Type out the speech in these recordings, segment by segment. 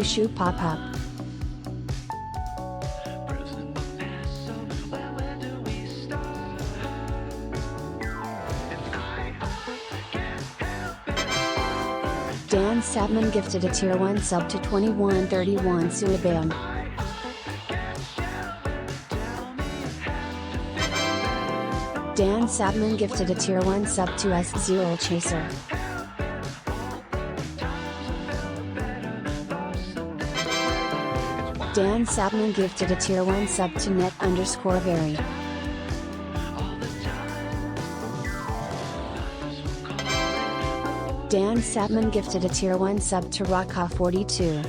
shoo pop-up. Dan Sapman gifted a tier 1 sub to 2131 Suibam. Dan Sapman gifted a tier 1 sub to S0 Chaser. Dan Sapman gifted a tier 1 sub to net_vary. Dan Sapman gifted a tier 1 sub to Raka42.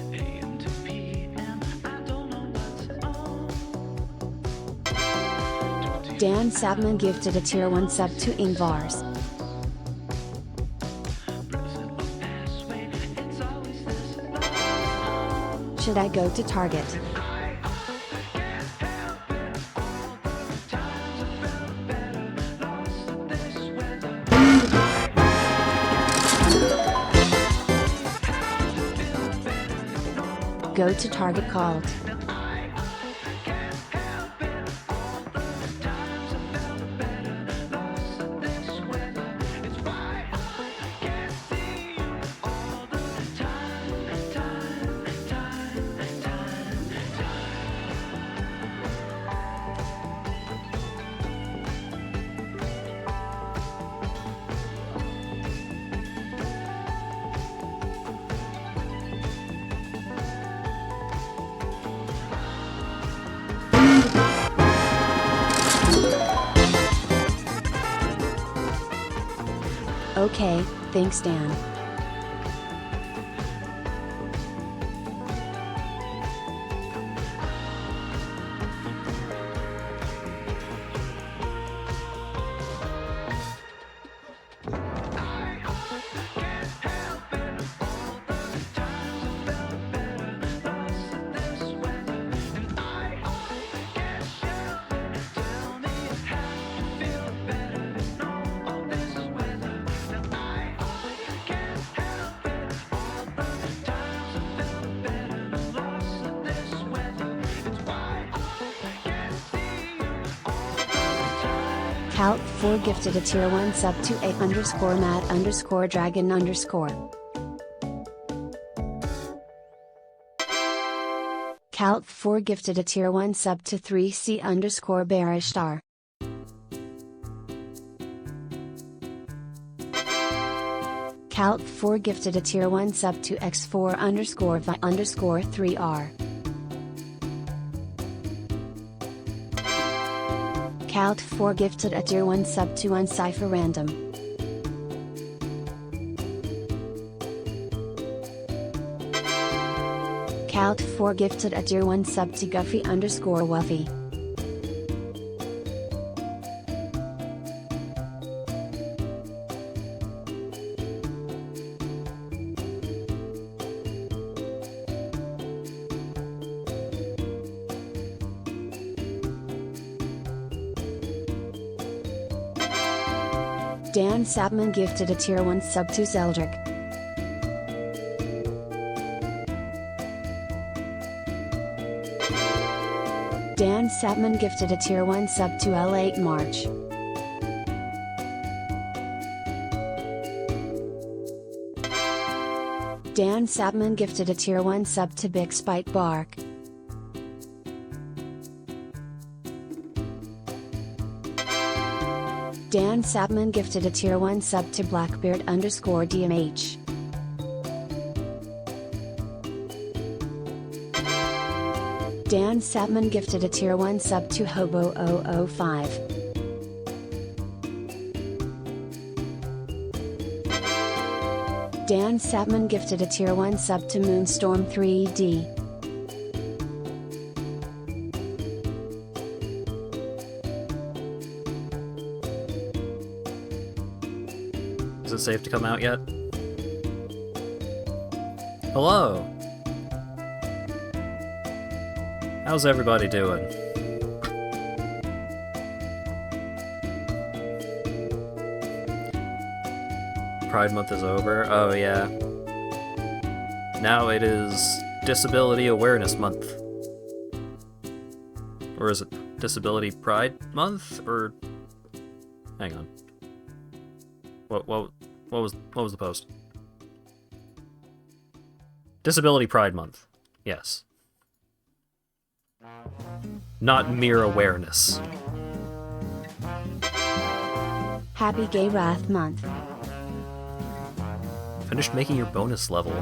Dan Sapman gifted a tier 1 sub to Ingvars. Should I go to Target? Go to Target called. Okay, thanks Dan. Calt4 gifted a tier 1 sub to A_Matt_Dragon_. Calt4 gifted a tier 1 sub to 3C_Barishtar. Calt4 gifted a tier 1 sub to X4_Vi_3R. Calt4 gifted a tier 1 sub to Uncipher Random. Calt4 gifted a tier 1 sub to Guffy_Wuffy. Dan Sapman gifted a tier 1 sub to Zeldrick. Dan Sapman gifted a tier 1 sub to L8 March. Dan Sapman gifted a tier 1 sub to Big Spite Bark. Dan Sapman gifted a tier 1 sub to Blackbeard_DMH. Dan Sapman gifted a tier 1 sub to Hobo005. Dan Sapman gifted a tier 1 sub to Moonstorm 3D. Is it safe to come out yet? Hello! How's everybody doing? Pride Month is over? Oh yeah. Now it is Disability Awareness Month. Or is it Disability Pride Month? Or hang on. What was the post? Disability Pride Month. Yes. Not mere awareness. Happy Gay Wrath Month. Finished making your bonus level.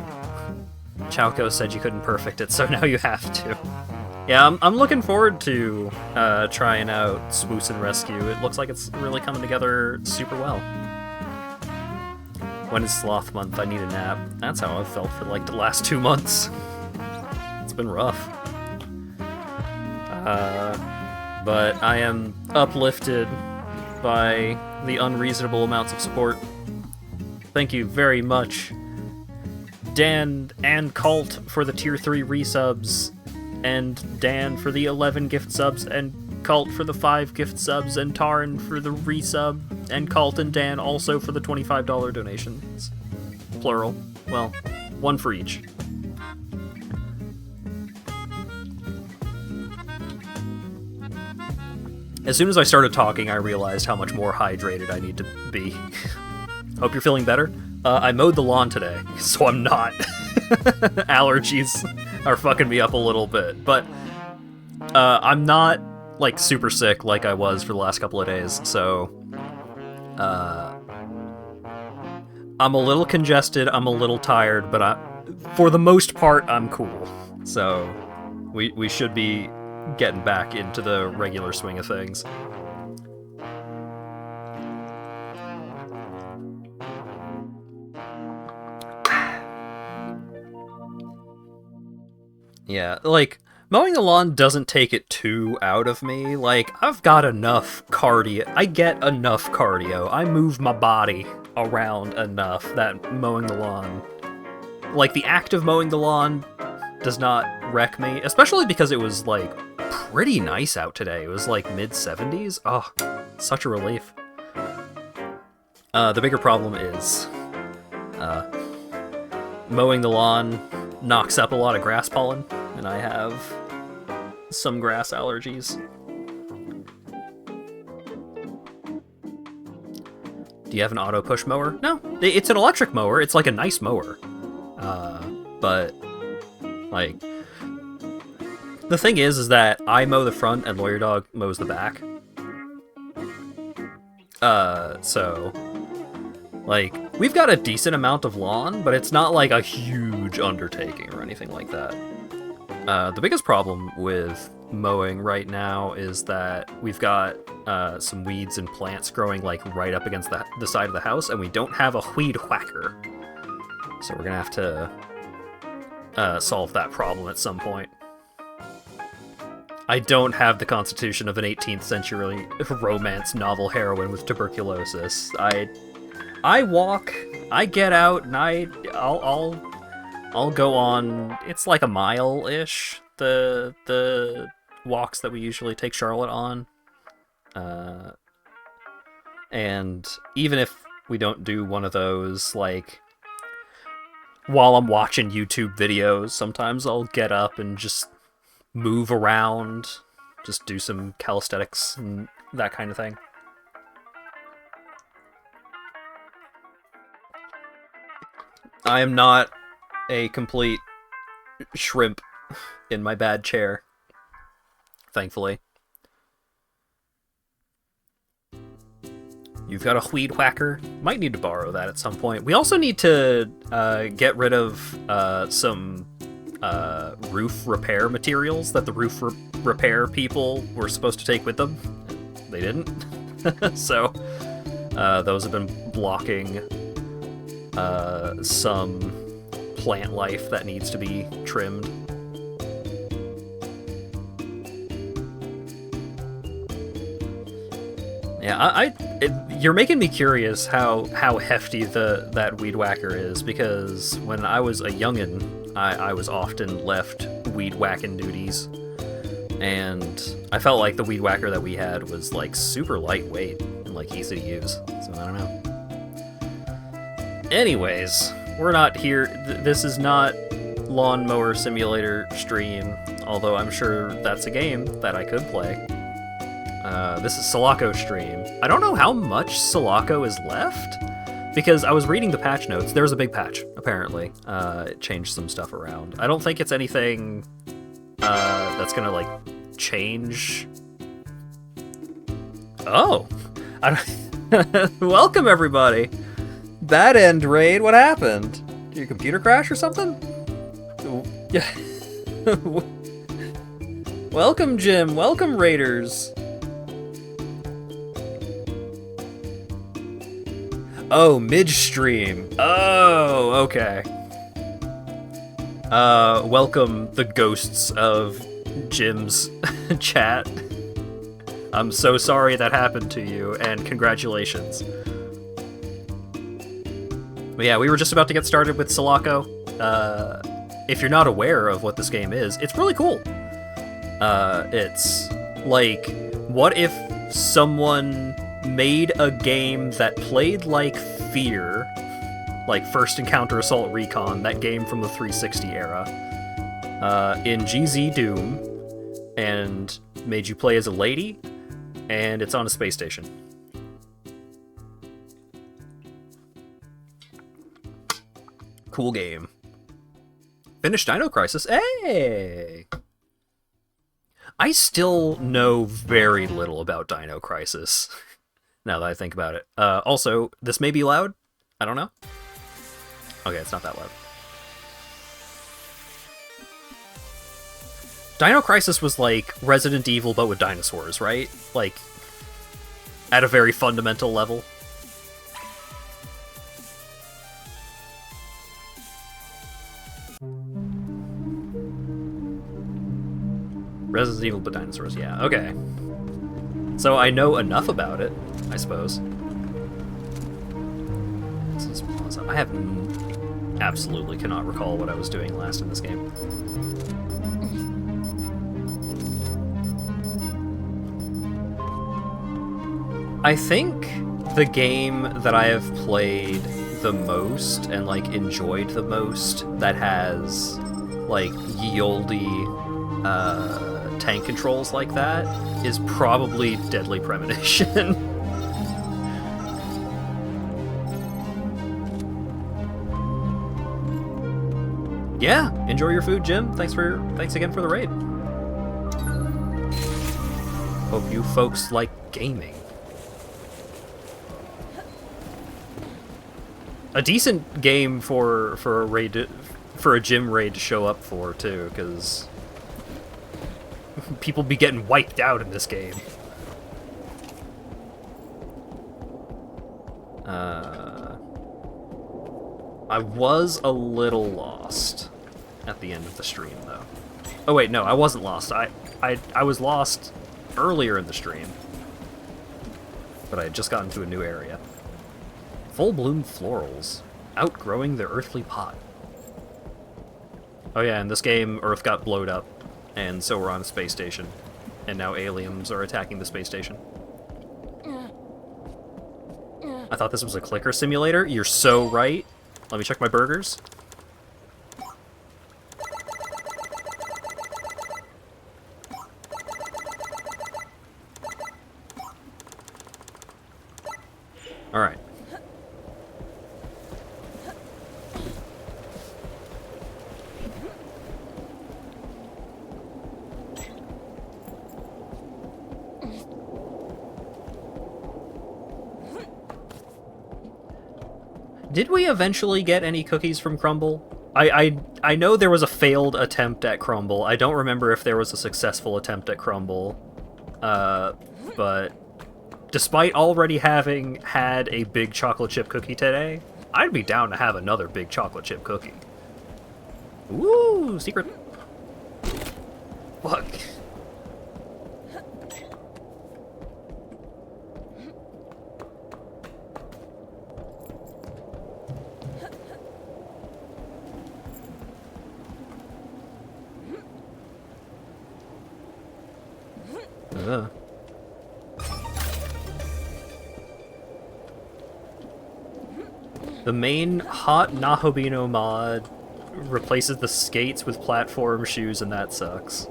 Chowko said you couldn't perfect it, so now you have to. Yeah, I'm looking forward to trying out Swoos and Rescue. It looks like it's really coming together super well. When is Sloth Month? I need a nap. That's how I've felt for like the last 2 months. It's been rough. But I am uplifted by the unreasonable amounts of support. Thank you very much, Dan and Cult for the tier 3 resubs, and Dan for the 11 gift subs, and Cult for the 5 gift subs, and Tarn for the resub, and Cult and Dan also for the $25 donations. Plural. Well, one for each. As soon as I started talking, I realized how much more hydrated I need to be. Hope you're feeling better. I mowed the lawn today, so I'm not. Allergies are fucking me up a little bit, but I'm not like super sick like I was for the last couple of days, so I'm a little congested, I'm a little tired, but for the most part, I'm cool. So we should be getting back into the regular swing of things. Yeah, like, mowing the lawn doesn't take it too out of me. Like, I've got enough cardio. I get enough cardio. I move my body around enough that mowing the lawn, like, the act of mowing the lawn does not wreck me, especially because it was, like, pretty nice out today. It was, like, mid-70s. Oh, such a relief. The bigger problem is, mowing the lawn knocks up a lot of grass pollen, and I have some grass allergies. Do you have an auto push mower? No, it's an electric mower. It's like a nice mower. But like, the thing is that I mow the front and Lawyer Dog mows the back. So like, we've got a decent amount of lawn, but it's not like a huge undertaking or anything like that. The biggest problem with mowing right now is that we've got some weeds and plants growing like right up against the side of the house, and we don't have a weed whacker. So we're gonna have to solve that problem at some point. I don't have the constitution of an 18th century romance novel heroine with tuberculosis. I walk, I get out, and I'll go on. It's like a mile-ish, the walks that we usually take Charlotte on. And even if we don't do one of those, like, while I'm watching YouTube videos, sometimes I'll get up and just move around, just do some calisthenics and that kind of thing. I am not a complete shrimp in my bad chair, thankfully. You've got a weed whacker. Might need to borrow that at some point. We also need to get rid of some roof repair materials that the roof repair people were supposed to take with them. They didn't. So those have been blocking some plant life that needs to be trimmed. Yeah, you're making me curious how hefty that weed whacker is, because when I was a youngin', I was often left weed whacking duties, and I felt like the weed whacker that we had was like super lightweight and like easy to use. So I don't know. Anyways, we're not here. This is not Lawnmower Simulator stream, although I'm sure that's a game that I could play. This is Selaco stream. I don't know how much Selaco is left, because I was reading the patch notes. There was a big patch, apparently. It changed some stuff around. I don't think it's anything that's gonna, like, change... Oh! Welcome, everybody! Bad End Raid, what happened? Did your computer crash or something? Yeah. Welcome, Jim. Welcome, Raiders. Oh, midstream. Oh, okay. Welcome the ghosts of Jim's chat. I'm so sorry that happened to you, and congratulations. But yeah, we were just about to get started with Selaco. If you're not aware of what this game is, it's really cool. It's like, what if someone made a game that played like Fear, like First Encounter Assault Recon, that game from the 360 era, in GZ Doom, and made you play as a lady, and it's on a space station. Cool game. Finished Dino Crisis. Hey! I still know very little about Dino Crisis, now that I think about it. Also, this may be loud. I don't know. Okay, it's not that loud. Dino Crisis was like Resident Evil, but with dinosaurs, right? Like, at a very fundamental level. Resident Evil, but dinosaurs, yeah, okay. So I know enough about it, I suppose. I have absolutely cannot recall what I was doing last in this game. I think the game that I have played the most and, like, enjoyed the most that has, like, yieldy, tank controls like that is probably Deadly Premonition. Yeah, enjoy your food, Jim. Thanks again for the raid. Hope you folks like gaming. A decent game for a raid for a gym raid to show up for too, because people be getting wiped out in this game. I was a little lost at the end of the stream, though. Oh wait, no, I wasn't lost. I was lost earlier in the stream, but I had just gotten to a new area. Full-bloom florals, outgrowing their earthly pot. Oh yeah, in this game, Earth got blowed up, and so we're on a space station, and now aliens are attacking the space station. I thought this was a clicker simulator. You're so right. Let me check my burgers. All right. Did we eventually get any cookies from Crumble? I know there was a failed attempt at Crumble. I don't remember if there was a successful attempt at Crumble. But despite already having had a big chocolate chip cookie today, I'd be down to have another big chocolate chip cookie. Ooh, secret. Fuck. The main hot Nahobino mod replaces the skates with platform shoes, and that sucks.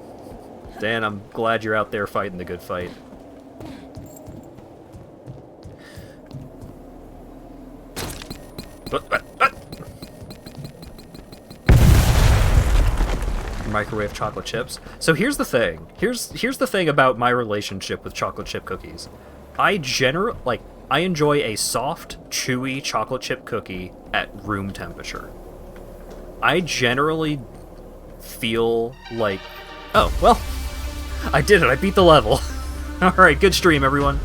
Dan, I'm glad you're out there fighting the good fight. Microwave chocolate chips. So here's the thing. Here's the thing about my relationship with chocolate chip cookies. I enjoy a soft, chewy chocolate chip cookie at room temperature. I generally feel like, oh, well, I did it. I beat the level. All right, good stream, everyone.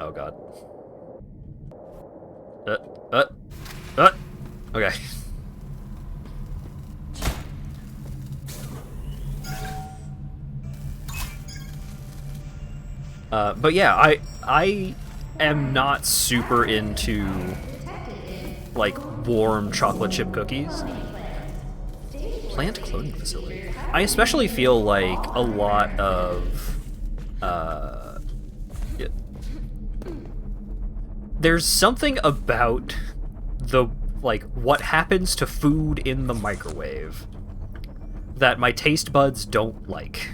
Oh god. Okay. But yeah, I am not super into, like, warm chocolate chip cookies. Plant cloning facility. I especially feel like a lot of, there's something about the, like, what happens to food in the microwave that my taste buds don't like.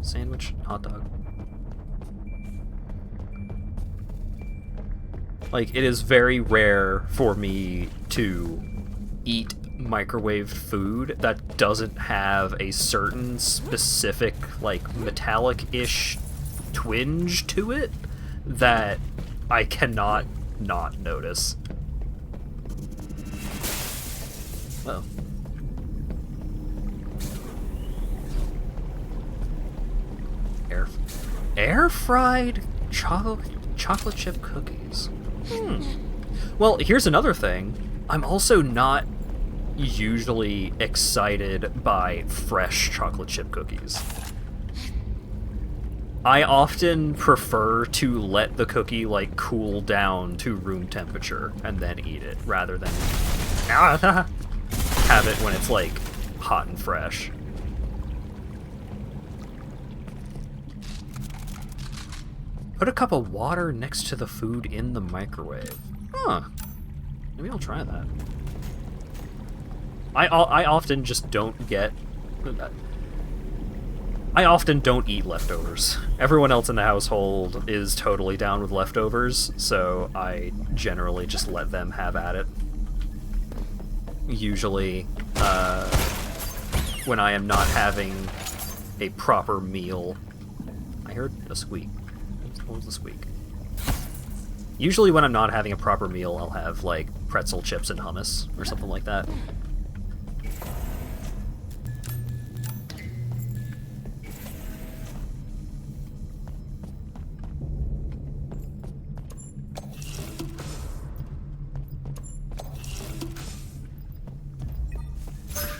Sandwich, hot dog. Like, it is very rare for me to eat microwaved food that doesn't have a certain specific, like, metallic-ish twinge to it that I cannot not notice. Oh. Air-fried chocolate chip cookies. Well, here's another thing. I'm also not usually excited by fresh chocolate chip cookies. I often prefer to let the cookie, like, cool down to room temperature and then eat it, rather than have it when it's, like, hot and fresh. Put a cup of water next to the food in the microwave. Huh. Maybe I'll try that. I often just don't get... I often don't eat leftovers. Everyone else in the household is totally down with leftovers, so I generally just let them have at it. Usually, when I am not having a proper meal... I heard a squeak. What was the squeak? Usually when I'm not having a proper meal, I'll have, like, pretzel chips and hummus, or something like that.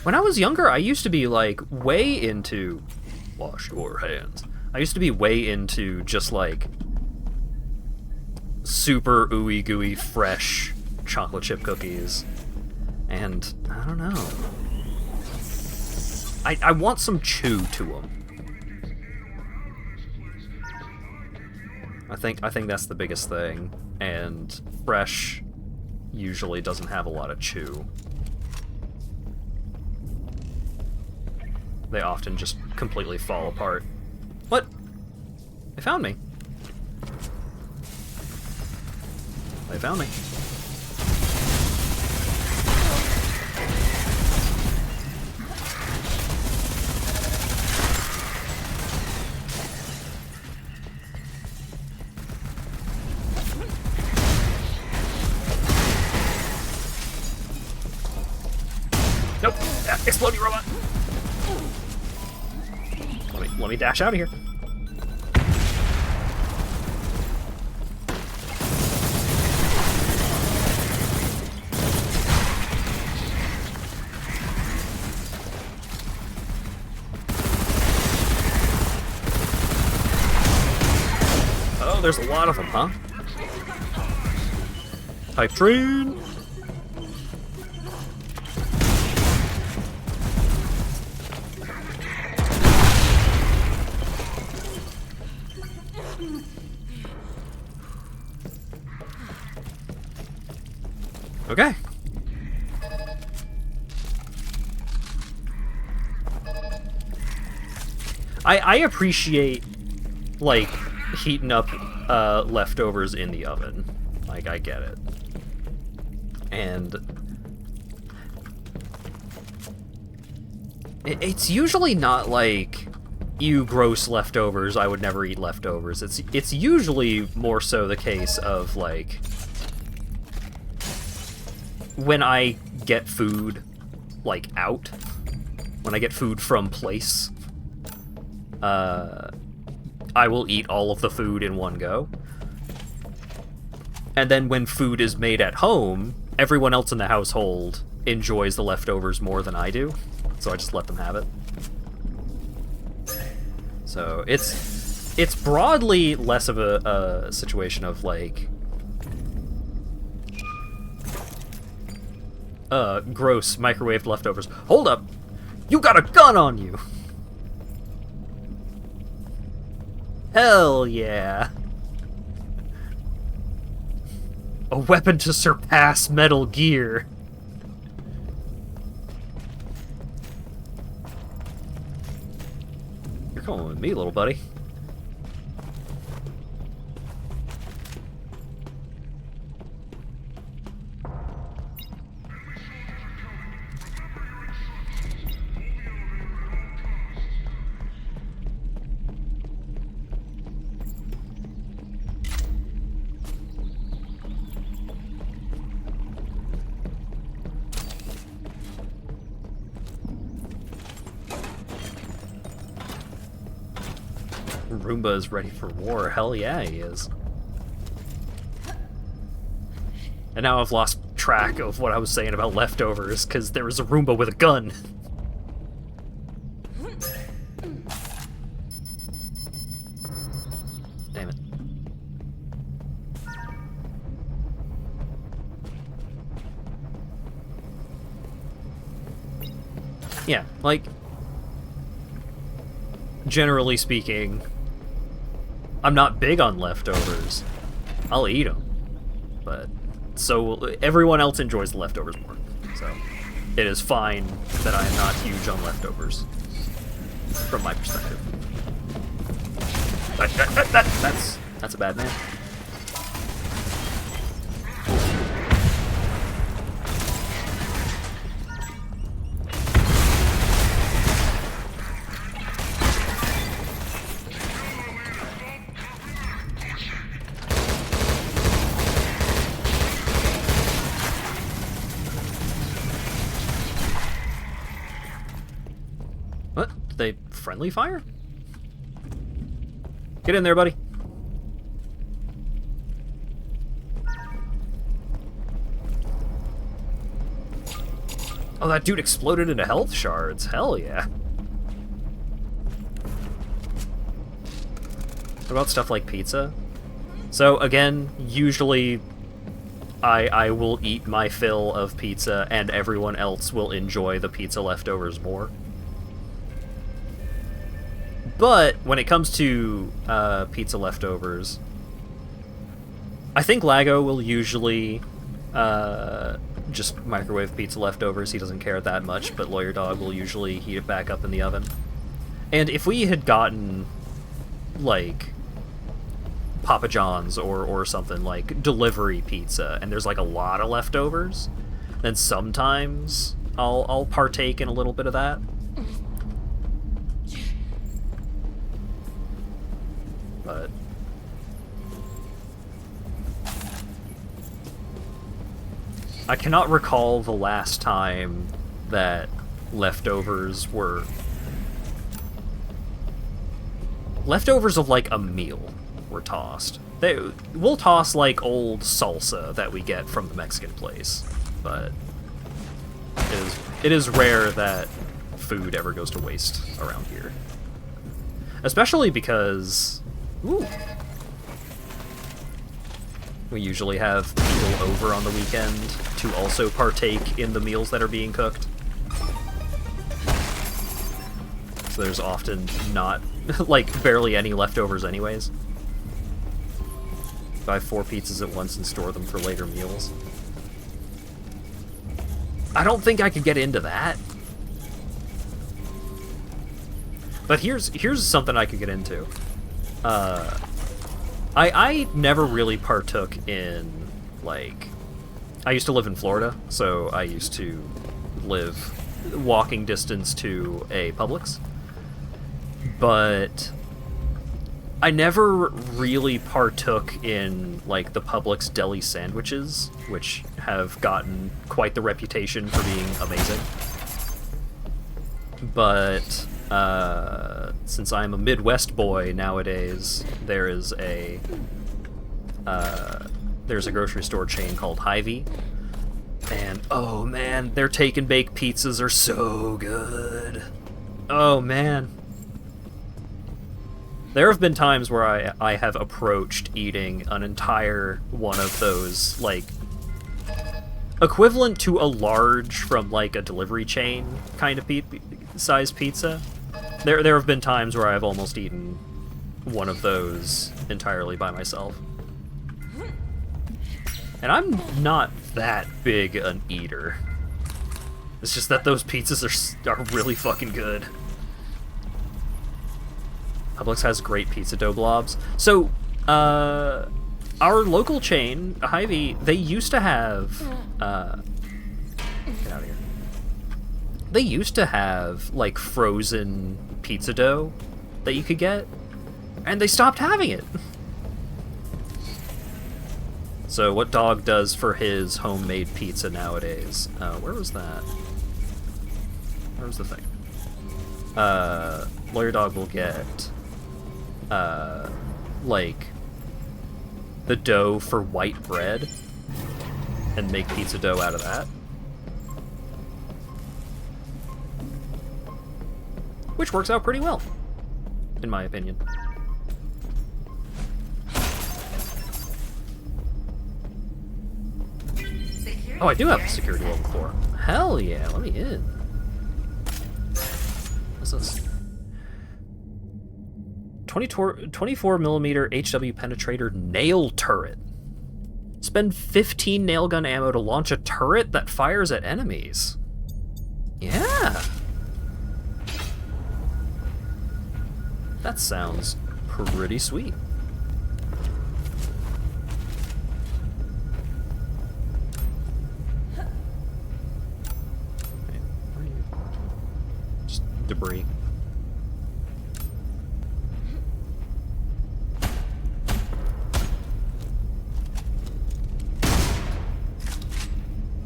When I was younger, I used to be, like, way into... Wash your hands. I used to be way into just, like, super ooey gooey fresh chocolate chip cookies. And, I don't know. I want some chew to them. I think that's the biggest thing. And fresh usually doesn't have a lot of chew. They often just completely fall apart. What? They found me. They found me. Nope. Explode, you robot. Let me dash out of here. Oh, there's a lot of them, huh? Type train. Okay. I appreciate, like, heating up leftovers in the oven. Like, I get it. And it's usually not like, you gross leftovers, I would never eat leftovers. It's usually more so the case of, like, when I get food, like, out, when I get food from place, I will eat all of the food in one go. And then when food is made at home, everyone else in the household enjoys the leftovers more than I do, so I just let them have it. So it's broadly less of a situation of, like, gross microwaved leftovers. Hold up! You got a gun on you! Hell yeah! A weapon to surpass Metal Gear. You're coming with me, little buddy. Roomba is ready for war. Hell yeah, he is. And now I've lost track of what I was saying about leftovers, because there was a Roomba with a gun. Damn it. Yeah, like, generally speaking, I'm not big on leftovers. I'll eat them, but so everyone else enjoys the leftovers more. So it is fine that I am not huge on leftovers, from my perspective. That's a bad man. What? Did they friendly fire? Get in there, buddy. Oh, that dude exploded into health shards. Hell yeah. What about stuff like pizza? So, again, usually I will eat my fill of pizza and everyone else will enjoy the pizza leftovers more. But when it comes to pizza leftovers, I think Lago will usually just microwave pizza leftovers. He doesn't care that much, but Lawyer Dog will usually heat it back up in the oven. And if we had gotten, like, Papa John's or something, like delivery pizza, and there's like a lot of leftovers, then sometimes I'll partake in a little bit of that. But I cannot recall the last time that leftovers of like a meal were tossed. We'll toss like old salsa that we get from the Mexican place, but it is rare that food ever goes to waste around here. Especially because, ooh, we usually have people over on the weekend to also partake in the meals that are being cooked. So there's often not, like, barely any leftovers anyways. Buy 4 pizzas at once and store them for later meals. I don't think I could get into that. But here's something I could get into. I never really partook in, like... I used to live in Florida, so I used to live walking distance to a Publix. But I never really partook in, like, the Publix deli sandwiches, which have gotten quite the reputation for being amazing. But since I'm a Midwest boy nowadays, there's a grocery store chain called Hy-Vee, and oh man, their take and bake pizzas are so good. Oh man. There have been times where I have approached eating an entire one of those, like, equivalent to a large from, like, a delivery chain kind of size pizza. There have been times where I've almost eaten one of those entirely by myself. And I'm not that big an eater. It's just that those pizzas are really fucking good. Publix has great pizza dough blobs. So, our local chain, Hy-Vee, they used to have... get out of here. They used to have, like, frozen pizza dough that you could get, and they stopped having it. So what Dog does for his homemade pizza nowadays... where was that? Where was the thing? Lawyer Dog will get... like, the dough for white bread and make pizza dough out of that. Which works out pretty well, in my opinion. Oh, I do have a security level 4. Hell yeah, let me in. What's this? 24mm HW penetrator nail turret. Spend 15 nail gun ammo to launch a turret that fires at enemies. Yeah. That sounds pretty sweet. Okay, where are you? Just debris.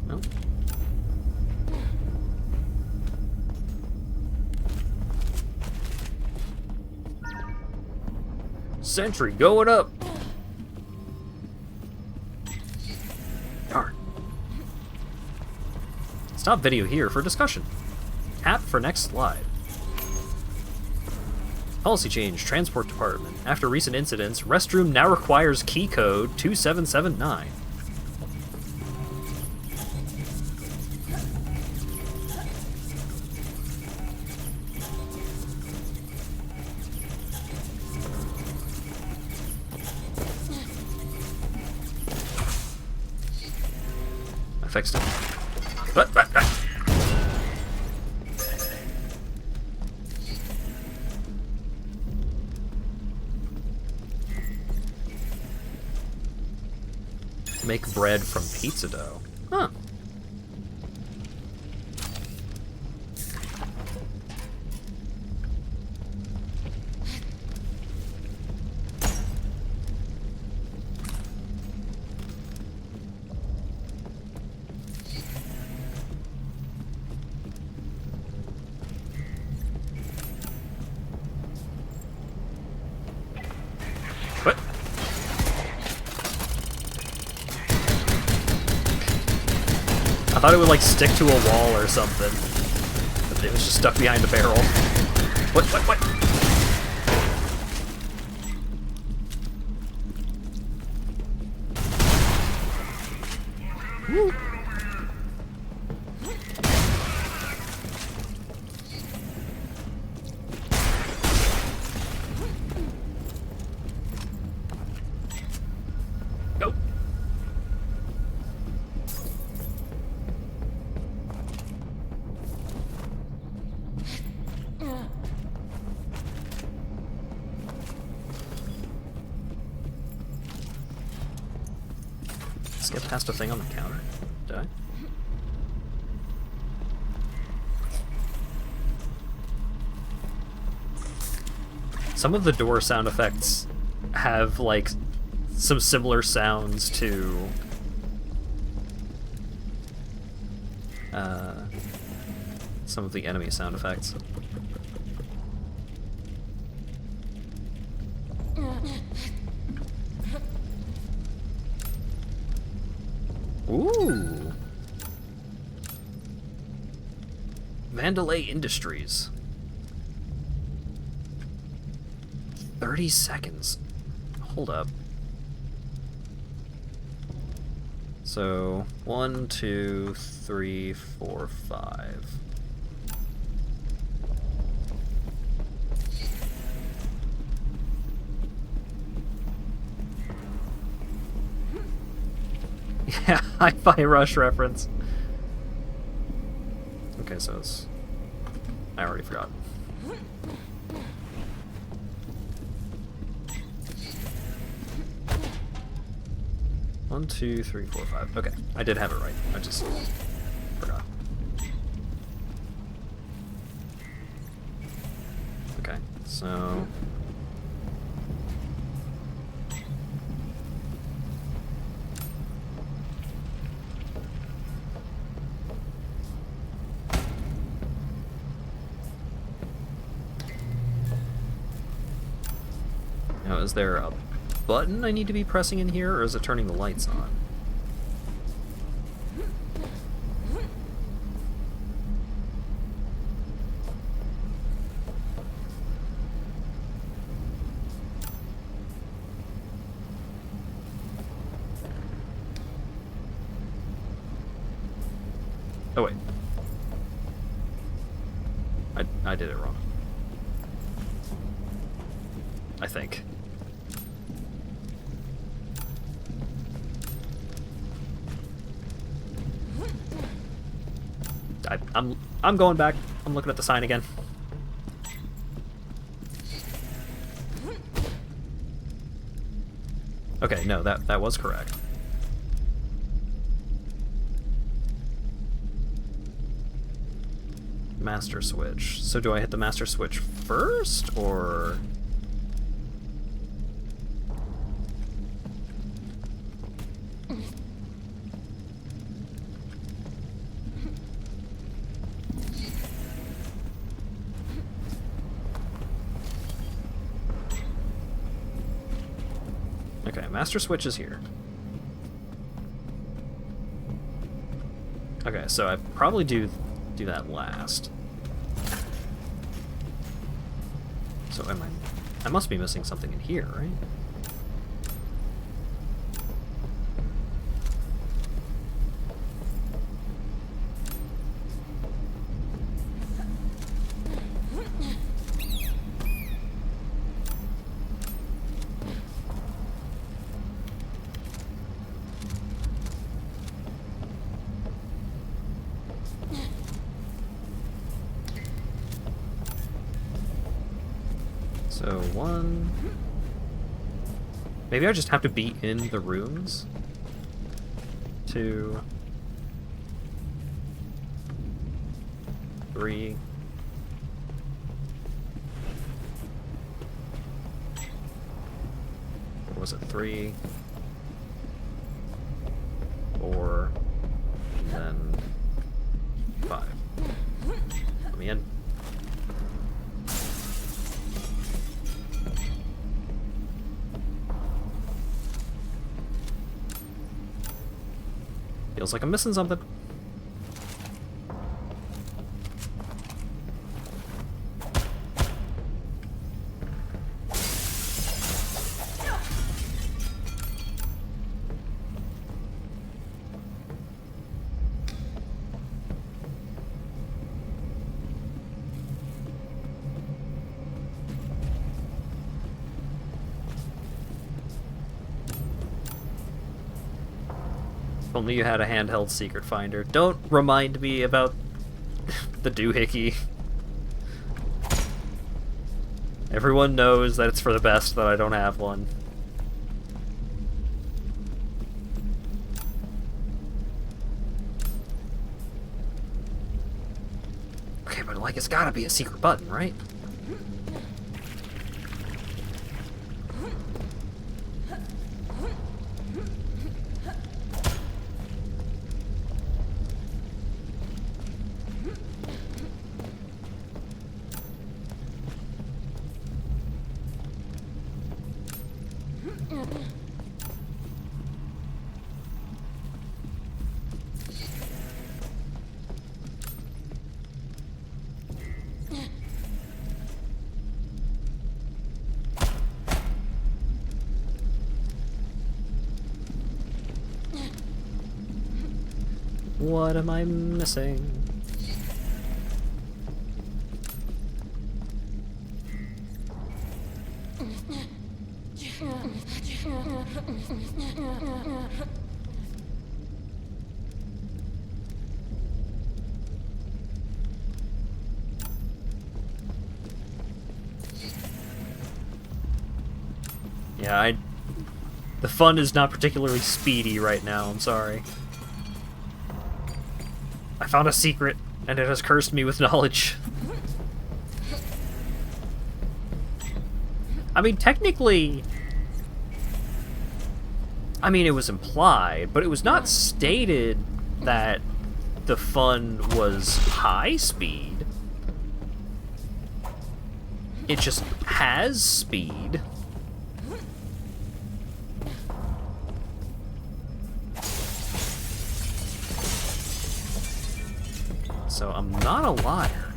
Nope. Sentry going up. Darn. Stop video here for discussion. Tap for next slide. Policy change, Transport Department. After recent incidents, restroom now requires key code 2779. I fixed it. Make bread from pizza dough. Huh. What? I thought it would, like, stick to a wall or something. But it was just stuck behind a barrel. What? Woo. Go. skip past a thing on the counter? Did I? Some of the door sound effects have, like, some similar sounds to... some of the enemy sound effects. Ooh! Mandalay Industries. 30 seconds. Hold up. So, 1, 2, 3, 4, 5. Yeah, Hi-Fi Rush reference. Okay, so it's... I already forgot. One, two, three, four, five. Okay, I did have it right. I just forgot. Okay, so... Now, is there a button I need to be pressing in here, or is it turning the lights on? Oh wait. I did it wrong. I think. I'm going back. I'm looking at the sign again. Okay, no, that was correct. Master switch. So do I hit the master switch first, or... Okay, master switch is here. Okay, so I probably do that last. So I must be missing something in here, right? So 1... Maybe I just have to be in the rooms? 2... 3... What was it? 3... 4... And then... 5. Let me in. Feels like I'm missing something. If only you had a handheld secret finder. Don't remind me about the doohickey. Everyone knows that it's for the best that I don't have one. but like, it's gotta be a secret button, right? What am I missing? Yeah, the fun is not particularly speedy right now, I'm sorry. I found a secret, and it has cursed me with knowledge. I mean, technically... I mean, it was implied, but it was not stated that the fun was high speed. It just has speed. So I'm not a liar.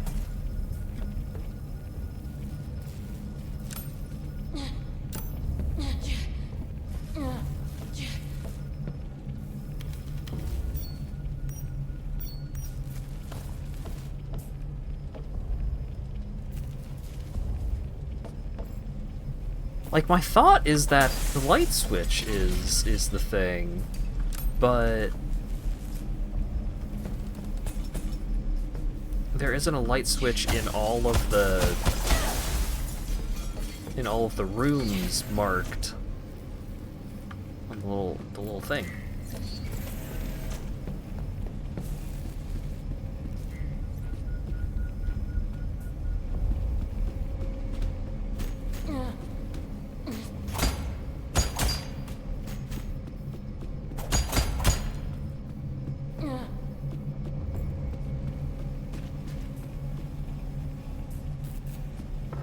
Like, my thought is that the light switch is the thing, but there isn't a light switch in all of the rooms marked on the little thing.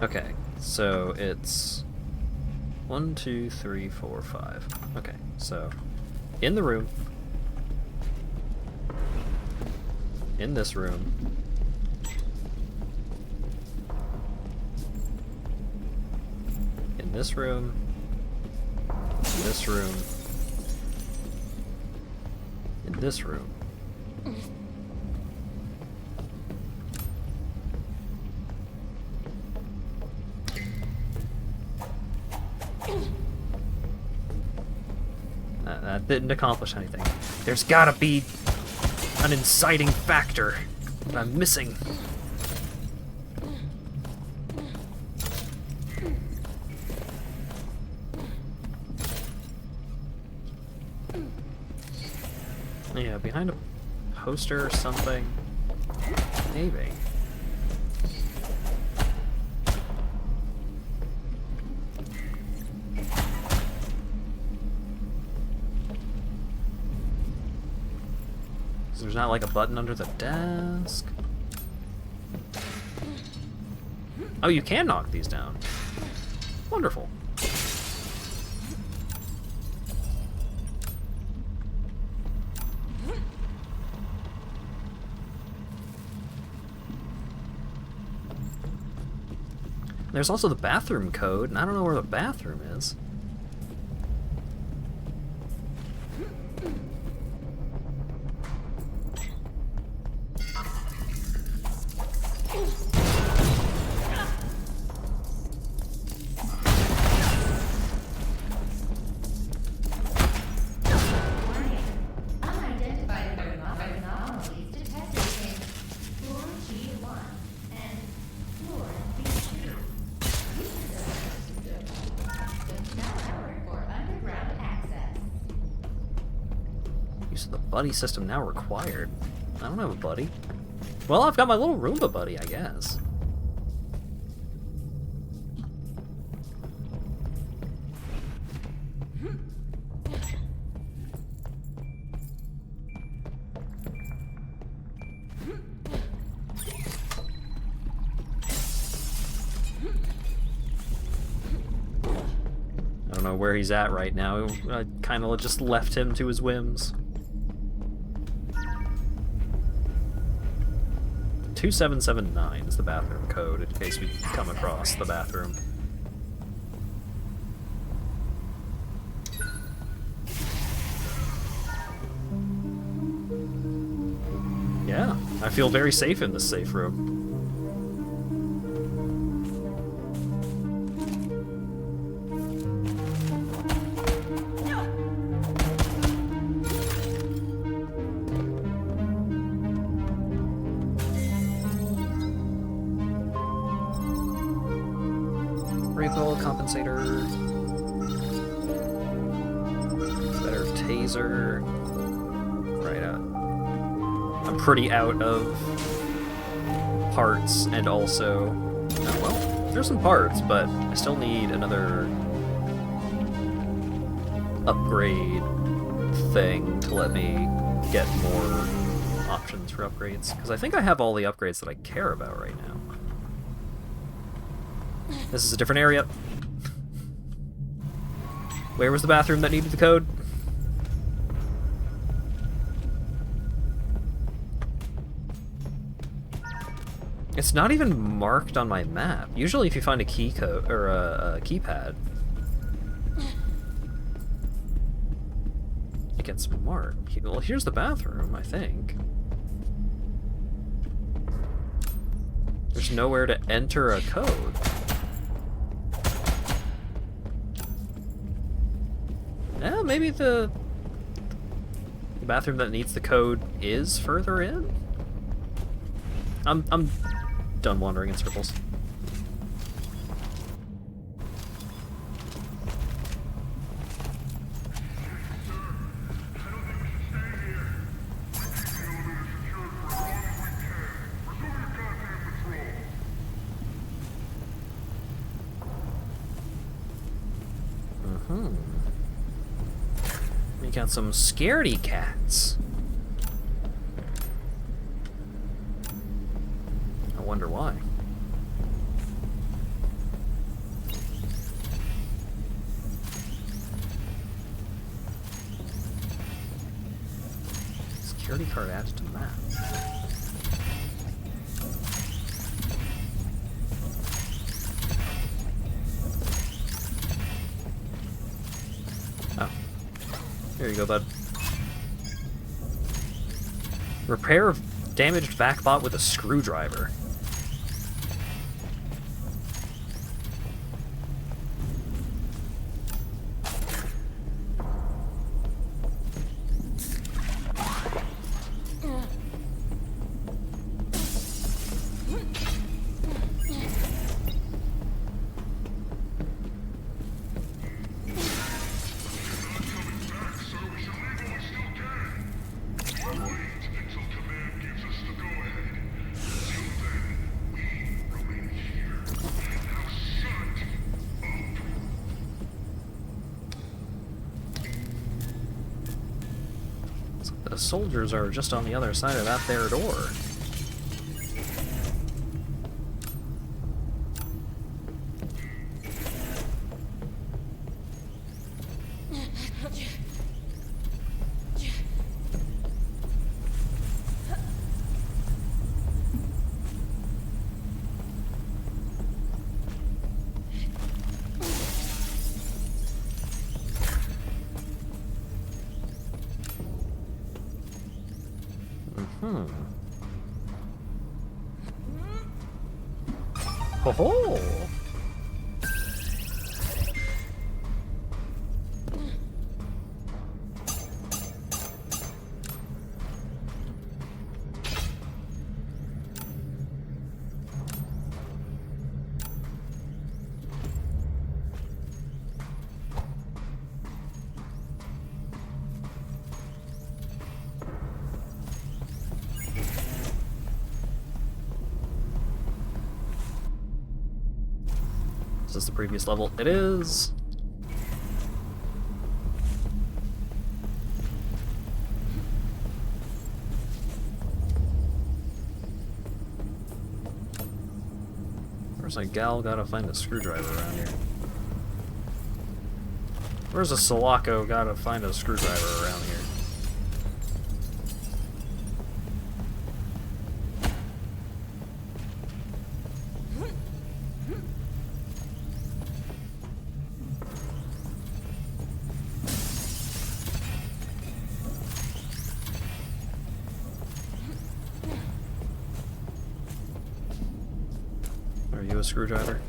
Okay, so it's 1, 2, 3, 4, 5. Okay, so in the room, in this room, in this room, in this room, in this room. That didn't accomplish anything. There's gotta be an inciting factor that I'm missing. Yeah, behind a poster or something. Maybe. There's not like a button under the desk. Oh, you can knock these down. Wonderful. There's also the bathroom code, and I don't know where the bathroom is. Use of the buddy system now required. I don't have a buddy. Well, I've got my little Roomba buddy, I guess. I don't know where he's at right now. I kind of just left him to his whims. 2779 is the bathroom code, in case we come across the bathroom. Yeah, I feel very safe in this safe room. Recoil compensator. Better taser. Right out. I'm pretty out of parts, and also, oh, well, there's some parts, but I still need another upgrade thing to let me get more options for upgrades, because I think I have all the upgrades that I care about right now. This is a different area. Where was the bathroom that needed the code? It's not even marked on my map. Usually if you find a key code or a keypad, it gets marked. Well, here's the bathroom, I think. There's nowhere to enter a code. Yeah, maybe the bathroom that needs the code is further in? I'm done wandering in circles. We got some scaredy cats. I wonder why. Security card added to map. Oh. Here you go, bud. Repair damaged vac bot with a screwdriver. The soldiers are just on the other side of that there door. Ho ho! Is this the previous level? It is! Where's a gal gotta find a screwdriver around here? Where's a Selaco gotta find a screwdriver around here? Are you a screwdriver?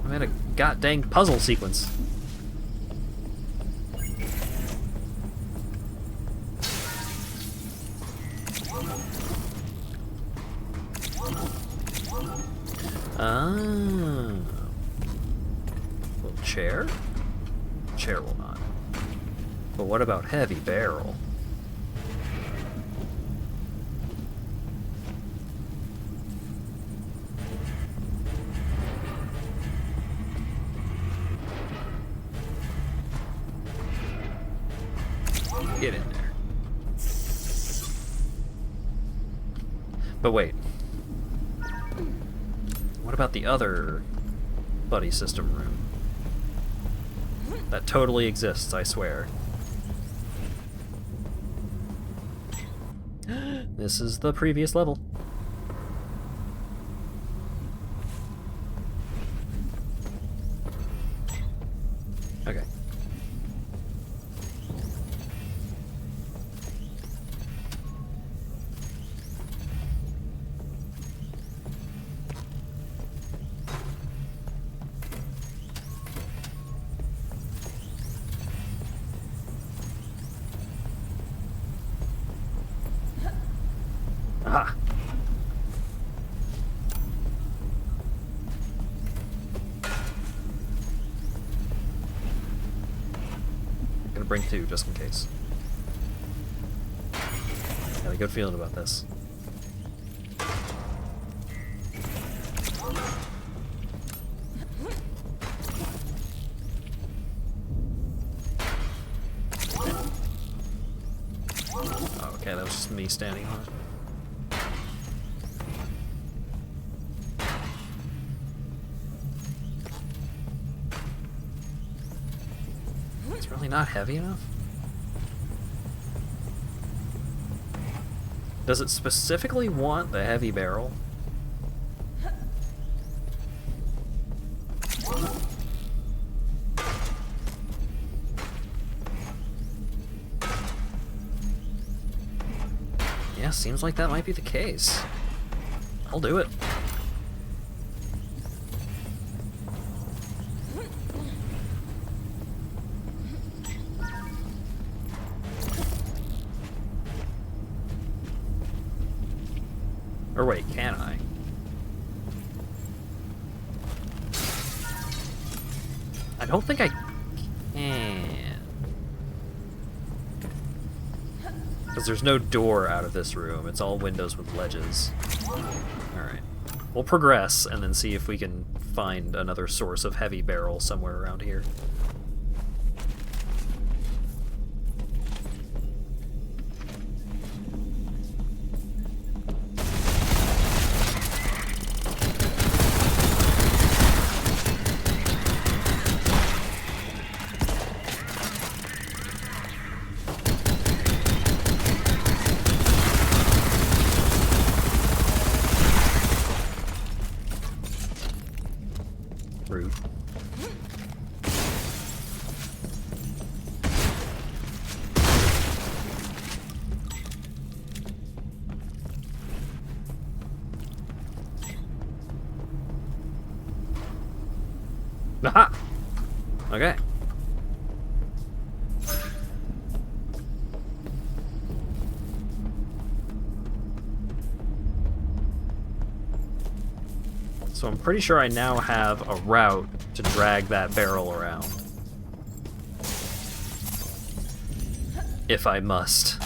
I'm in a god-dang puzzle sequence. Ah. Little chair? Chair will not. But what about heavy barrel? Get in there. But wait. What about the other buddy system room? That totally exists, I swear. This is the previous level. Okay. Aha! Gonna bring two just in case. Got a good feeling about this. Oh, okay, that was just me standing on it. Not heavy enough? Does it specifically want the heavy barrel? Yeah, seems like that might be the case. I'll do it. Or wait, can I? I don't think I can. Because there's no door out of this room. It's all windows with ledges. Alright. We'll progress and then see if we can find another source of heavy barrel somewhere around here. Rude. Aha! Okay. So I'm pretty sure I now have a route to drag that barrel around. If I must.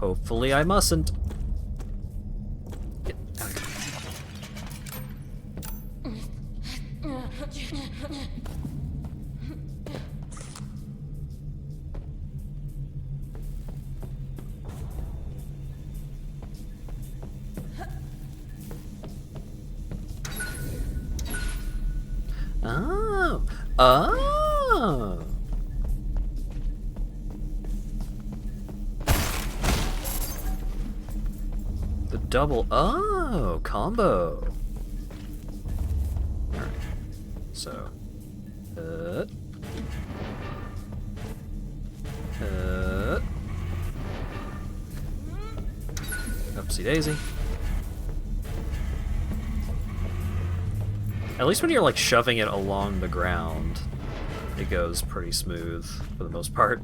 Hopefully I mustn't. Get out of here. Oh. Oh. The double. Oh, combo. Alright. So. Upsy daisy. At least when you're like shoving it along the ground, it goes pretty smooth for the most part.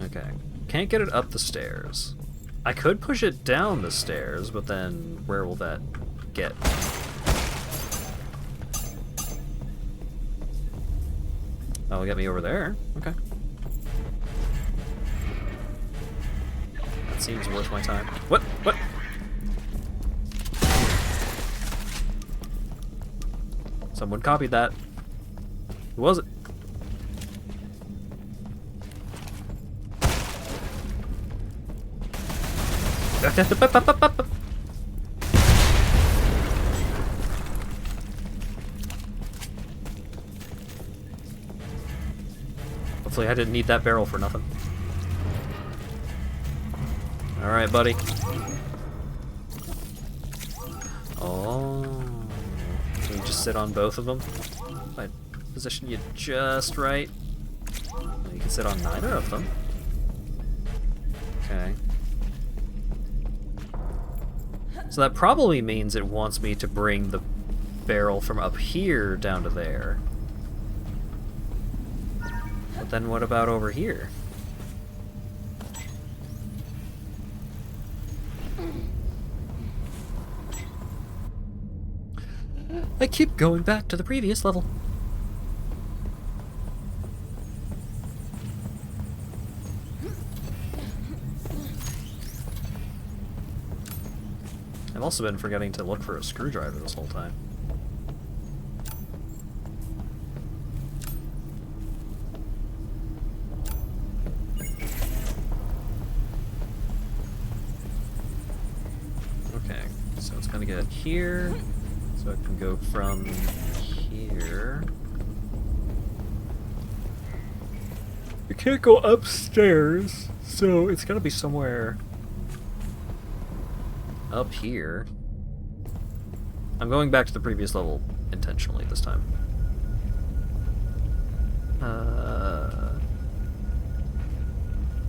Okay. Can't get it up the stairs. I could push it down the stairs, but then where will that get? That'll get me over there. Okay. That seems worth my time. What? What? Someone copied that. Who was it? Hopefully I didn't need that barrel for nothing. Alright, buddy. Oh. Can you just sit on both of them? If I position you just right. You can sit on neither of them. Okay. So that probably means it wants me to bring the barrel from up here down to there. But then what about over here? I keep going back to the previous level. I've also been forgetting to look for a screwdriver this whole time. Okay, so it's gonna get here, so it can go from here. It can't go upstairs, so it's gotta be somewhere up here. I'm going back to the previous level intentionally this time.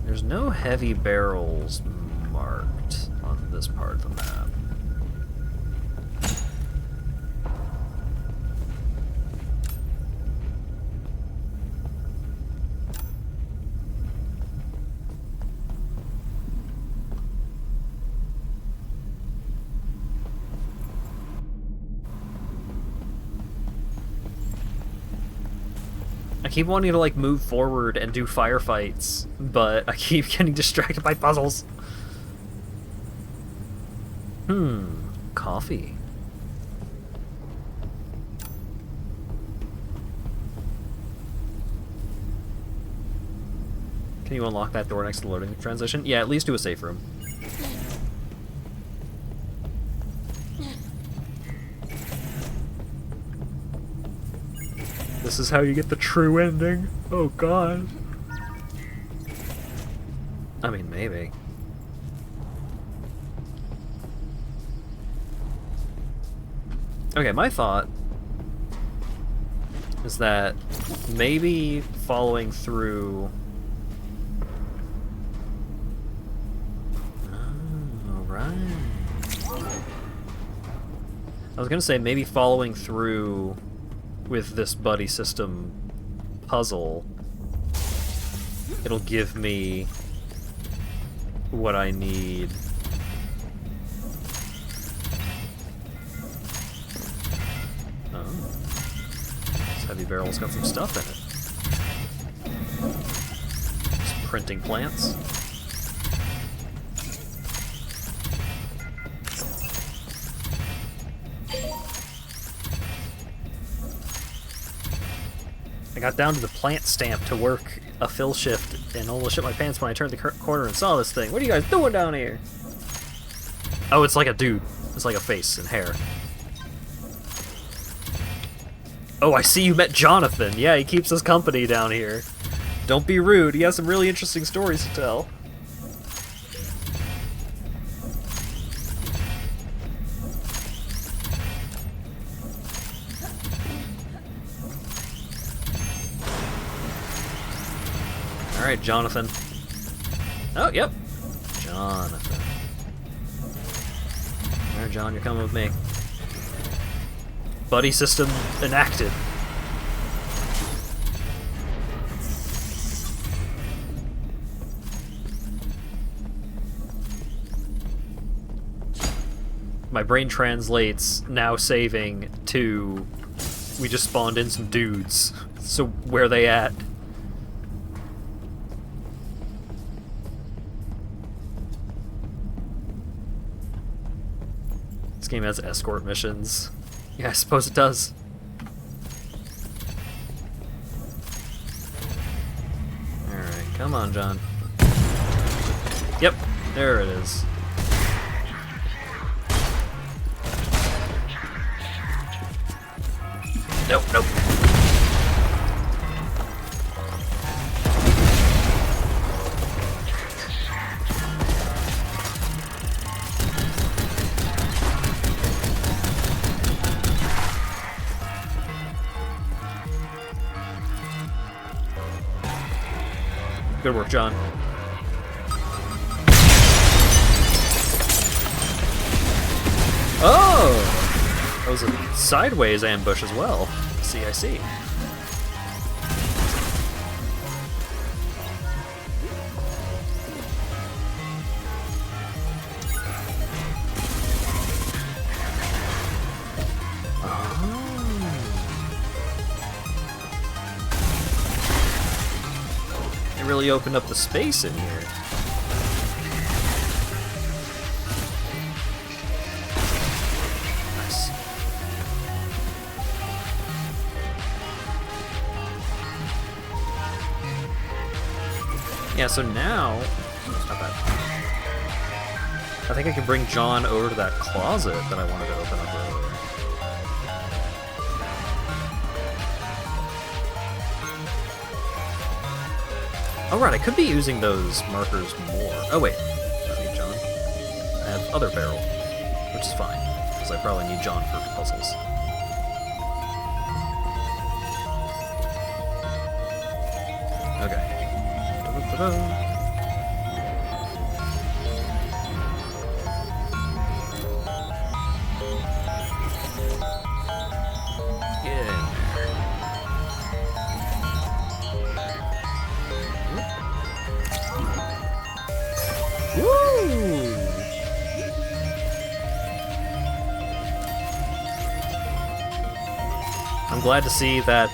There's no heavy barrels marked on this part of the map. I keep wanting to like move forward and do firefights, but I keep getting distracted by puzzles. Coffee. Can you unlock that door next to the loading transition? Yeah, at least do a safe room. This is how you get the true ending. Oh god. I mean, maybe. Okay, my thought is that maybe following through... Oh, right. I was gonna say maybe following through with this buddy system puzzle, it'll give me what I need. Oh. This heavy barrel's got some stuff in it. printing plants. I got down to the plant stamp to work a fill shift and almost shit my pants when I turned the corner and saw this thing. What are you guys doing down here? Oh, it's like a dude. It's like a face and hair. Oh, I see you met Jonathan. Yeah, he keeps us company down here. Don't be rude. He has some really interesting stories to tell. Alright, Jonathan. Oh, yep. Jonathan. Alright, John, you're coming with me. Buddy system enacted. My brain translates now saving to we just spawned in some dudes. So where they at? This game has escort missions. Yeah, I suppose it does. Alright, come on, John. Yep, there it is. Nope, nope. Good work, John. Oh! That was a sideways ambush as well. See, I see. It really opened up the space in here. Nice. Yeah, so now... It's not bad. I think I can bring John over to that closet that I wanted to open up earlier. Oh right, I could be using those markers more. Oh wait, I don't need John. I have other barrel, which is fine, because I probably need John for puzzles. Okay. Da-da-da-da. I'm glad to see that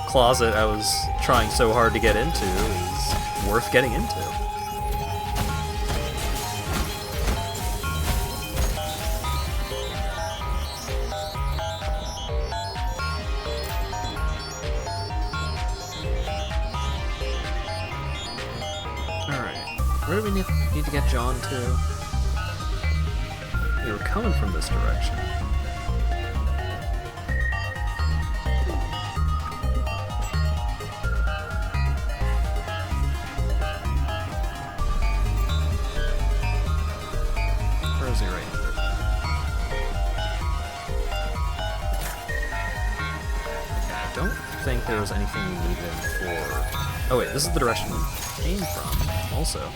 closet I was trying so hard to get into is worth getting into. Alright, where do we need to get John to? We were coming from this direction. I don't think there was anything we needed for... Oh wait, this is the direction we came from, also.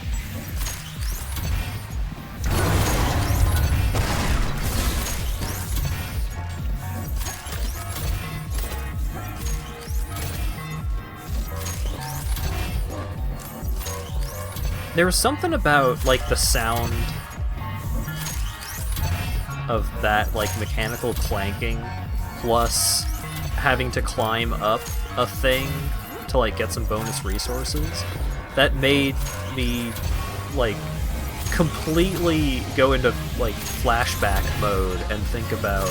There was something about, like, the sound of that, like, mechanical clanking, plus having to climb up a thing to, like, get some bonus resources that made me, like, completely go into, like, flashback mode and think about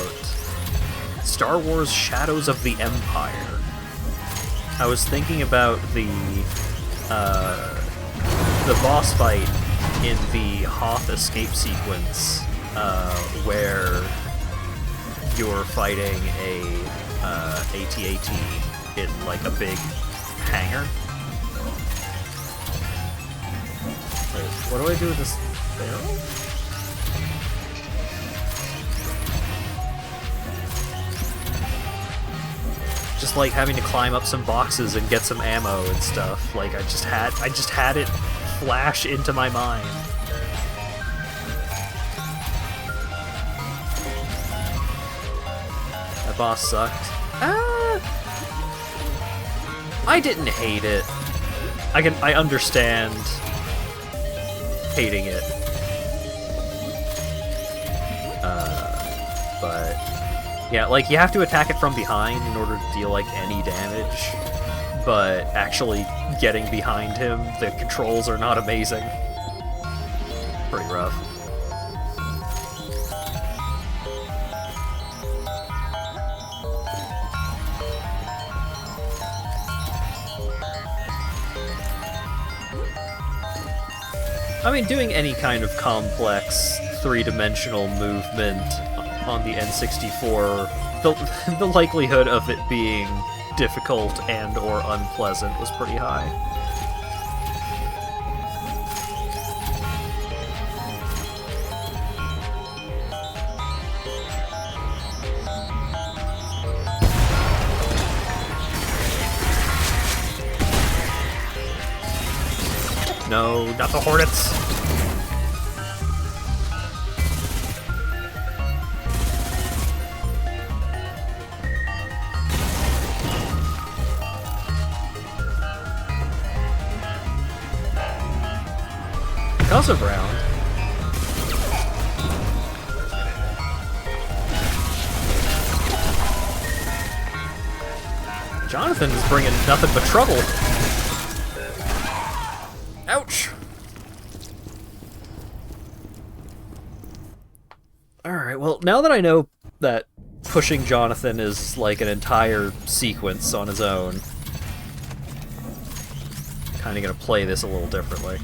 Star Wars Shadows of the Empire. I was thinking about the boss fight in the Hoth escape sequence, where you're fighting a AT-AT in, like, a big hangar. Wait, what do I do with this barrel? Just like having to climb up some boxes and get some ammo and stuff. Like I just had it flash into my mind. That boss sucked. I didn't hate it. I understand hating it. But yeah, like you have to attack it from behind in order to deal like any damage. But actually getting behind him, the controls are not amazing. Pretty rough. I mean, doing any kind of complex, three-dimensional movement on the N64, the likelihood of it being difficult and or unpleasant was pretty high. No, not the Hornets! Because of round. Jonathan is bringing nothing but trouble. Ouch! Alright, well, now that I know that pushing Jonathan is like an entire sequence on his own, I'm kinda gonna play this a little differently.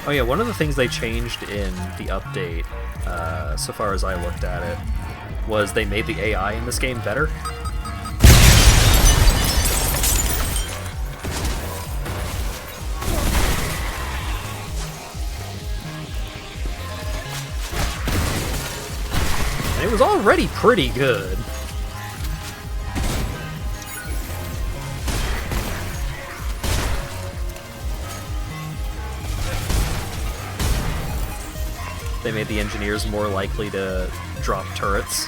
Oh yeah, one of the things they changed in the update, so far as I looked at it, was they made the AI in this game better. And it was already pretty good. They made the engineers more likely to drop turrets.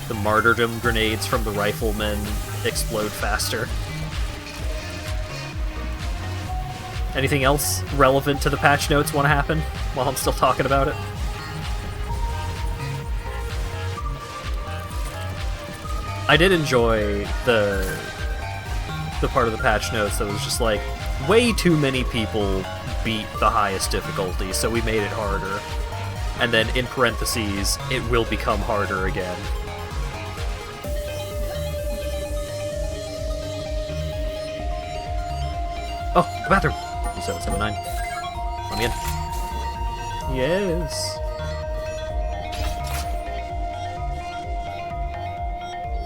The martyrdom grenades from the riflemen explode faster. Anything else relevant to the patch notes want to happen while I'm still talking about it? I did enjoy the part of the patch notes that was just like, way too many people beat the highest difficulty, so we made it harder. And then in parentheses, it will become harder again. Oh, the bathroom! 2779. Let me in. Yes.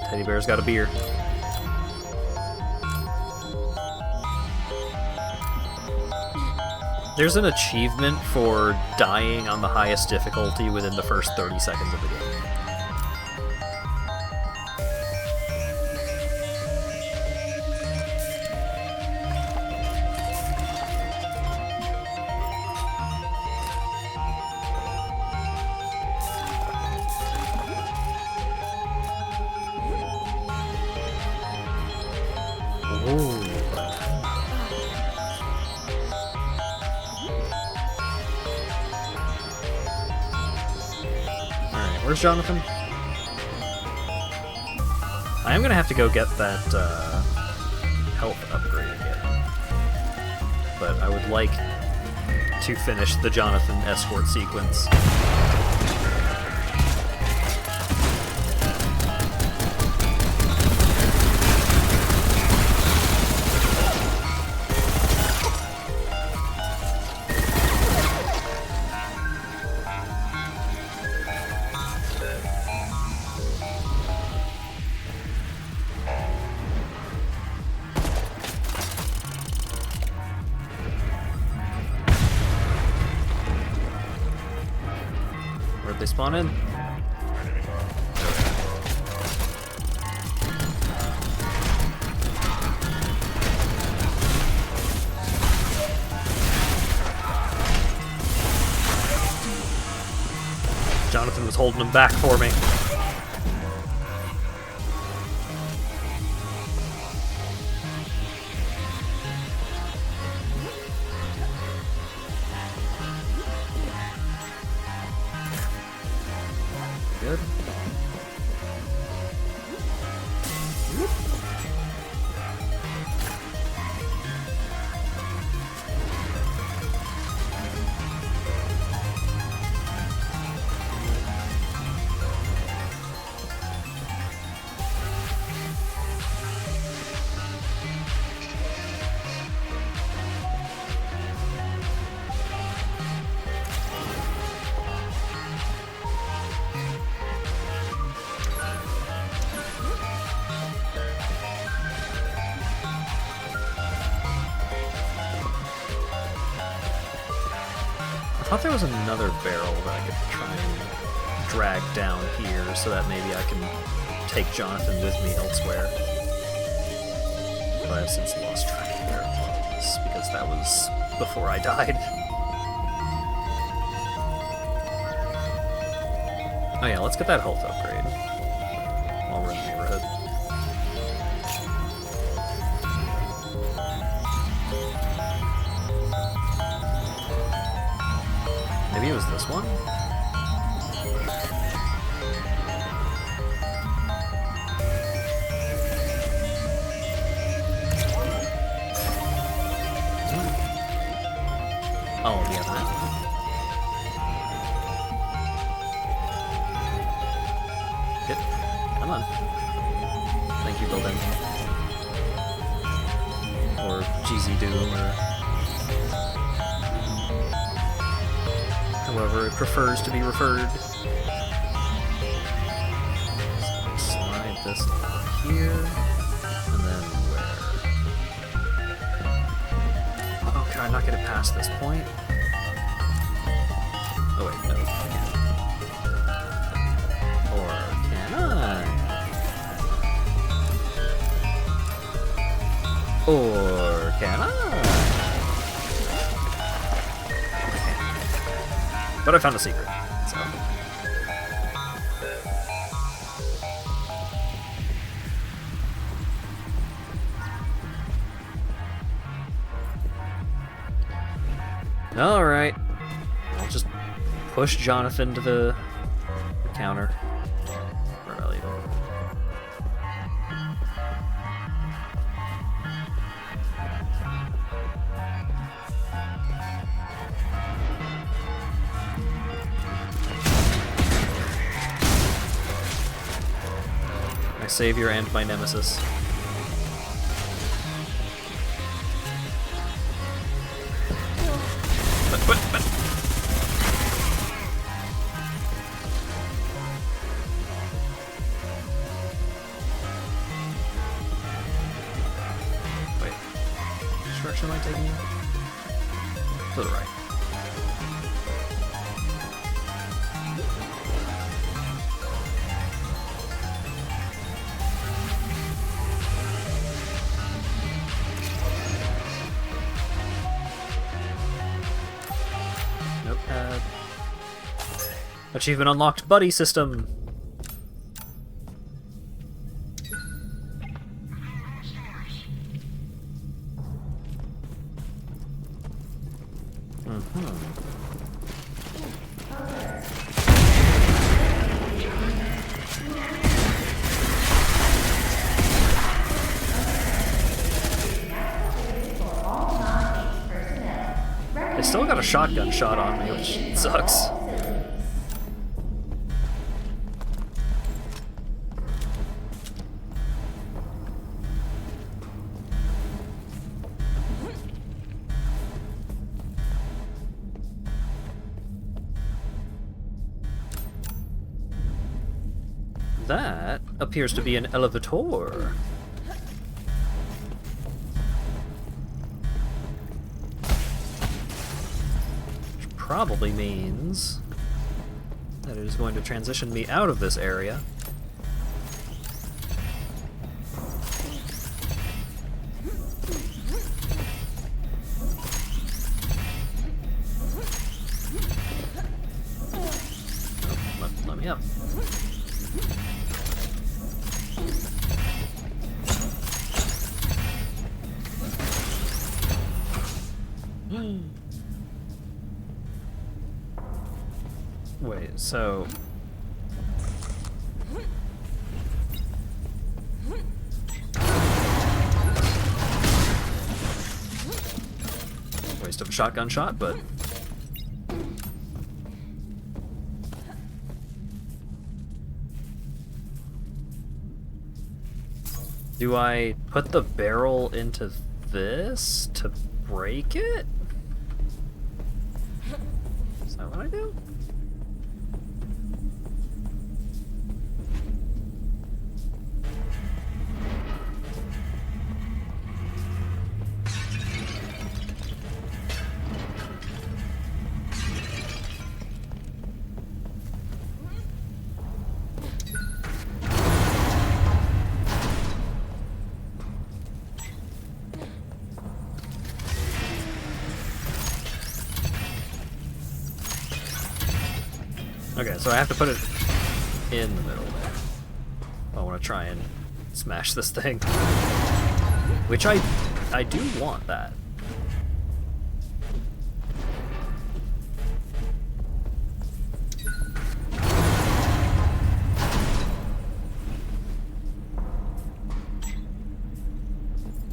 Teddy bear's got a beer. There's an achievement for dying on the highest difficulty within the first 30 seconds of the game. Ooh. Alright, where's Jonathan? I am gonna have to go get that health upgrade again. But I would like to finish the Jonathan escort sequence. Where'd they spawn in? Jonathan was holding them back for me. Good. I thought there was another barrel that I could try and drag down here so that maybe I can take Jonathan with me elsewhere. But I've since lost track of where it was, because that was before I died. Oh yeah, let's get that health upgrade while we're in the neighborhood. Maybe it was this one? Oh, yeah, that. Hit. Come on. Thank you, Building. Or GZ Doom, or however it prefers to be referred. So slide this here, and then where? Oh, can I not get it past this point? Oh wait, no, I can't. Or can I? Or can I? But I found a secret, so. Alright. I'll just push Jonathan to the counter. Where did I leave him? My savior and my nemesis. But. Wait. Which direction am I taking you? To the right. Notepad. Achievement unlocked, buddy system. They still got a shotgun shot on me, which sucks. That appears to be an elevator. Which probably means that it is going to transition me out of this area. Let me up. Wait, so... Waste of a shotgun shot, but... Do I put the barrel into this to break it? Is that what I do? Okay, so I have to put it in the middle there. I want to try and smash this thing. Which I do want that.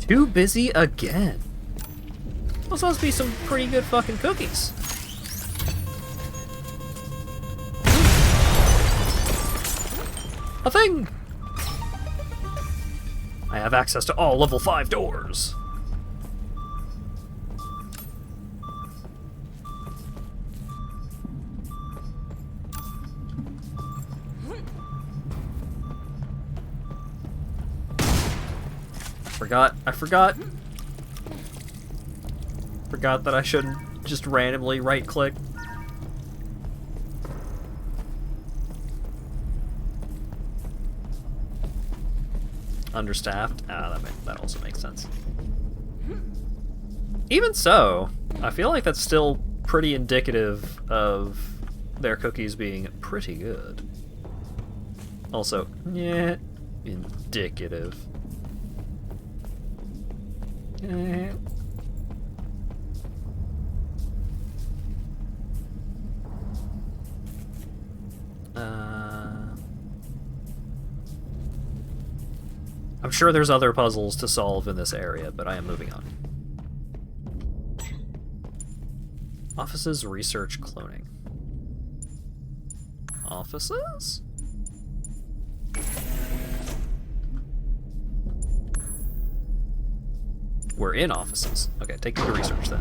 Too busy again. Those must be some pretty good fucking cookies. A thing! I have access to all level 5 doors. I forgot that I shouldn't just randomly right-click. Understaffed? Ah, that also makes sense. Even so, I feel like that's still pretty indicative of their cookies being pretty good. Also, yeah, indicative. I'm sure there's other puzzles to solve in this area, but I am moving on. Offices, research, cloning. Offices? We're in offices. Okay, take me to research then.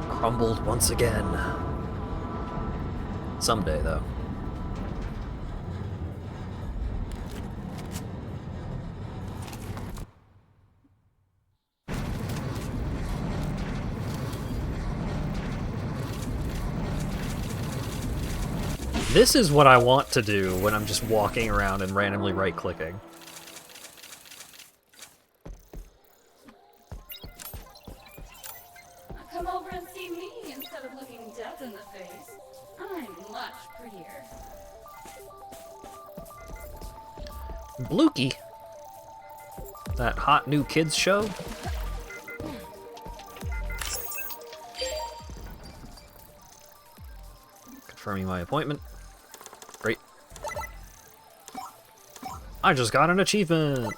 Crumbled once again. Someday, though. This is what I want to do when I'm just walking around and randomly right-clicking. Come over and see me instead of looking death in the face. I'm much prettier. Blookie. That hot new kids show? Confirming my appointment. Great. I just got an achievement!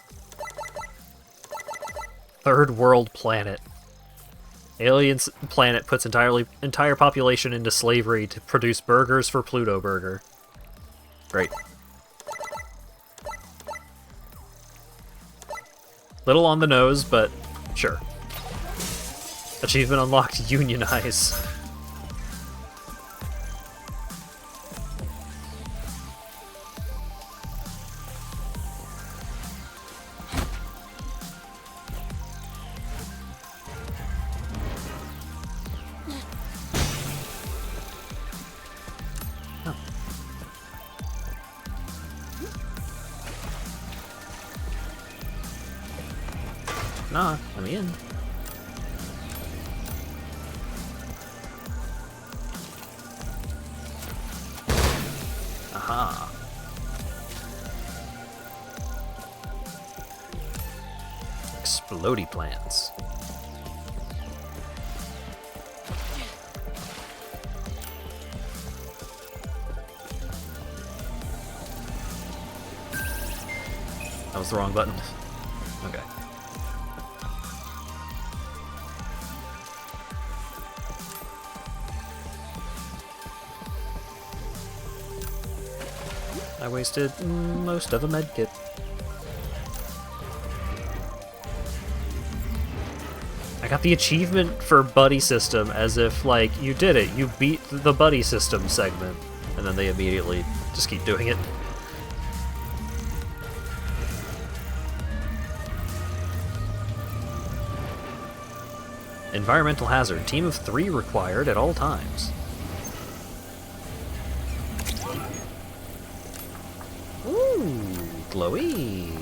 Third world planet. Alien planet puts entire population into slavery to produce burgers for Pluto Burger. Great. Little on the nose, but sure. Achievement unlocked, unionize. Nah, I'm in. Aha. Explodey plants. That was the wrong button. Okay. I wasted most of a medkit. I got the achievement for buddy system as if, like, you did it. You beat the buddy system segment. And then they immediately just keep doing it. Environmental hazard. Team of 3 required at all times. Ooh, glowy.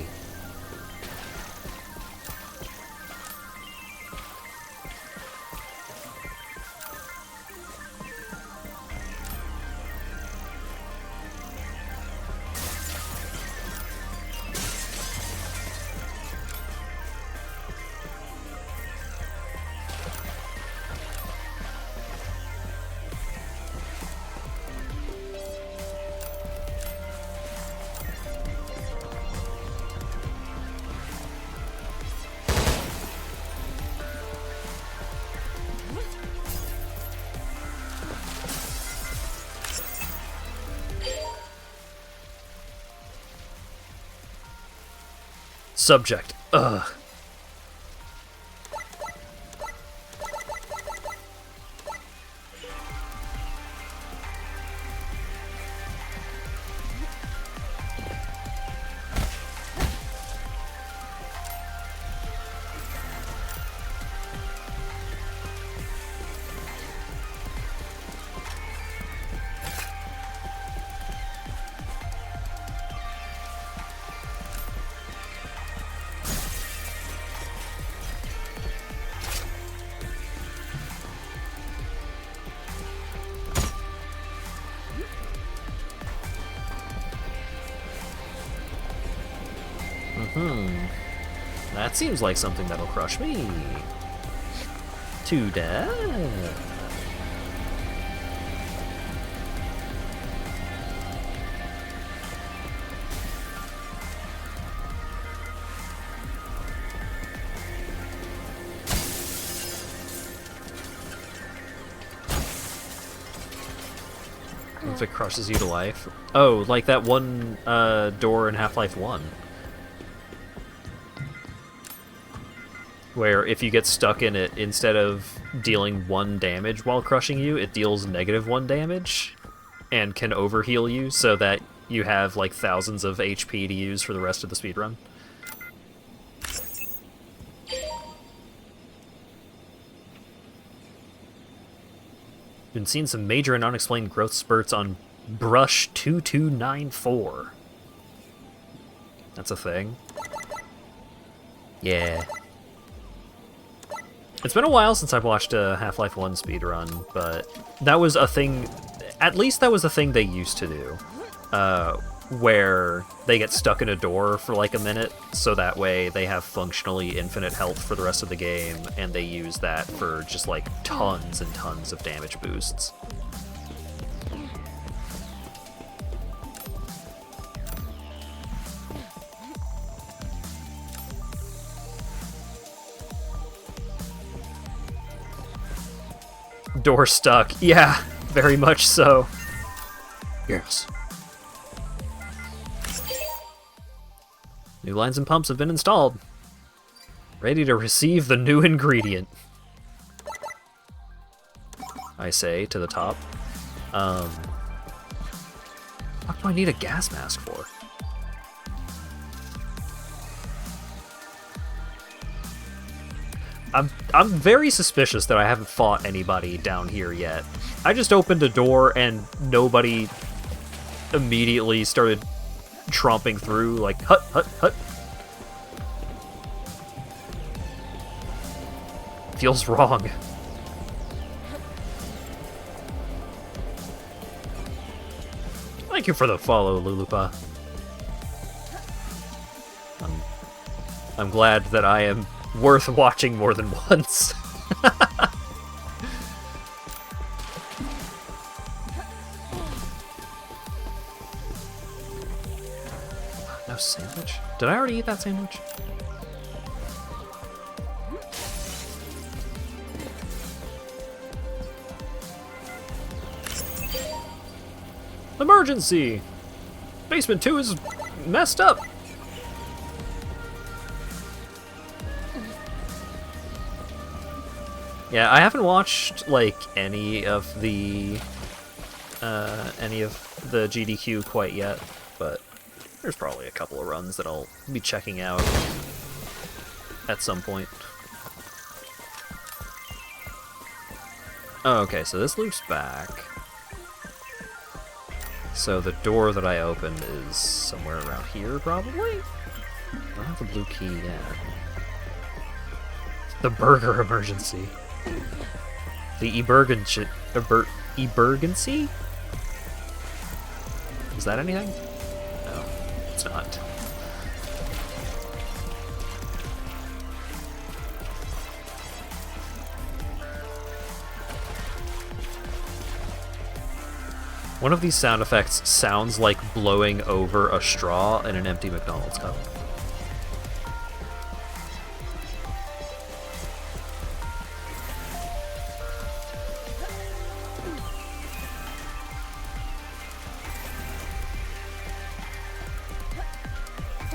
Subject. Ugh. That seems like something that'll crush me. To death. If it crushes you to life. Oh, like that one door in Half-Life 1. Where if you get stuck in it, instead of dealing 1 damage while crushing you, it deals -1 damage and can overheal you so that you have like thousands of HP to use for the rest of the speedrun. Been seeing some major and unexplained growth spurts on Brush 2294. That's a thing. Yeah. It's been a while since I've watched a Half-Life 1 speedrun, but that was a thing... At least that was a thing they used to do. Where they get stuck in a door for like a minute, so that way they have functionally infinite health for the rest of the game, and they use that for just like tons and tons of damage boosts. Door stuck. Yeah, very much so. Yes. New lines and pumps have been installed. Ready to receive the new ingredient. I say to the top. What do I need a gas mask for? I'm very suspicious that I haven't fought anybody down here yet. I just opened a door and nobody immediately started tromping through like hut hut hut. Feels wrong. Thank you for the follow, Lulupa. I'm glad that I am worth watching more than once. No sandwich? Did I already eat that sandwich? Emergency! Basement 2 is messed up! Yeah, I haven't watched, like, any of the GDQ quite yet, but there's probably a couple of runs that I'll be checking out at some point. Oh, okay, so this loops back. So the door that I opened is somewhere around here, probably? I don't have the blue key yet. The burger emergency. The emergency? Is that anything? No, it's not. One of these sound effects sounds like blowing over a straw in an empty McDonald's cup.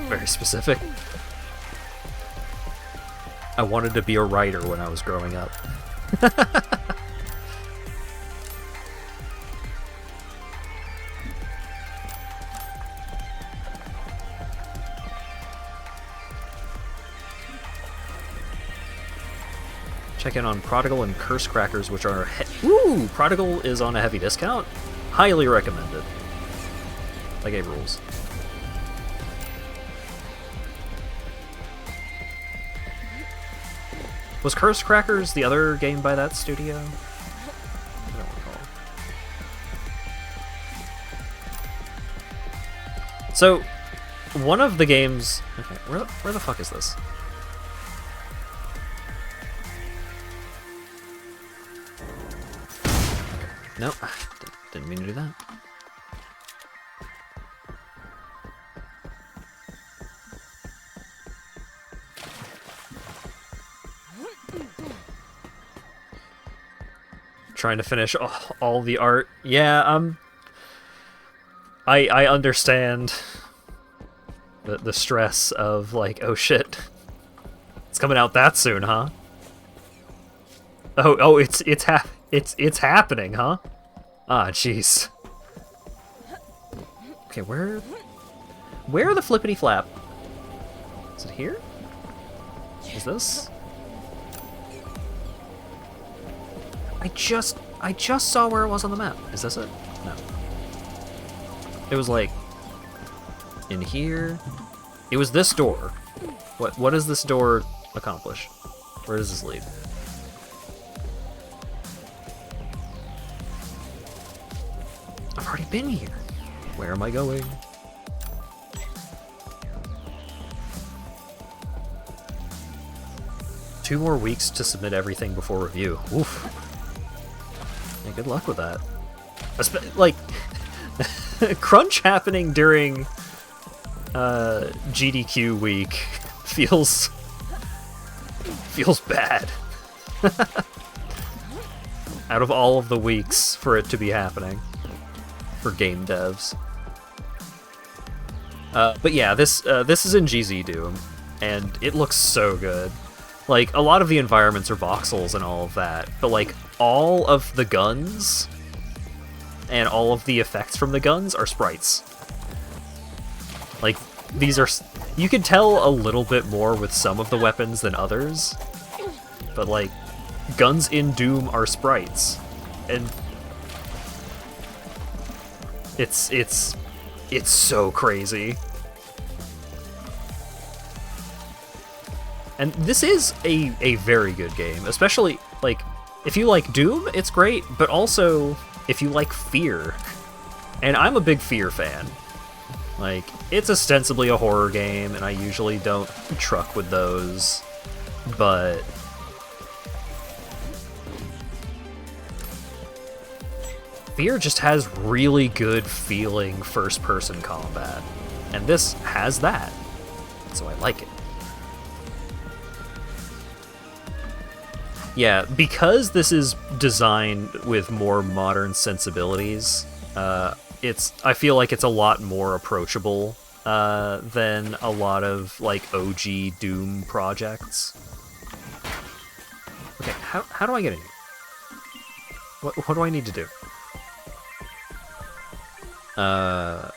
Very specific. I wanted to be a writer when I was growing up. Check in on Prodigal and Curse Crackers, which are... Ooh! Prodigal is on a heavy discount. Highly recommended. Like A rules. Was Curse Crackers the other game by that studio? I don't recall. So, one of the games... Okay, where the fuck is this? Nope, didn't mean to do that. Trying to finish all the art. Yeah, I understand the stress of like, oh shit, it's coming out that soon, huh? Oh, it's happening, huh? Ah, jeez. Okay, where the flippity flap? Is it here? Is this? I just saw where it was on the map. Is this it? No. It was like in here. It was this door. What does this door accomplish? Where does this lead? already been here. Where am I going? Two more weeks to submit everything before review. Oof. Yeah, good luck with that. Like, crunch happening during GDQ week feels bad. Out of all of the weeks for it to be happening for game devs. But yeah, this is in GZ Doom, and it looks so good. Like, a lot of the environments are voxels and all of that, but like, all of the guns and all of the effects from the guns are sprites. Like, these are... You can tell a little bit more with some of the weapons than others, but like, guns in Doom are sprites, and it's so crazy. And this is a very good game, especially, like, if you like Doom, it's great, but also if you like Fear. And I'm a big Fear fan. Like, it's ostensibly a horror game, and I usually don't truck with those, but Fear just has really good feeling first-person combat, and this has that, so I like it. Yeah, because this is designed with more modern sensibilities, I feel like it's a lot more approachable than a lot of like OG Doom projects. Okay, how do I get in here? What do I need to do? I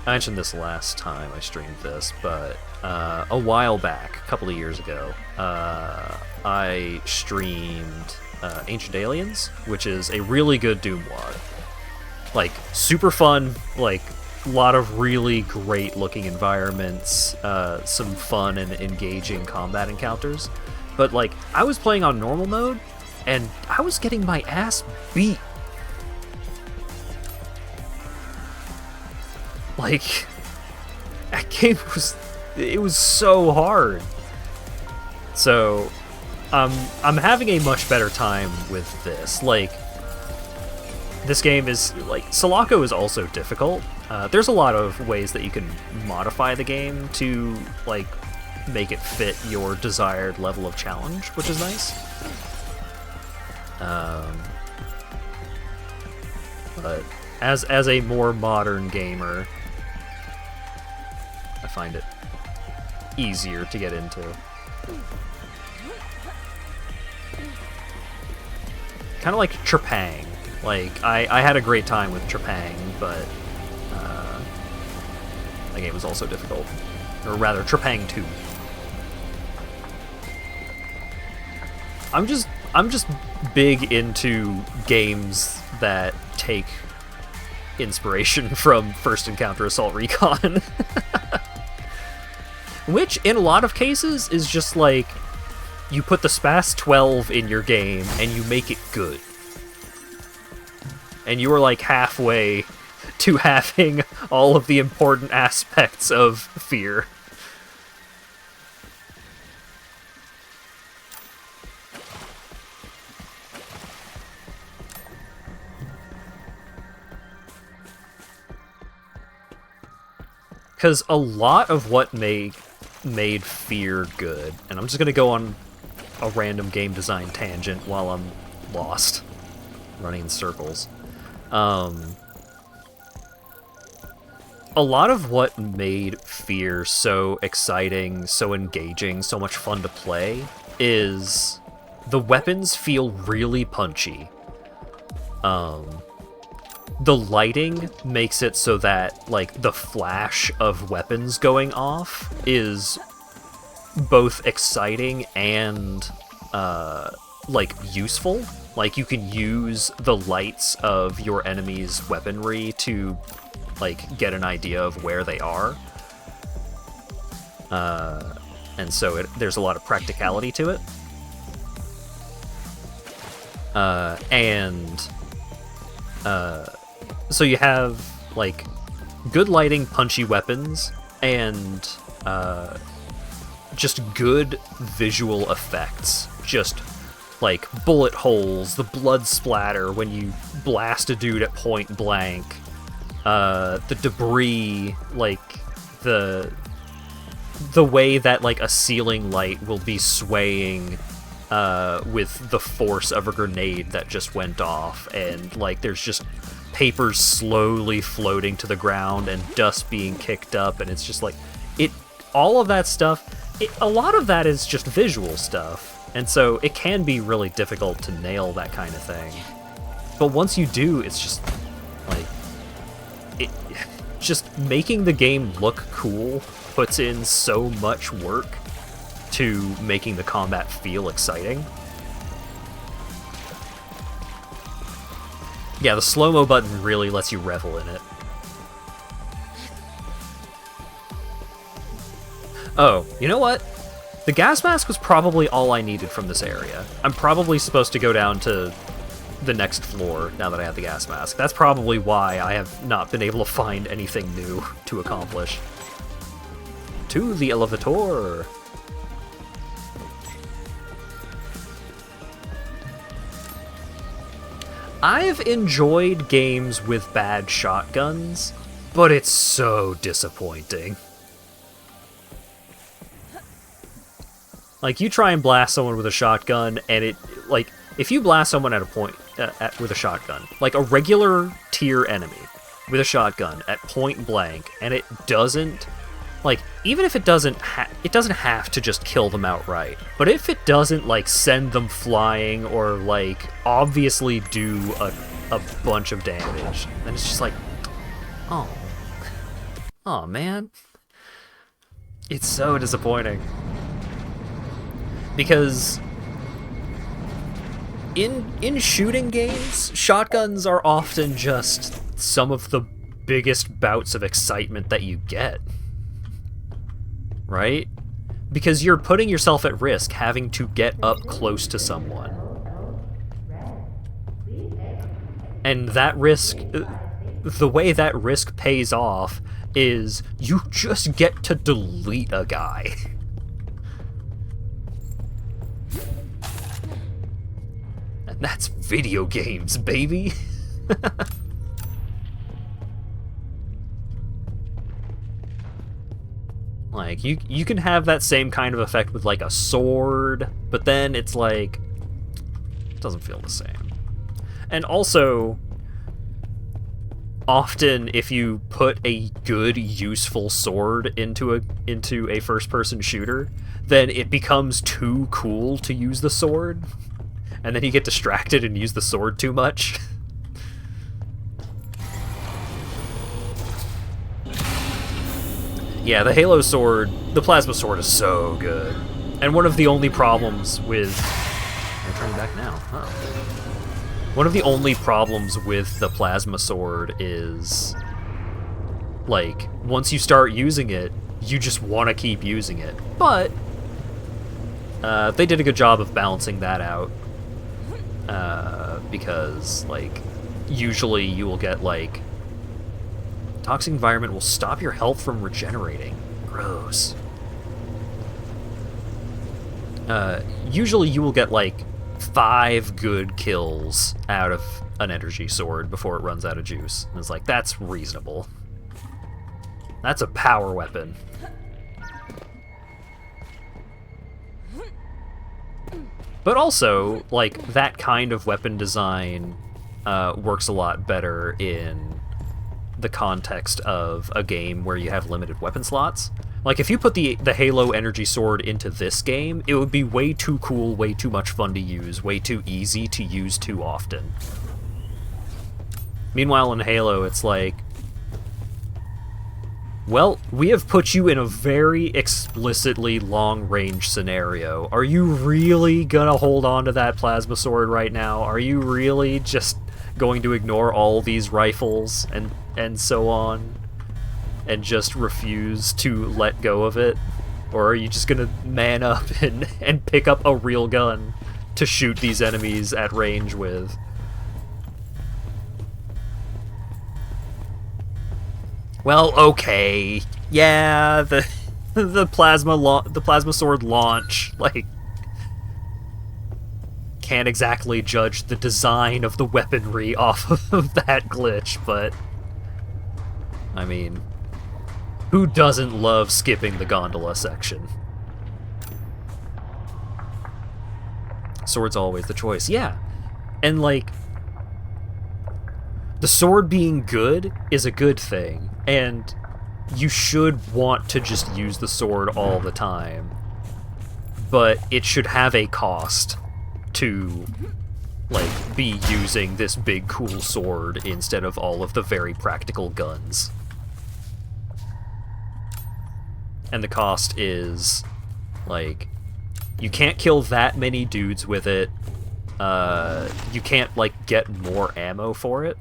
mentioned this last time I streamed this, but a while back, a couple of years ago, I streamed Ancient Aliens, which is a really good Doom WOD. Like, super fun, like, a lot of really great looking environments, some fun and engaging combat encounters. But, like, I was playing on normal mode, and I was getting my ass beat. Like, that game was so hard. So, I'm having a much better time with this. Like, this game is, like, Selaco is also difficult. There's a lot of ways that you can modify the game to, like, make it fit your desired level of challenge, which is nice. But as a more modern gamer, I find it easier to get into. Kind of like Trepang. Like, I had a great time with Trepang, but the game was also difficult. Or rather, Trepang 2. I'm just big into games that take inspiration from First Encounter Assault Recon. Which, in a lot of cases, is just like, you put the SPAS 12 in your game, and you make it good. And you are like halfway to having all of the important aspects of Fear. Because a lot of what made Fear good, and I'm just going to go on a random game design tangent while I'm lost, running in circles. A lot of what made Fear so exciting, so engaging, so much fun to play is the weapons feel really punchy. The lighting makes it so that, like, the flash of weapons going off is both exciting and, like, useful. Like, you can use the lights of your enemy's weaponry to, like, get an idea of where they are. And so there's a lot of practicality to it. So you have, like, good lighting, punchy weapons, and just good visual effects. Just, like, bullet holes, the blood splatter when you blast a dude at point blank, the debris, like, the way that, like, a ceiling light will be swaying with the force of a grenade that just went off, and, like, there's just papers slowly floating to the ground and dust being kicked up, and it's just like, all of that stuff, a lot of that is just visual stuff, and so it can be really difficult to nail that kind of thing. But once you do, it's just, like, just making the game look cool puts in so much work to making the combat feel exciting. Yeah, the slow-mo button really lets you revel in it. Oh, you know what? The gas mask was probably all I needed from this area. I'm probably supposed to go down to the next floor now that I have the gas mask. That's probably why I have not been able to find anything new to accomplish. To the elevator! I've enjoyed games with bad shotguns, but it's so disappointing. Like, you try and blast someone with a shotgun, and it, like, if you blast someone at a point, with a shotgun, like a regular tier enemy with a shotgun at point blank, and it doesn't, like, even if it doesn't have to just kill them outright, but if it doesn't, like, send them flying or, like, obviously do a bunch of damage, then it's just like, oh man. It's so disappointing. Because in shooting games, shotguns are often just some of the biggest bouts of excitement that you get. Right? Because you're putting yourself at risk having to get up close to someone. And that risk, the way that risk pays off is you just get to delete a guy. And that's video games, baby! Like, you can have that same kind of effect with, like, a sword, but then it's like, it doesn't feel the same. And also, often if you put a good, useful sword into a first-person shooter, then it becomes too cool to use the sword, and then you get distracted and use the sword too much. Yeah, the Halo sword, the plasma sword is so good. And one of the only problems with... I'm turning back now. Oh. One of the only problems with the plasma sword is, like, once you start using it, you just want to keep using it. But they did a good job of balancing that out. Because, like, usually you will get, like, toxic environment will stop your health from regenerating. Gross. Usually you will get, like, 5 good kills out of an energy sword before it runs out of juice. And it's like, that's reasonable. That's a power weapon. But also, like, that kind of weapon design works a lot better in the context of a game where you have limited weapon slots. Like, if you put the Halo energy sword into this game, it would be way too cool, way too much fun to use, way too easy to use too often. Meanwhile, in Halo, it's like, well, we have put you in a very explicitly long-range scenario. Are you really gonna hold on to that plasma sword right now? Are you really just going to ignore all these rifles and so on, and just refuse to let go of it? Or are you just gonna man up and pick up a real gun to shoot these enemies at range with? Well, okay. Yeah, the plasma sword launch, like, can't exactly judge the design of the weaponry off of that glitch, but I mean, who doesn't love skipping the gondola section? Sword's always the choice. Yeah. And like, the sword being good is a good thing, and you should want to just use the sword all the time, but it should have a cost to, like, be using this big cool sword instead of all of the very practical guns. And the cost is, like, you can't kill that many dudes with it, you can't, like, get more ammo for it.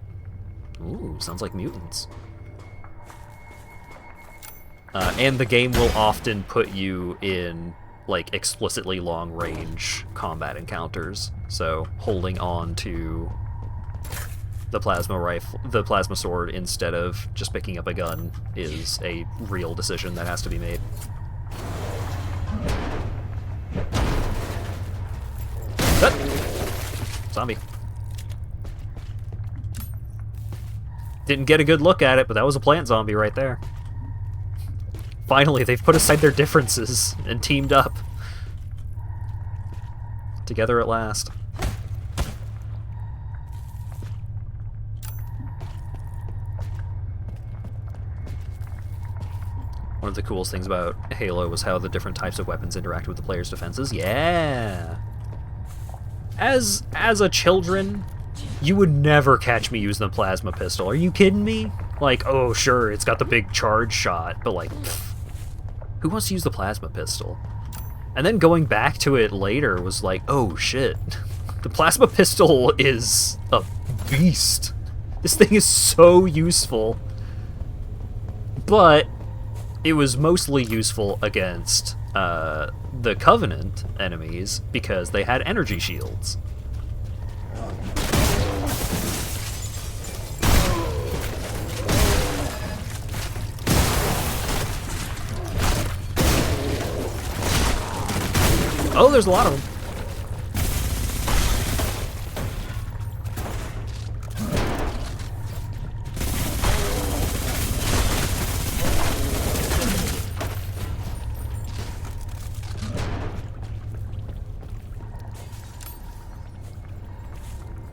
Ooh, sounds like mutants. And the game will often put you in, like, explicitly long-range combat encounters, so holding on to the plasma sword instead of just picking up a gun is a real decision that has to be made. Zombie. Didn't get a good look at it, but that was a plant zombie right there. Finally, they've put aside their differences and teamed up. Together at last. One of the coolest things about Halo was how the different types of weapons interact with the player's defenses. Yeah! As a children, you would never catch me using the plasma pistol. Are you kidding me? Like, oh sure, it's got the big charge shot, but like, pfft, who wants to use the plasma pistol? And then going back to it later was like, oh shit, the plasma pistol is a beast. This thing is so useful. But it was mostly useful against the Covenant enemies because they had energy shields. Oh, there's a lot of them.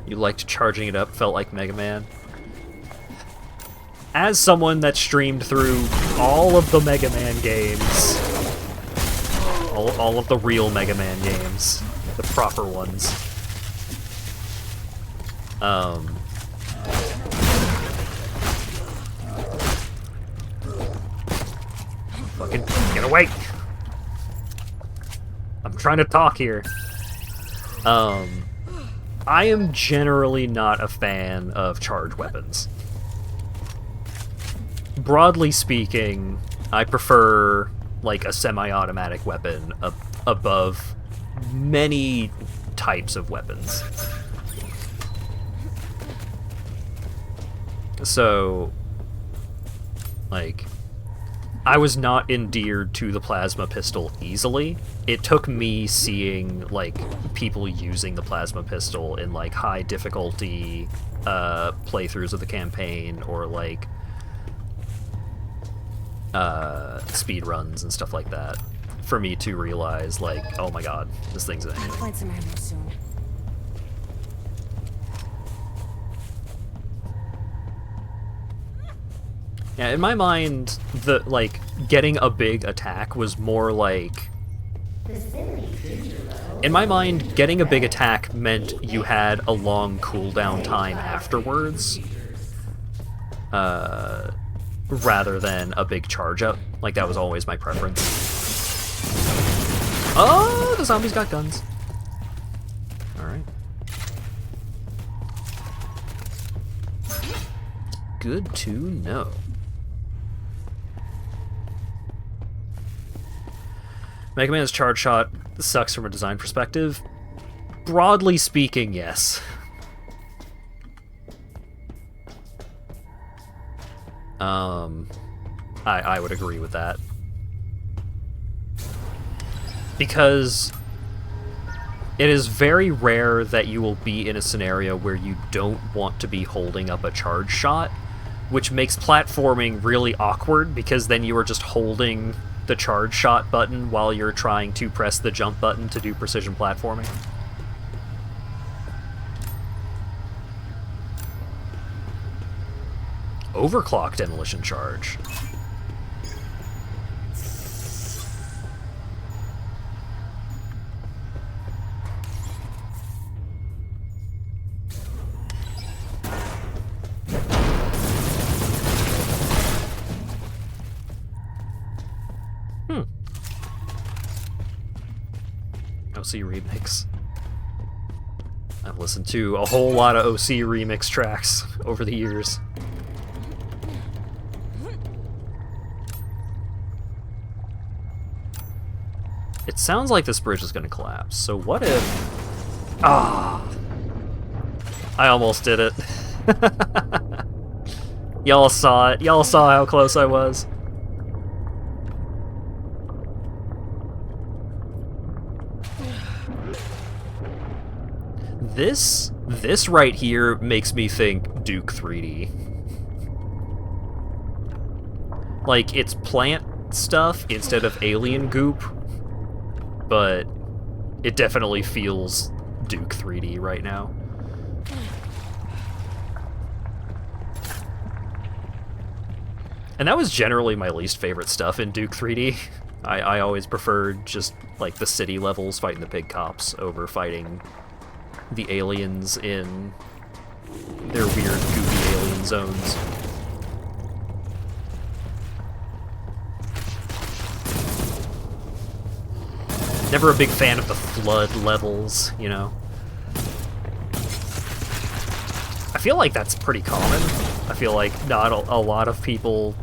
You liked charging it up, felt like Mega Man. As someone that streamed through all of the Mega Man games, all of the real Mega Man games, the proper ones, fucking get away! I'm trying to talk here. I am generally not a fan of charged weapons. Broadly speaking, I prefer, like, a semi-automatic weapon above many types of weapons. So, like, I was not endeared to the plasma pistol easily. It took me seeing, like, people using the plasma pistol in, like, high difficulty playthroughs of the campaign, or, like, speed runs and stuff like that, for me to realize, like, oh my god, this thing's an enemy. I'll find some ammo soon. Yeah, in my mind, like, getting a big attack was more like... In my mind, getting a big attack meant you had a long cooldown time afterwards, rather than a big charge up. Like, that was always my preference. Oh, the zombies got guns. Alright. Good to know. Mega Man's charge shot sucks from a design perspective. Broadly speaking, yes. I would agree with that. Because it is very rare that you will be in a scenario where you don't want to be holding up a charge shot, which makes platforming really awkward, because then you are just holding the charge shot button while you're trying to press the jump button to do precision platforming. Overclock demolition charge. OC remix. I've listened to a whole lot of OC remix tracks over the years. It sounds like this bridge is going to collapse, so what if... Ah! I almost did it. Y'all saw it. Y'all saw how close I was. This right here makes me think Duke 3D. Like, it's plant stuff instead of alien goop, but it definitely feels Duke 3D right now. And that was generally my least favorite stuff in Duke 3D. I always preferred just, like, the city levels fighting the big cops over fighting the aliens in their weird, goofy alien zones. Never a big fan of the flood levels, you know? I feel like that's pretty common. I feel like not a lot of people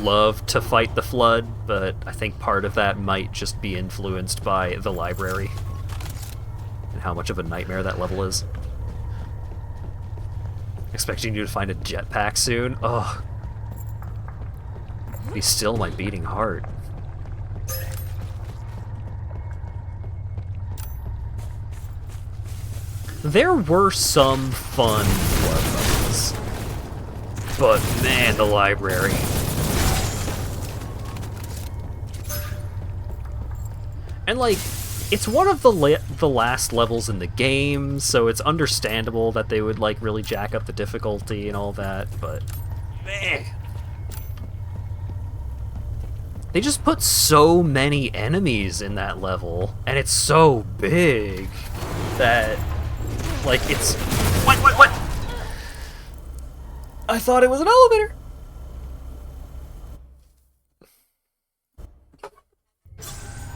love to fight the flood, but I think part of that might just be influenced by the library and how much of a nightmare that level is. Expecting you to find a jetpack soon? Ugh. Be still my beating heart. There were some fun flood levels, but man, the library. And like, it's one of the last levels in the game, so it's understandable that they would like really jack up the difficulty and all that, but man. They just put so many enemies in that level, and it's so big that, like, it's... What? I thought it was an elevator!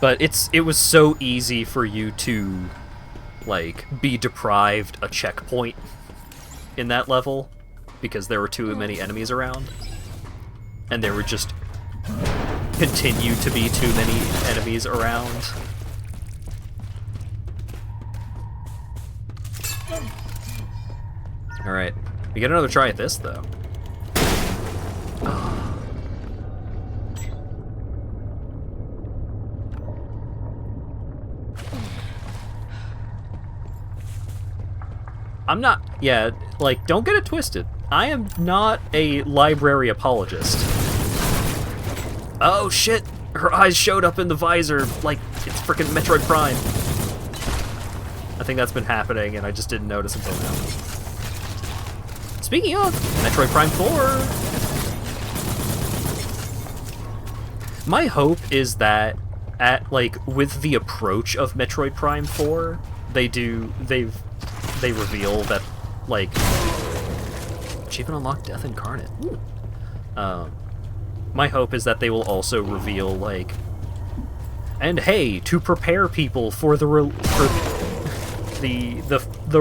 But it was so easy for you to, like, be deprived a checkpoint in that level, because there were too many enemies around. And there would just continue to be too many enemies around. Alright, we get another try at this, though. I'm not, yeah, like, don't get it twisted. I am not a library apologist. Oh shit! Her eyes showed up in the visor like it's frickin' Metroid Prime. I think that's been happening and I just didn't notice until now. Speaking of, Metroid Prime 4! My hope is that, with the approach of Metroid Prime 4, they reveal that, like, achievement unlocked Death Incarnate. My hope is that they will also reveal, like, and hey, to prepare people for the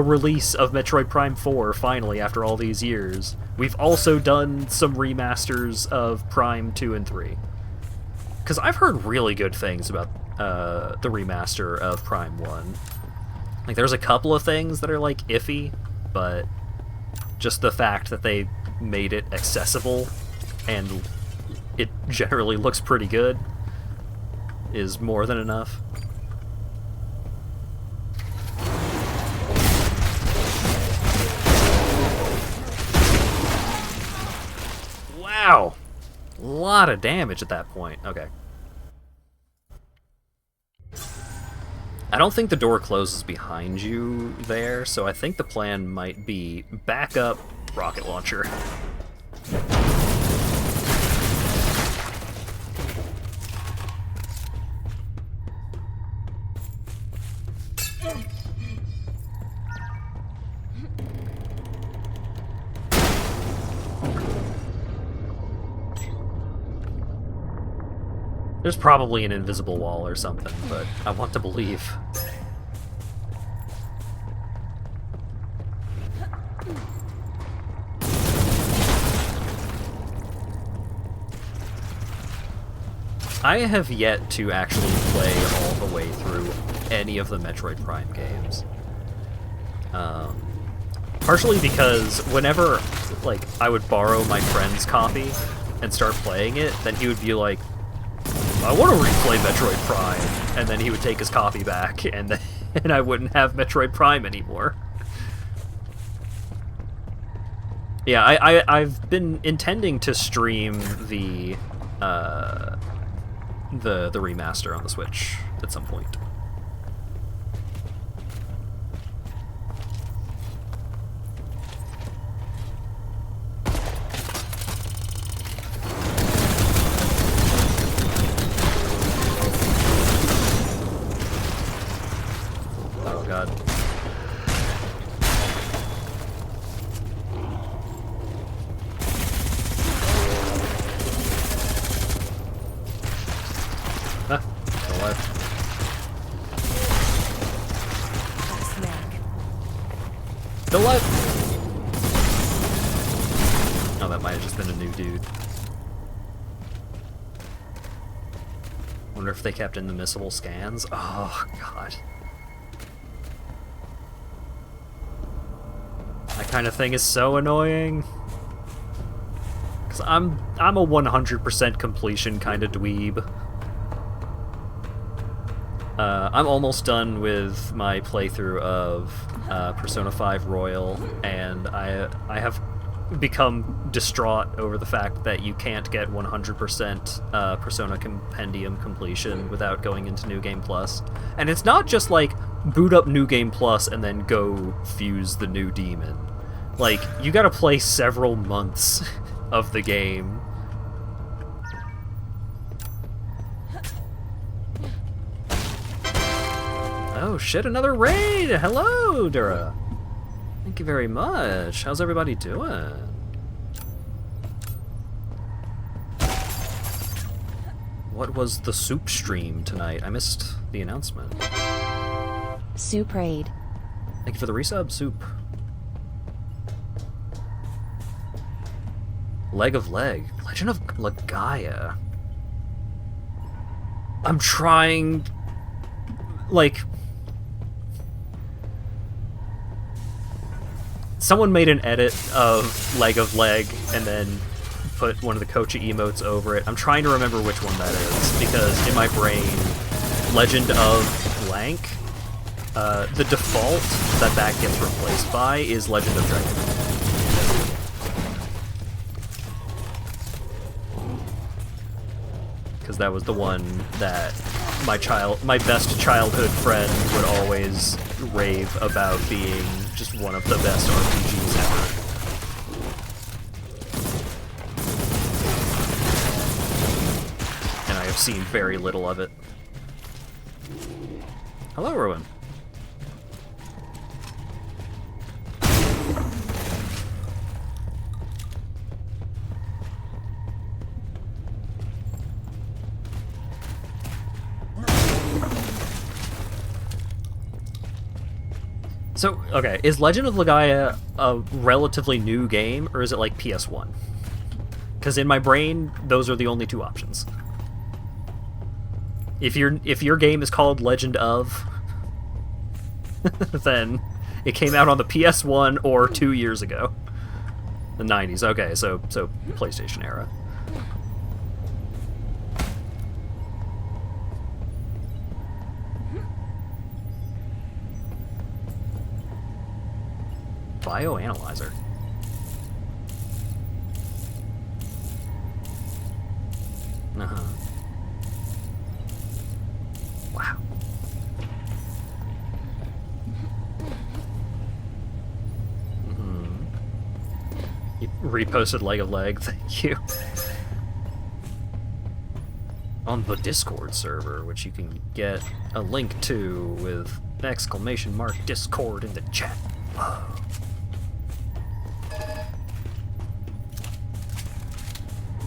release of Metroid Prime 4, finally, after all these years, we've also done some remasters of Prime 2 and 3. Because I've heard really good things about the remaster of Prime 1. Like, there's a couple of things that are, like, iffy, but just the fact that they made it accessible and it generally looks pretty good, is more than enough. Wow! A lot of damage at that point. Okay. I don't think the door closes behind you there, so I think the plan might be back up, rocket launcher. There's probably an invisible wall or something, but I want to believe. I have yet to actually play all the way through any of the Metroid Prime games. Partially because whenever, like, I would borrow my friend's copy and start playing it, then he would be like, I want to replay Metroid Prime, and then he would take his copy back, and then I wouldn't have Metroid Prime anymore. Yeah, I've been intending to stream the remaster on the Switch at some point. Oh god. Ah, still alive. Still alive! Oh, that might have just been a new dude. Wonder if they kept inadmissible scans? Oh, god. That kind of thing is so annoying. Because I'm a 100% completion kind of dweeb. I'm almost done with my playthrough of Persona 5 Royal, and I have become distraught over the fact that you can't get 100% Persona Compendium completion without going into New Game Plus. And it's not just like, boot up New Game Plus and then go fuse the new demon. Like, you gotta play several months of the game. Oh shit, another raid! Hello, Dura! Thank you very much. How's everybody doing? What was the soup stream tonight? I missed the announcement. Soup raid. Thank you for the resub, Soup. Leg of Leg. Legend of Legaia. I'm trying... like... someone made an edit of Leg of Leg and then put one of the Kocha emotes over it. I'm trying to remember which one that is, because in my brain, Legend of Blank, the default that gets replaced by is Legend of Dragon. Because that was the one that my best childhood friend would always rave about being just one of the best RPGs ever. And I have seen very little of it. Hello, Erwin. So, okay, is Legend of Legaia a relatively new game, or is it like PS1? Because in my brain, those are the only two options. If your game is called Legend of, then it came out on the PS1 or 2 years ago. The 90s, okay, so PlayStation era. Bioanalyzer. Uh-huh. Wow. Mm-hmm. You reposted Leg of Leg, thank you. On the Discord server, which you can get a link to with !Discord in the chat. Whoa.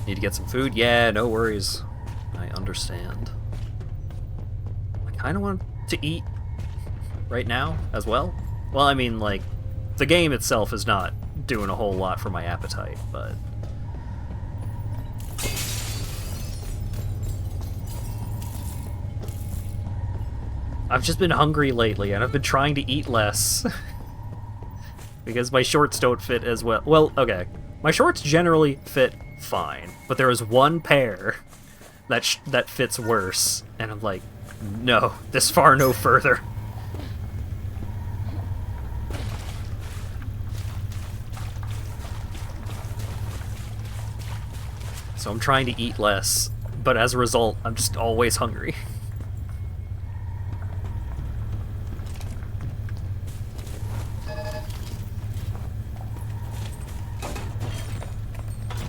Need to get some food? Yeah, no worries. I understand. I kind of want to eat right now as well. Well, I mean, like, the game itself is not doing a whole lot for my appetite, but... I've just been hungry lately, and I've been trying to eat less. Because my shorts don't fit as well. Well, okay. My shorts generally fit fine, but there is one pair that fits worse, and I'm like, no, this far no further. So I'm trying to eat less, but as a result, I'm just always hungry.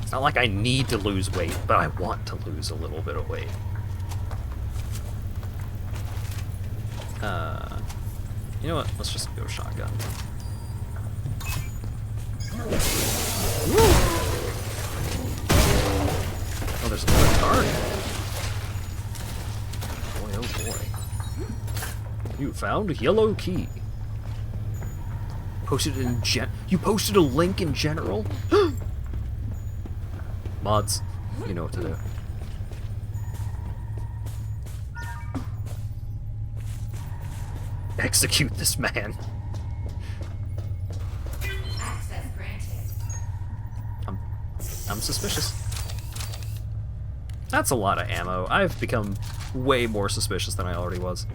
It's not like I need to lose weight, but I want to lose a little bit of weight. You know what? Let's just go shotgun. Oh, there's another target. Boy, oh boy. You found a yellow key. Posted in You posted a link in general? Mods, you know what to do. Execute this man. Access granted. I'm suspicious. That's a lot of ammo. I've become way more suspicious than I already was.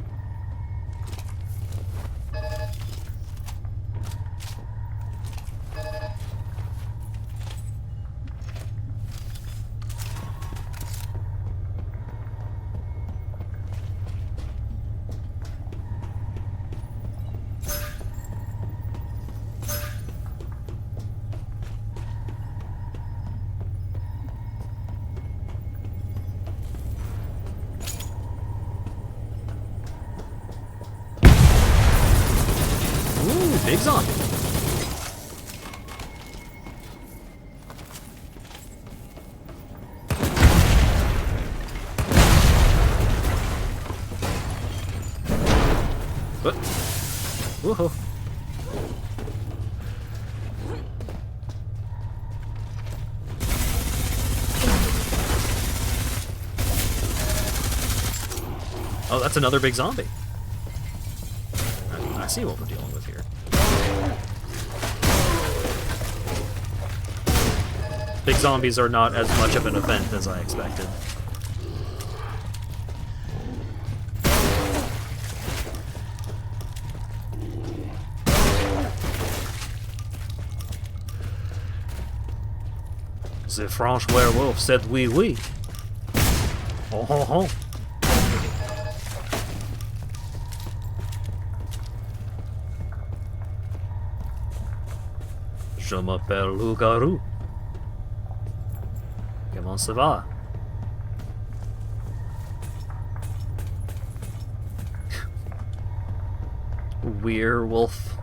Big zombie. What? Whoa. Oh, that's another big zombie. I see what we're dealing with here. Big zombies are not as much of an event as I expected. The French werewolf said oui oui. Oh ho ho. Je m'appelle Loup-garou. Comment ça va? Werewolf.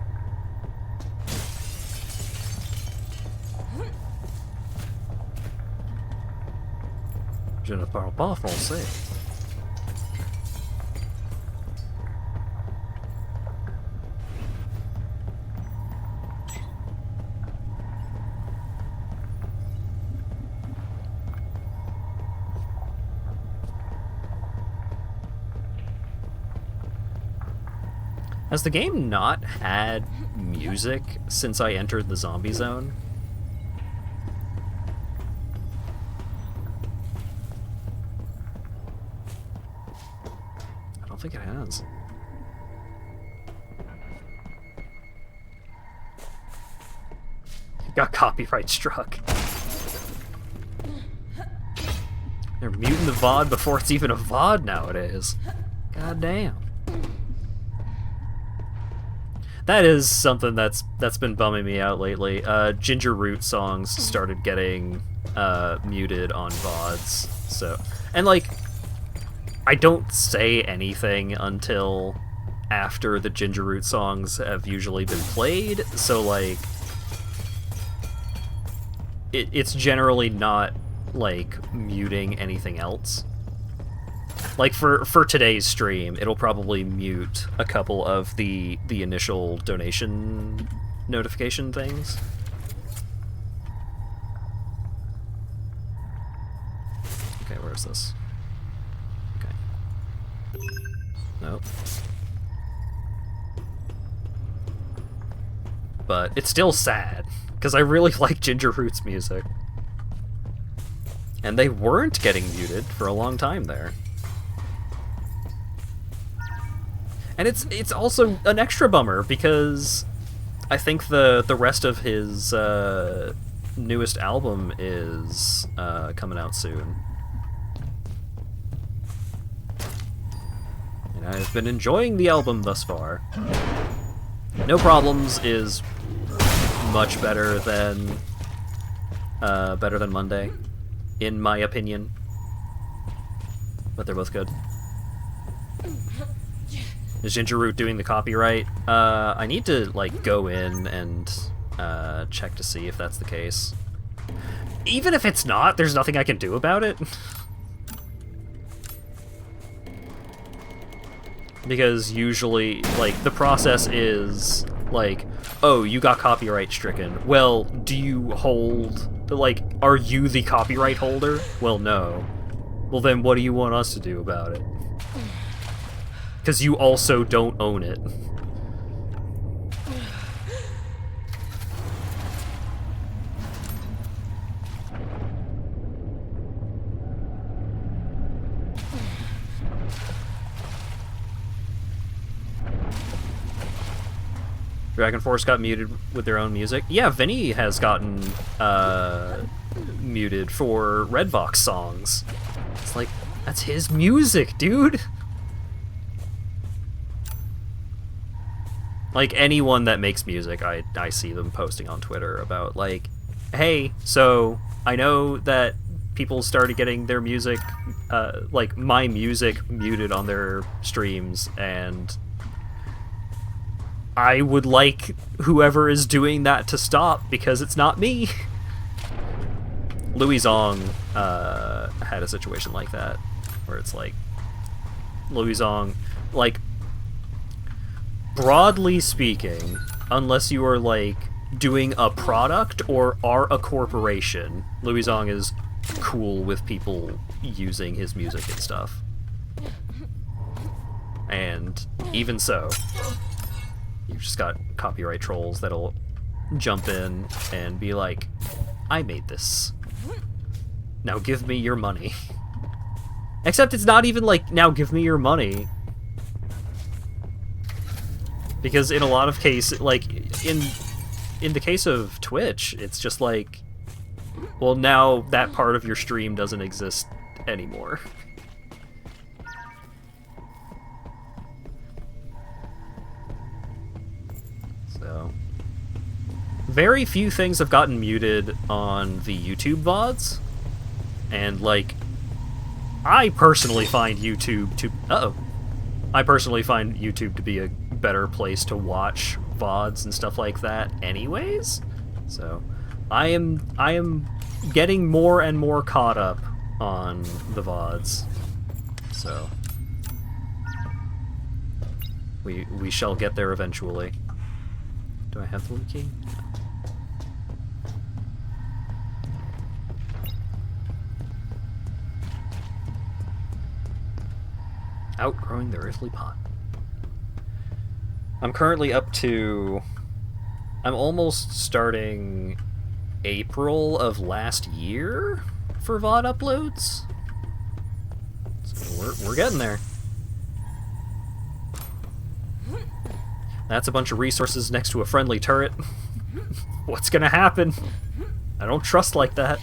Je ne parle pas français. Has the game not had music since I entered the zombie zone? I don't think it has. got copyright struck. They're muting the VOD before it's even a VOD nowadays. God damn. That is something that's been bumming me out lately. Ginger Root songs started getting muted on VODs. So, and like, I don't say anything until after the Ginger Root songs have usually been played. So like, it's generally not like muting anything else. Like for today's stream, it'll probably mute a couple of the initial donation notification things. Okay, where is this? Okay. Nope. But it's still sad, because I really like Ginger Root's music. And they weren't getting muted for a long time there. And it's also an extra bummer because I think the rest of his newest album is coming out soon. And I've been enjoying the album thus far. No Problems is much better than Monday, in my opinion. But they're both good. Is Ginger Root doing the copyright? I need to, like, go in and check to see if that's the case. Even if it's not, there's nothing I can do about it. Because usually, like, the process is, like, oh, you got copyright stricken. Well, do you hold, like, are you the copyright holder? Well, no. Well, then what do you want us to do about it? Because you also don't own it. Dragon Force got muted with their own music. Yeah, Vinny has gotten muted for Redvox songs. It's like, that's his music, dude! Like, anyone that makes music, I see them posting on Twitter about, like, hey, so I know that people started getting their music, like, my music muted on their streams, and I would like whoever is doing that to stop, because it's not me. Louis Zong had a situation like that, where it's like, Louis Zong, like, broadly speaking, unless you are, like, doing a product or are a corporation, Louis Zong is cool with people using his music and stuff. And even so, you've just got copyright trolls that'll jump in and be like, I made this. Now give me your money. Except it's not even like, now give me your money. Because in a lot of cases, like, in the case of Twitch, it's just like, well, now that part of your stream doesn't exist anymore. So, very few things have gotten muted on the YouTube VODs, and, like, I personally find YouTube to be a better place to watch VODs and stuff like that anyways. So I am getting more and more caught up on the VODs. So we shall get there eventually. Do I have the loot key? No. Outgrowing the earthly pot. I'm currently up to... I'm almost starting April of last year for VOD uploads. So we're getting there. That's a bunch of resources next to a friendly turret. What's gonna happen? I don't trust like that.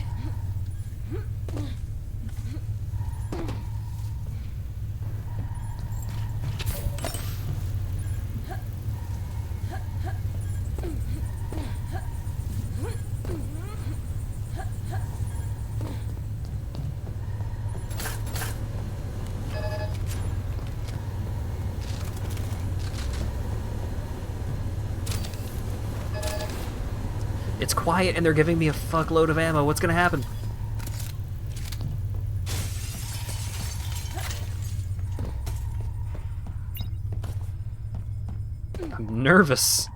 It's quiet and they're giving me a fuckload of ammo. What's gonna happen? I'm nervous.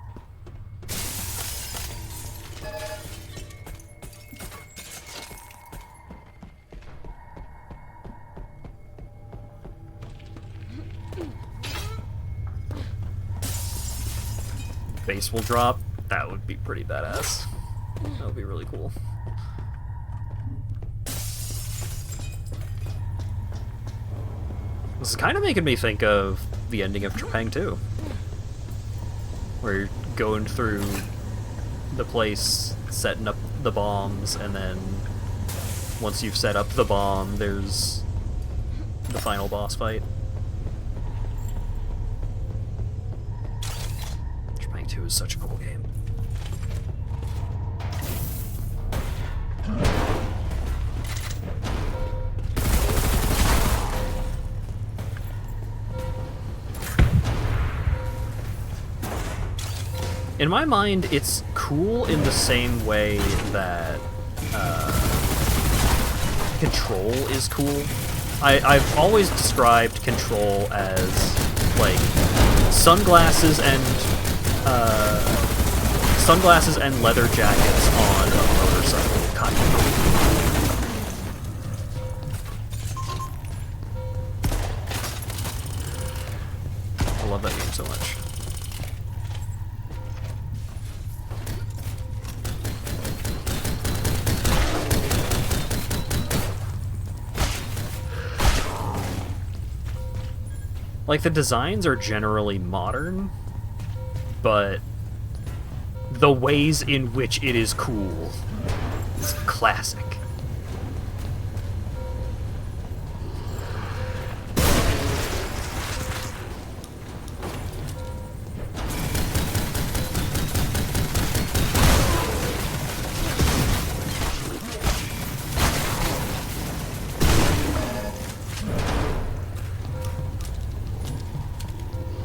Base will drop. That would be pretty badass. That would be really cool. This is kind of making me think of the ending of Trepang 2. Where you're going through the place, setting up the bombs, and then once you've set up the bomb, there's the final boss fight. Trepang 2 is such a cool game. In my mind, it's cool in the same way that Control is cool. I've always described Control as like sunglasses and leather jackets on a motorcycle, kind of. I love that game so much. Like, the designs are generally modern, but the ways in which it is cool is classic.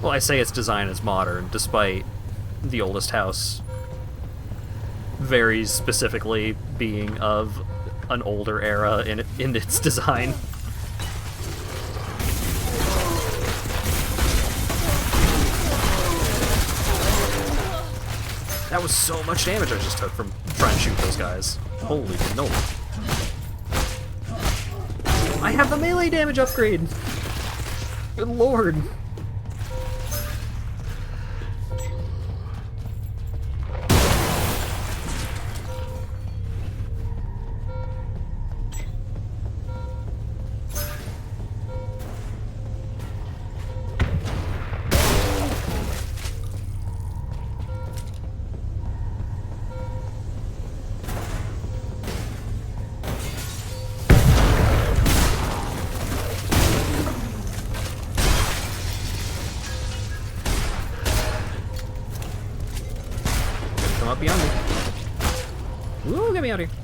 Well, I say its design is modern, despite the oldest house very specifically being of an older era in its design. That was so much damage I just took from trying to shoot those guys. Holy no. I have the melee damage upgrade! Good lord. Come up beyond me. Ooh, get me out of here.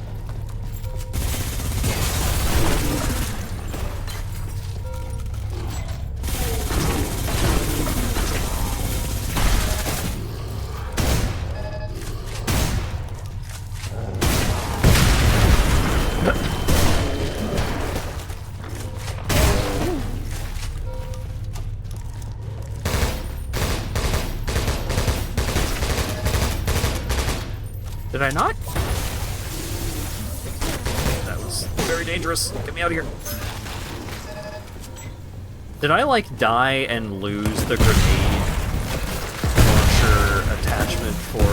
Did I not? That was very dangerous. Get me out of here. Did I, like, die and lose the grenade launcher attachment for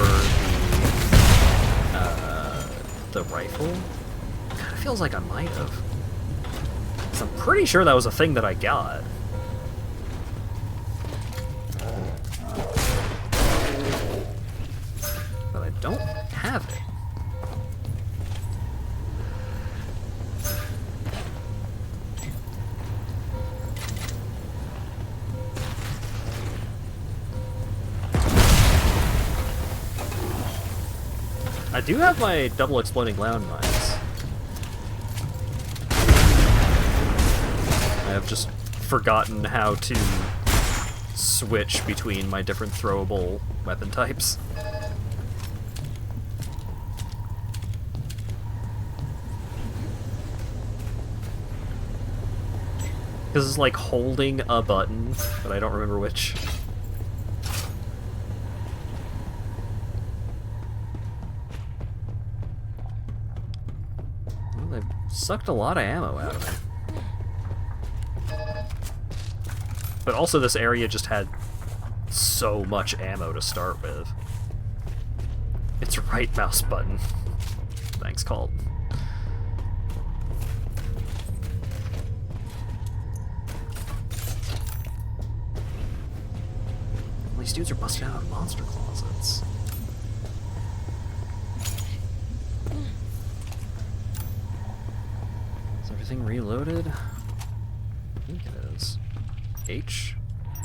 the rifle? It kinda feels like I might have. 'Cause I'm pretty sure that was a thing that I got. don't have it. I do have my double exploding landmines. I have just forgotten how to switch between my different throwable weapon types. This is like holding a button, but I don't remember which. Well, they've sucked a lot of ammo out of it. But also this area just had so much ammo to start with. It's right mouse button. Thanks, Colt. These dudes are busting out of monster closets. Is everything reloaded? I think it is. H?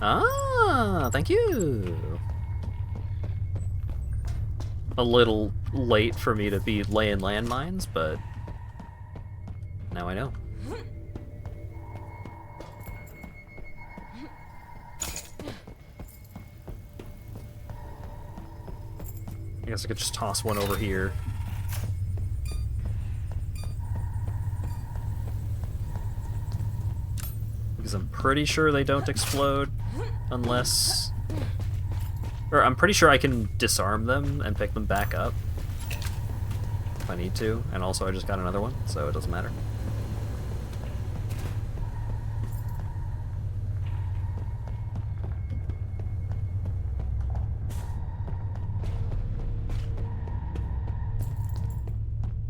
Ah, thank you! A little late for me to be laying landmines, but now I know. I guess I could just toss one over here. Because I'm pretty sure they don't explode unless... Or I'm pretty sure I can disarm them and pick them back up if I need to. And also I just got another one, so it doesn't matter.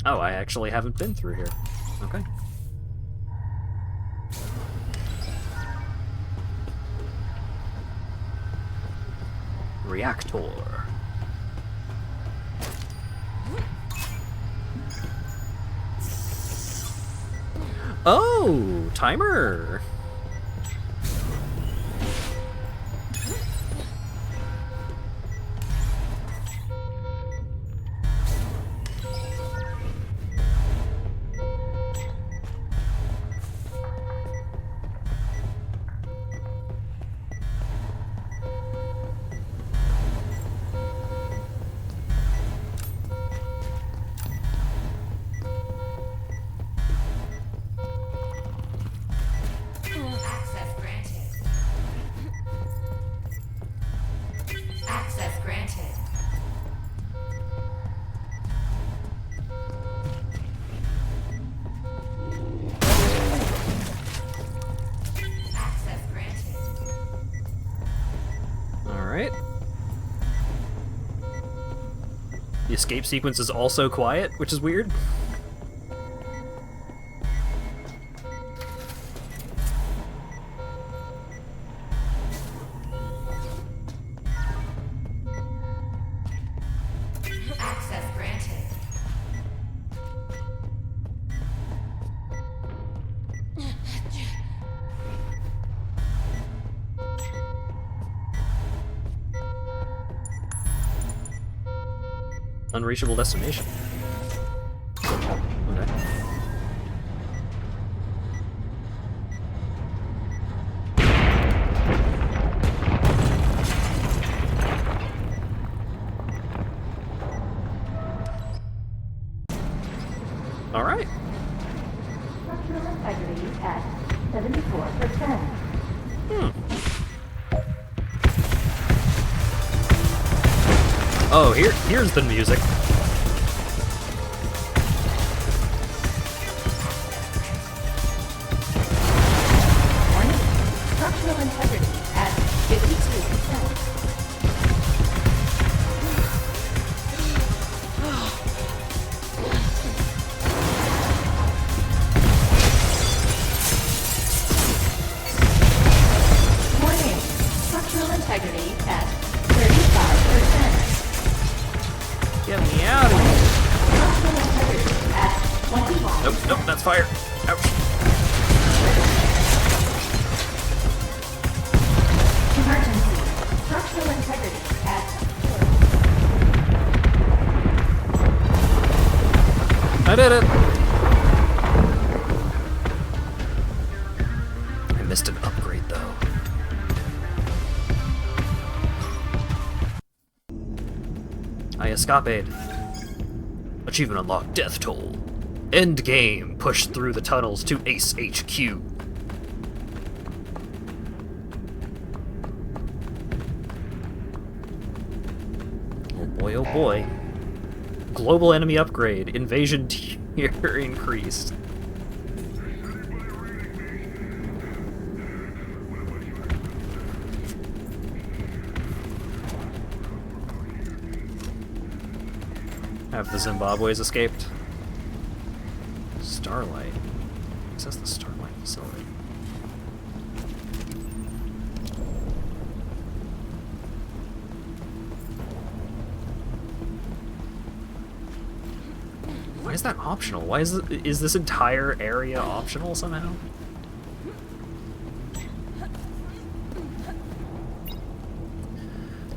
Oh, I actually haven't been through here. Okay. Reactor. Oh, timer. The escape sequence is also quiet, which is weird. Access granted. Unreachable destination. Okay. All right. Structural integrity at 74%. Oh, here's the music. Warning. Structural integrity at 52%. Warning. Structural integrity at 35%. Yeah, 21. Nope, nope, that's fire. Ouch. Emergency. Structural integrity at I did it! I missed an upgrade, though. I escaped. Achievement unlocked, Death Toll. End game, push through the tunnels to Ace HQ. Oh boy, oh boy. Global enemy upgrade, invasion tier increased. Have the Zimbabwe's escaped? Starlight. Access the Starlight facility. Why is that optional? Why is this entire area optional somehow?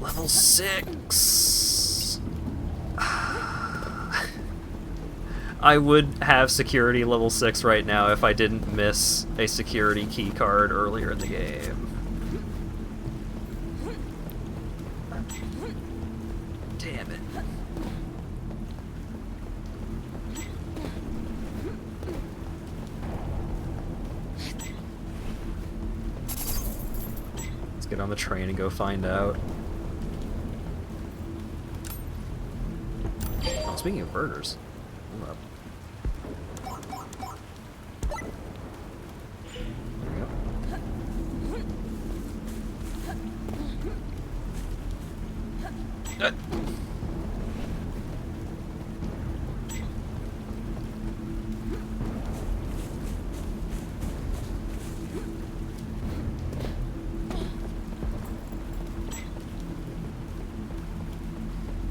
Level 6. I would have security level 6 right now if I didn't miss a security key card earlier in the game. Damn it. Let's get on the train and go find out. Oh, speaking of burgers. Hold up.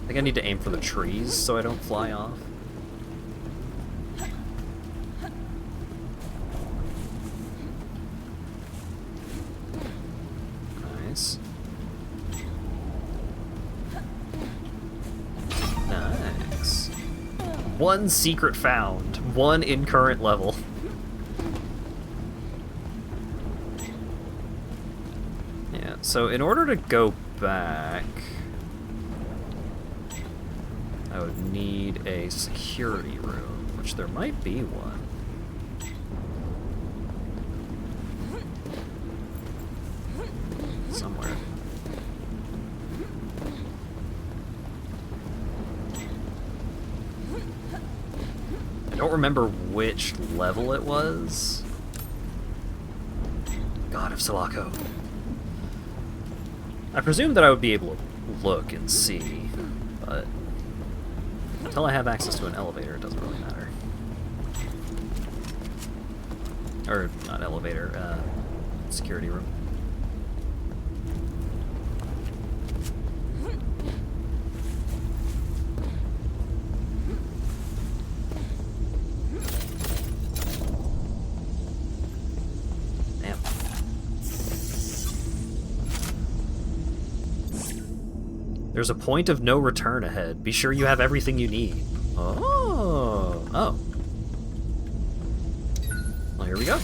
I think I need to aim for the trees so I don't fly off. Nice. Nice. One secret found. One in current level. Yeah, so in order to go back, I would need a security room, which there might be one. Somewhere. I don't remember which level it was. God of Selaco. I presume that I would be able to look and see, but until I have access to an elevator, it doesn't really matter. Or, not elevator, security room. Damn. There's a point of no return ahead. Be sure you have everything you need. Oh. Oh. Well, here we go.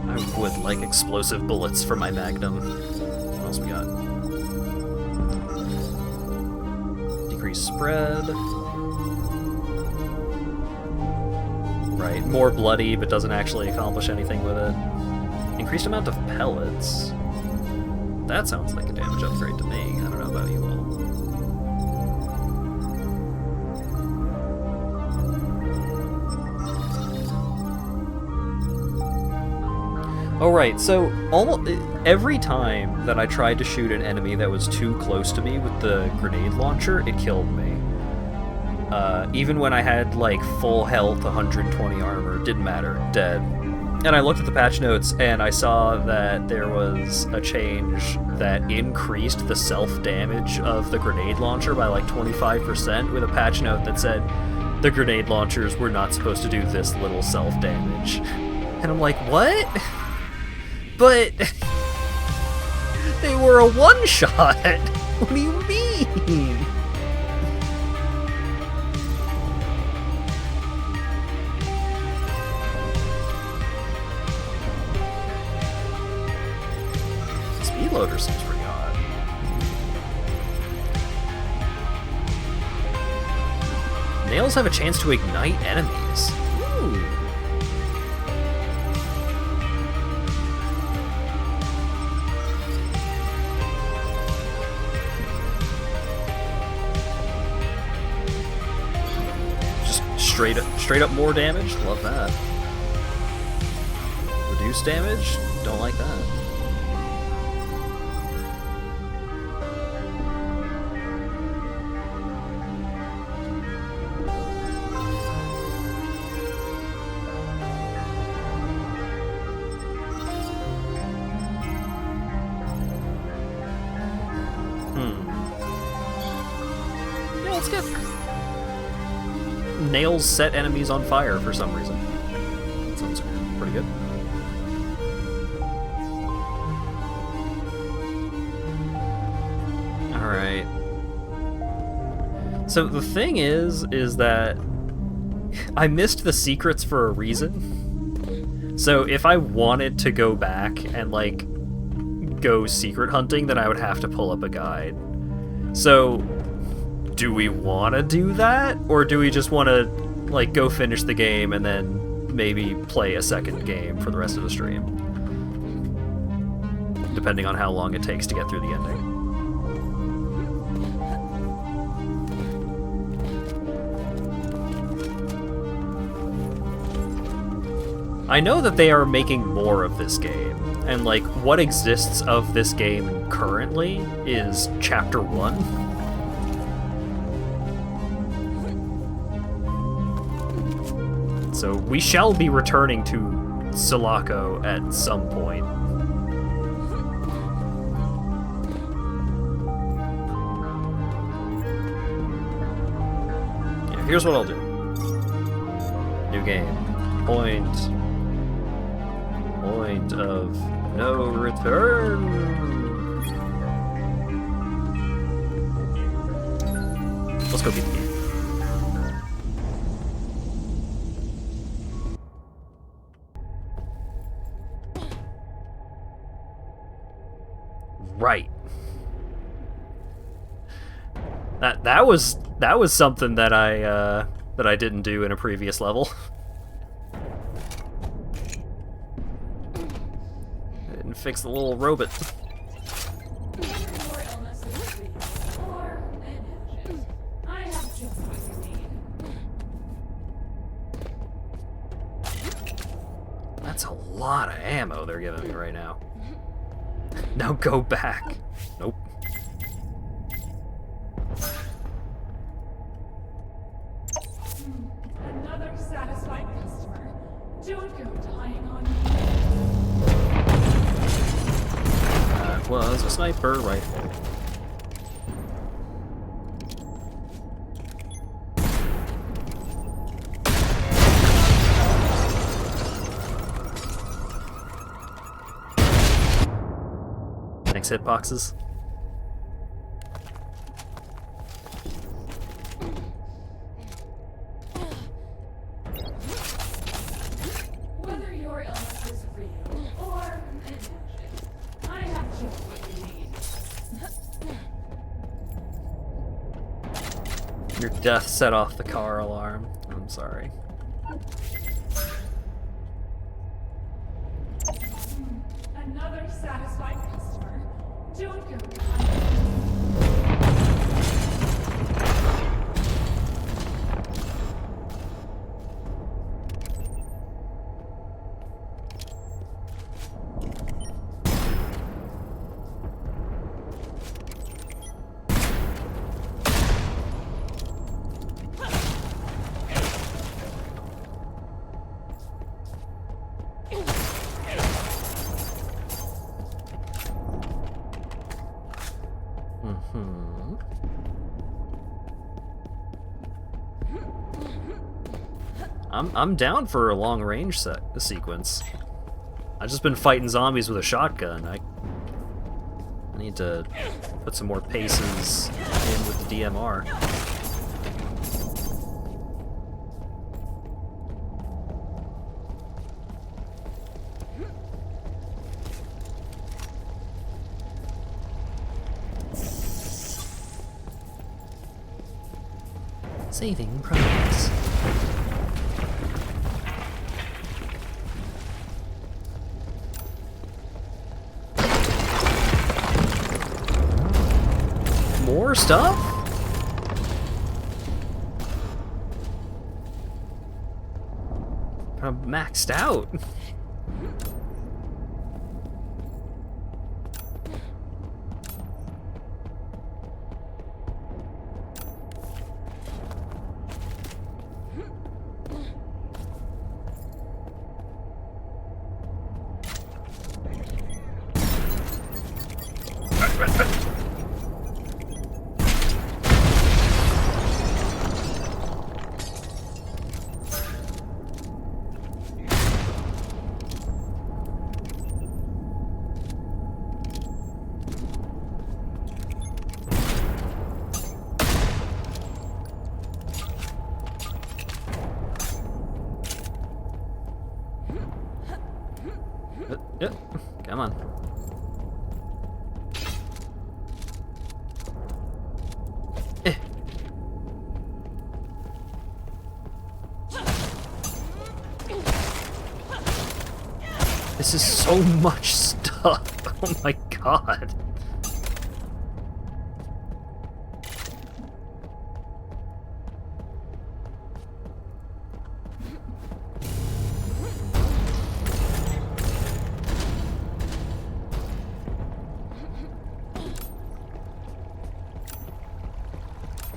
I would like explosive bullets for my Magnum. What else we got? Decreased spread. Right, more bloody, but doesn't actually accomplish anything with it. Increased amount of pellets. That sounds like a damage upgrade to me. I don't know about you all. Oh right, so almost every time that I tried to shoot an enemy that was too close to me with the grenade launcher, it killed me. Even when I had like full health, 120 armor, didn't matter, dead. And I looked at the patch notes and I saw that there was a change that increased the self-damage of the grenade launcher by like 25% with a patch note that said the grenade launchers were not supposed to do this little self-damage. And I'm like, what? But they were a one-shot. What do you mean? Speed loader seems pretty odd. Nails have a chance to ignite enemies. Ooh. Straight up more damage? Love that. Reduced damage? Don't like that. Yeah, let's get nails set enemies on fire for some reason. That sounds pretty good. Alright. So the thing is that I missed the secrets for a reason. So if I wanted to go back and, like, go secret hunting, then I would have to pull up a guide. So do we want to do that, or do we just want to like go finish the game and then maybe play a second game for the rest of the stream, depending on how long it takes to get through the ending? I know that they are making more of this game, and like what exists of this game currently is Chapter 1. So we shall be returning to Selaco at some point. Yeah, here's what I'll do. New game. Point of no return. Let's go beat the game. Right. That was something that I didn't do in a previous level. I didn't fix the little robot. Your illness is real, or managed. I have just what you need. That's a lot of ammo they're giving me right now. Now go back. Nope. Another satisfied customer. Don't go dying on me. That was a sniper rifle. Thanks, hitboxes. Whether your illness is real or imagined, I have just what you need. Your death set off the car alarm. I'm sorry. Another satisfied customer. Don't go dying. I'm down for a long range sequence. I've just been fighting zombies with a shotgun. I need to put some more paces in with the DMR. Saving progress. More stuff? I'm maxed out. Yep, come on. Eh. This is so much stuff. Oh my god.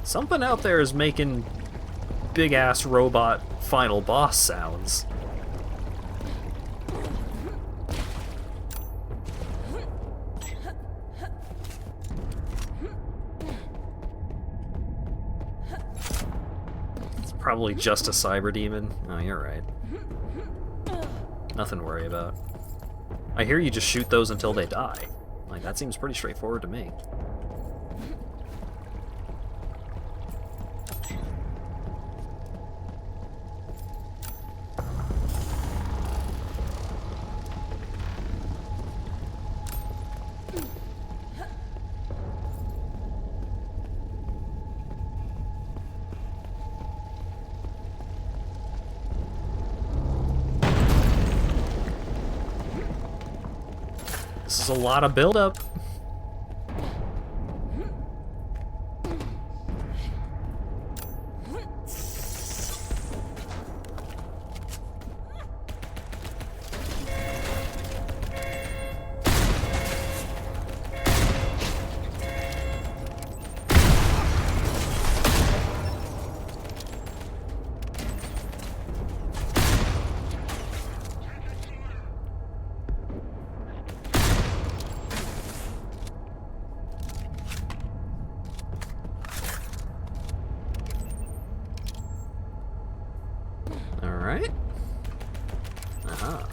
Something out there is making big-ass robot final boss sounds. It's probably just a cyber demon. Oh, you're right. Nothing to worry about. I hear you just shoot those until they die. Like, that seems pretty straightforward to me. This is a lot of buildup. Alright. Aha.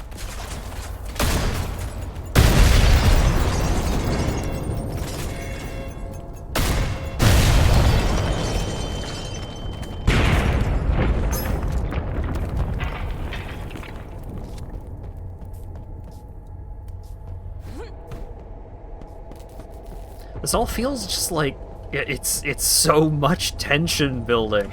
This all feels just like it's so much tension building.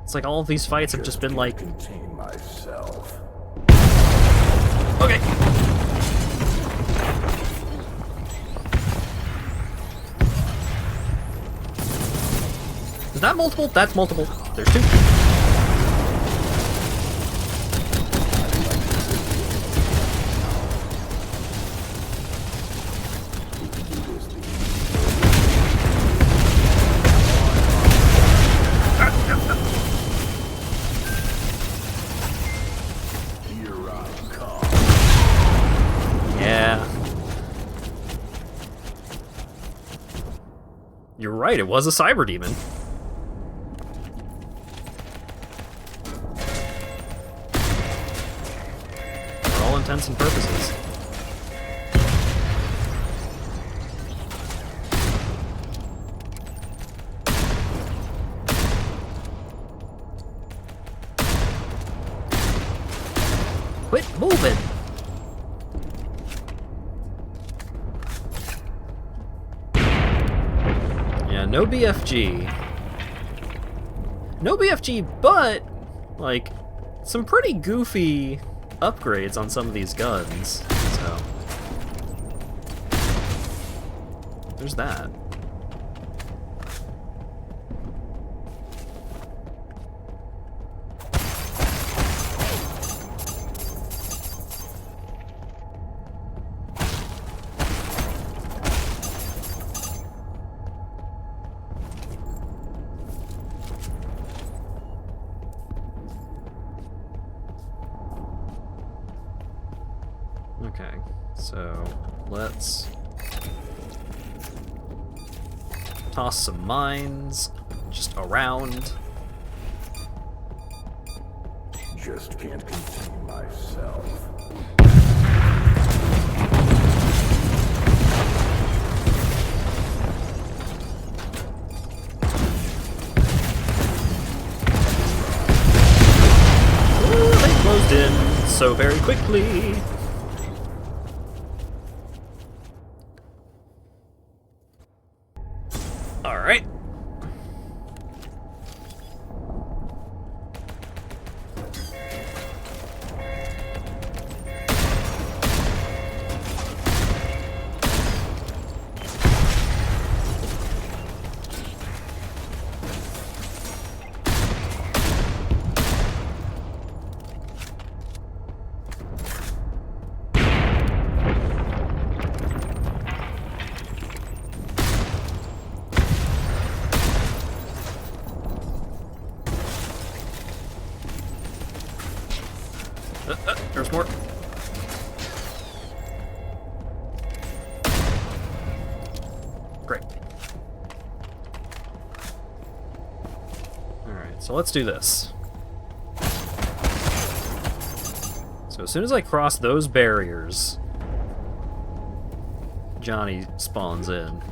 It's like all of these fights have just been like... Contain myself. Okay. Is that multiple? That's multiple. There's two. Yeah. You're right, it was a cyber demon. For all intents and purposes. Quit moving! Yeah, no BFG. No BFG, but, like, some pretty goofy upgrades on some of these guns, so... There's that. Okay, so let's toss some mines just around. Just can't contain myself. Ooh, they closed in so very quickly. Alright. There's more. Great. Alright, so let's do this. So as soon as I cross those barriers, Johnny spawns in.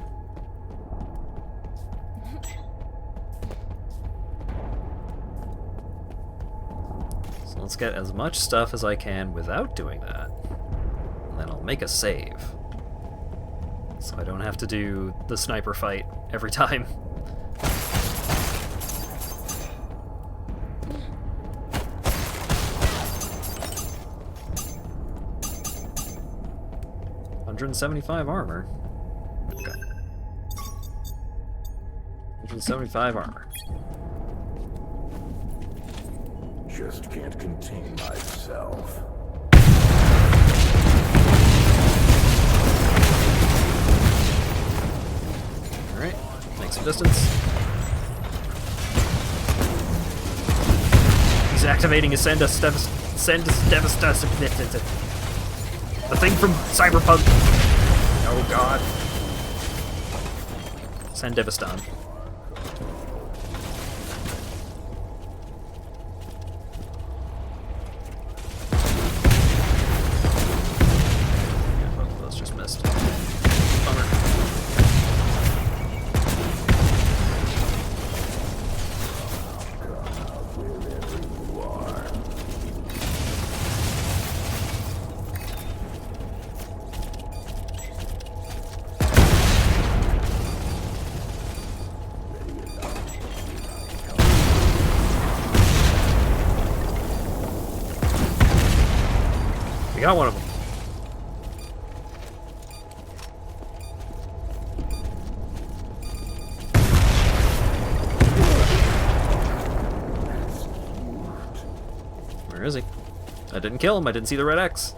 Let's get as much stuff as I can without doing that. And then I'll make a save. So I don't have to do the sniper fight every time. $175 armor. Okay. 175 armor. Just can't contain myself. Alright, make some distance. He's activating his send us devastation. The thing from Cyberpunk. Oh god. Send Devastan. We got one of them. Where is he? I didn't kill him. I didn't see the red X.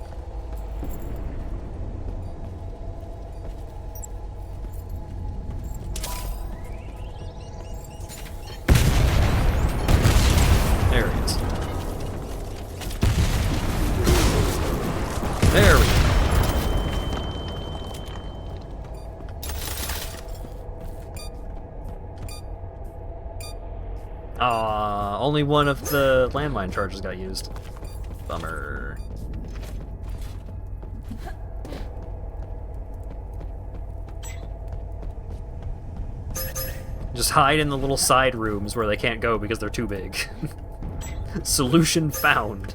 There he is. There we go. Only one of the landmine charges got used. Bummer. Just hide in the little side rooms where they can't go because they're too big. Solution found.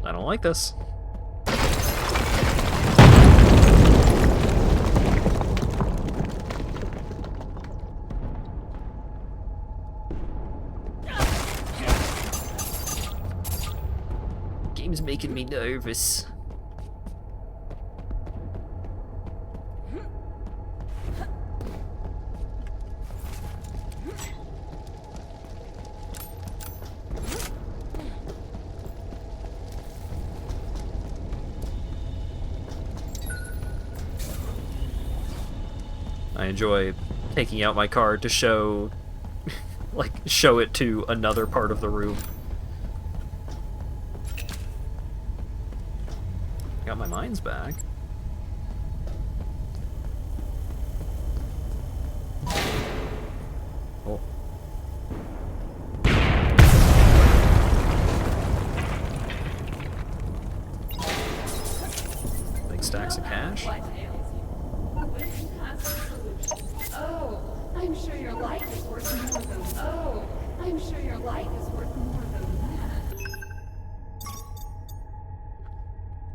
I don't like this. Game's making me nervous. I enjoy taking out my card to show, like, show it to another part of the room. Got my mines back. Oh. Big stacks of cash. Oh, I'm sure your life is worth more than. Oh, I'm sure your life is worth more than that.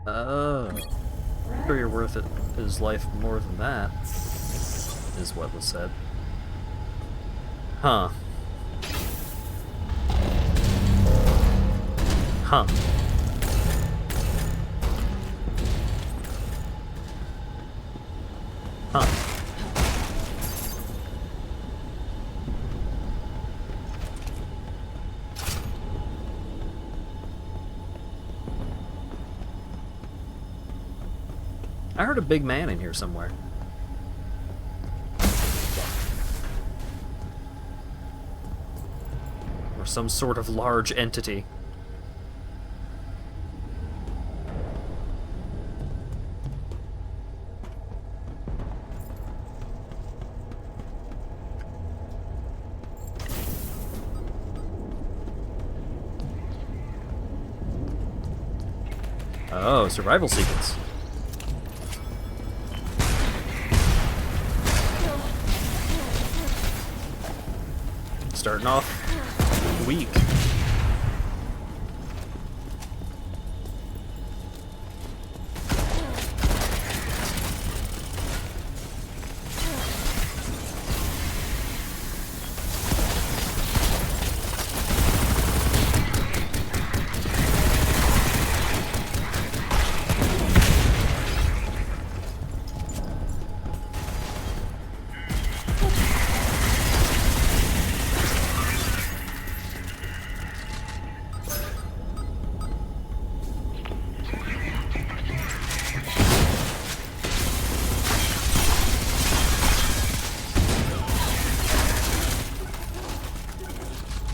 Oh. I'm sure you're worth it. His life more than that, is what was said. Huh. Huh. Huh. I heard a big man in here somewhere. Or some sort of large entity. Oh, survival sequence. Starting off weak.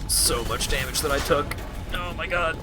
So much damage that I took. Oh my god.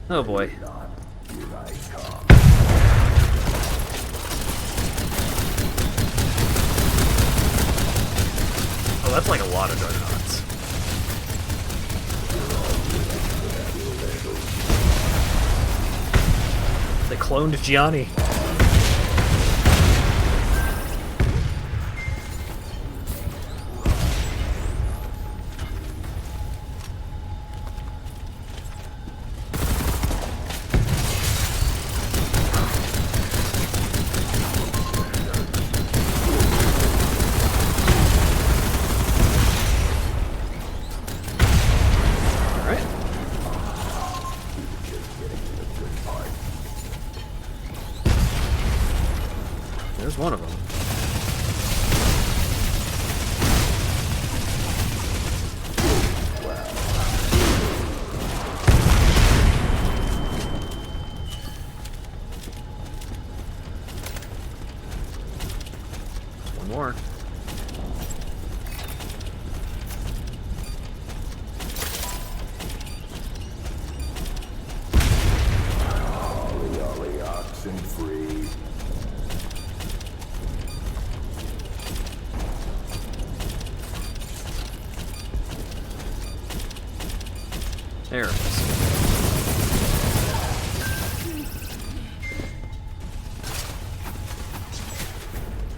Oh boy. Oh, that's like a lot of juggernauts. They cloned Gianni. There's one of them. One more. Ollie, oxen free. There it is.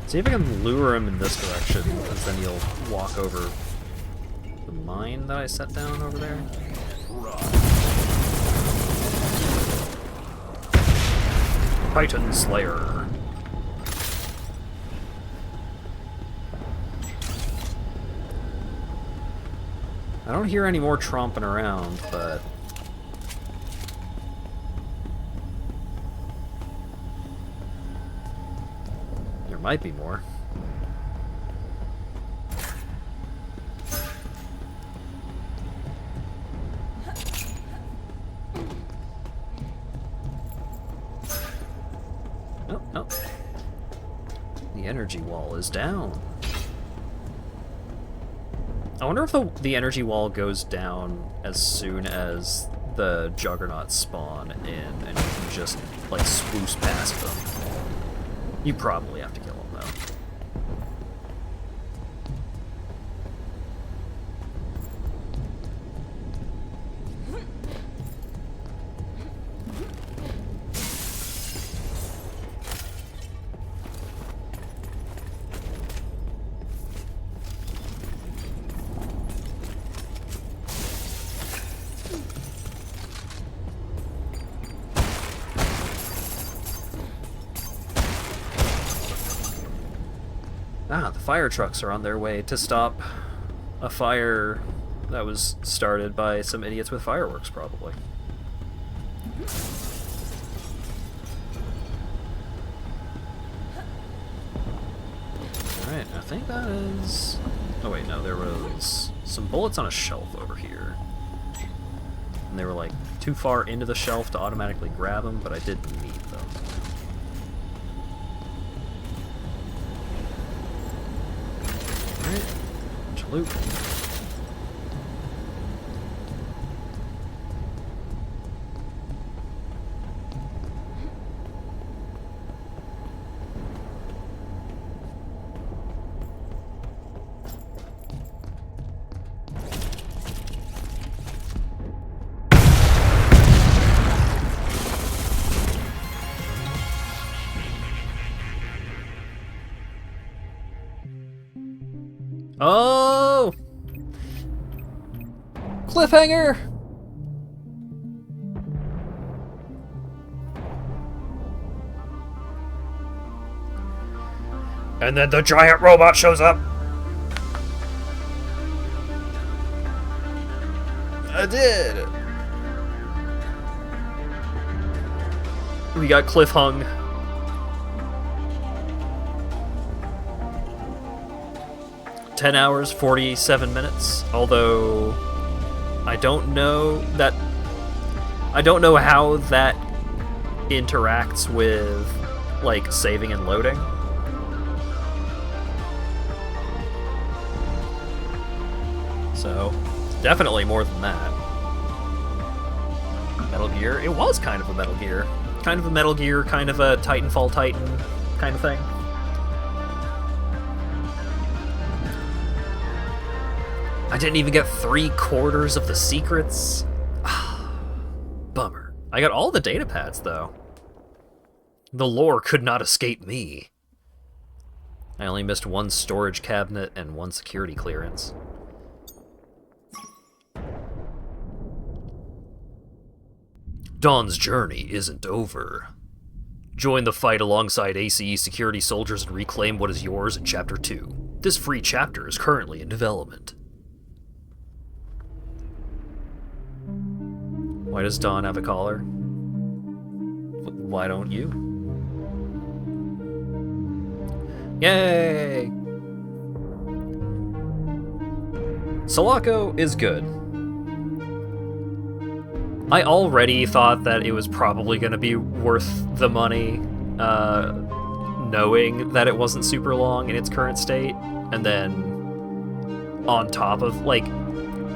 See if I can lure him in this direction, because then he'll walk over the mine that I set down over there. Titan Slayer. I don't hear any more tromping around, but... there might be more. Oh, no. The energy wall is down. I wonder if the energy wall goes down as soon as the juggernauts spawn in and you can just, like, swoosh past them. You probably have to kill them, though. Ah, the fire trucks are on their way to stop a fire that was started by some idiots with fireworks, probably. Alright, I think that is... oh wait, no, there was some bullets on a shelf over here. And they were, like, too far into the shelf to automatically grab them, but I didn't need them. Alright, bunch of loot. Oh! Cliffhanger! And then the giant robot shows up. I did! We got cliff hung. $10 hours, 47 minutes, although I don't know how that interacts with, like, saving and loading. So, definitely more than that. Metal Gear, it was kind of a Metal Gear. Kind of a Metal Gear, kind of a Titanfall Titan kind of thing. I didn't even get 3/4 of the secrets. Bummer. I got all the data pads, though. The lore could not escape me. I only missed one storage cabinet and one security clearance. Dawn's journey isn't over. Join the fight alongside ACE security soldiers and reclaim what is yours in Chapter 2. This free chapter is currently in development. Why does Dawn have a collar? Why don't you? Yay! Selaco is good. I already thought that it was probably going to be worth the money, knowing that it wasn't super long in its current state, and then on top of, like,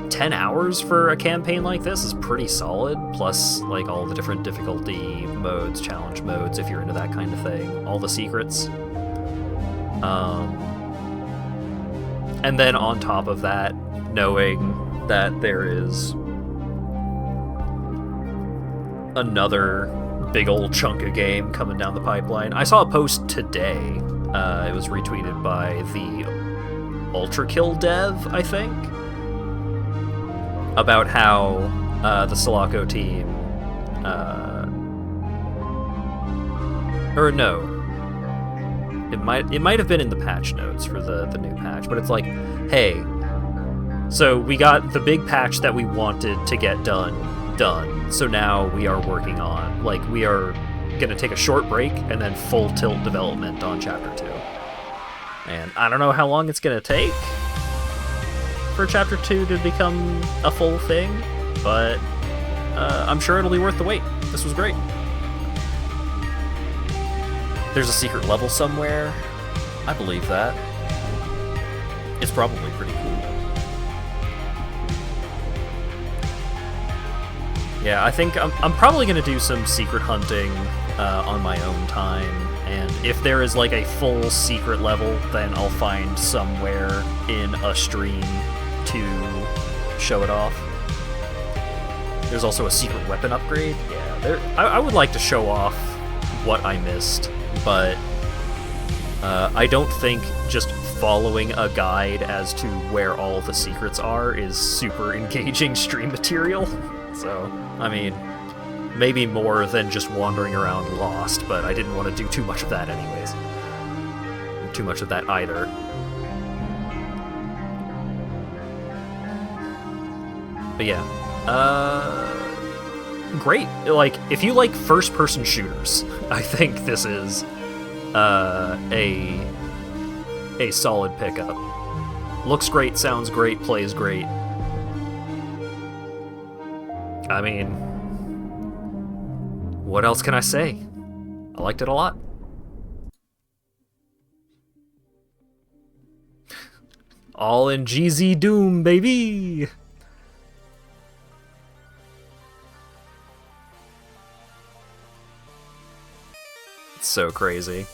10 hours for a campaign like this is pretty solid, plus, like, all the different difficulty modes, challenge modes, if you're into that kind of thing, all the secrets. And then on top of that, knowing that there is another big old chunk of game coming down the pipeline. I saw a post today, it was retweeted by the Ultra Kill dev, I think, about how the Selaco team, or no, it might have been in the patch notes for the new patch, but it's like, hey, so we got the big patch that we wanted to get done, so now we are working on, like, we are gonna take a short break and then full tilt development on chapter 2. And I don't know how long it's gonna take for chapter 2 to become a full thing, but I'm sure it'll be worth the wait. This was great. There's a secret level somewhere. I believe that. It's probably pretty cool. Yeah, I think I'm probably going to do some secret hunting on my own time, and if there is like a full secret level, then I'll find somewhere in a stream to show it off. There's also a secret weapon upgrade. Yeah, I would like to show off what I missed, but I don't think just following a guide as to where all the secrets are is super engaging stream material. So, I mean, maybe more than just wandering around lost, but I didn't want to do too much of that anyways. Too much of that either. But yeah, great. Like, if you like first-person shooters, I think this is a solid pickup. Looks great, sounds great, plays great. I mean, what else can I say? I liked it a lot. All in GZ Doom, baby! It's so crazy.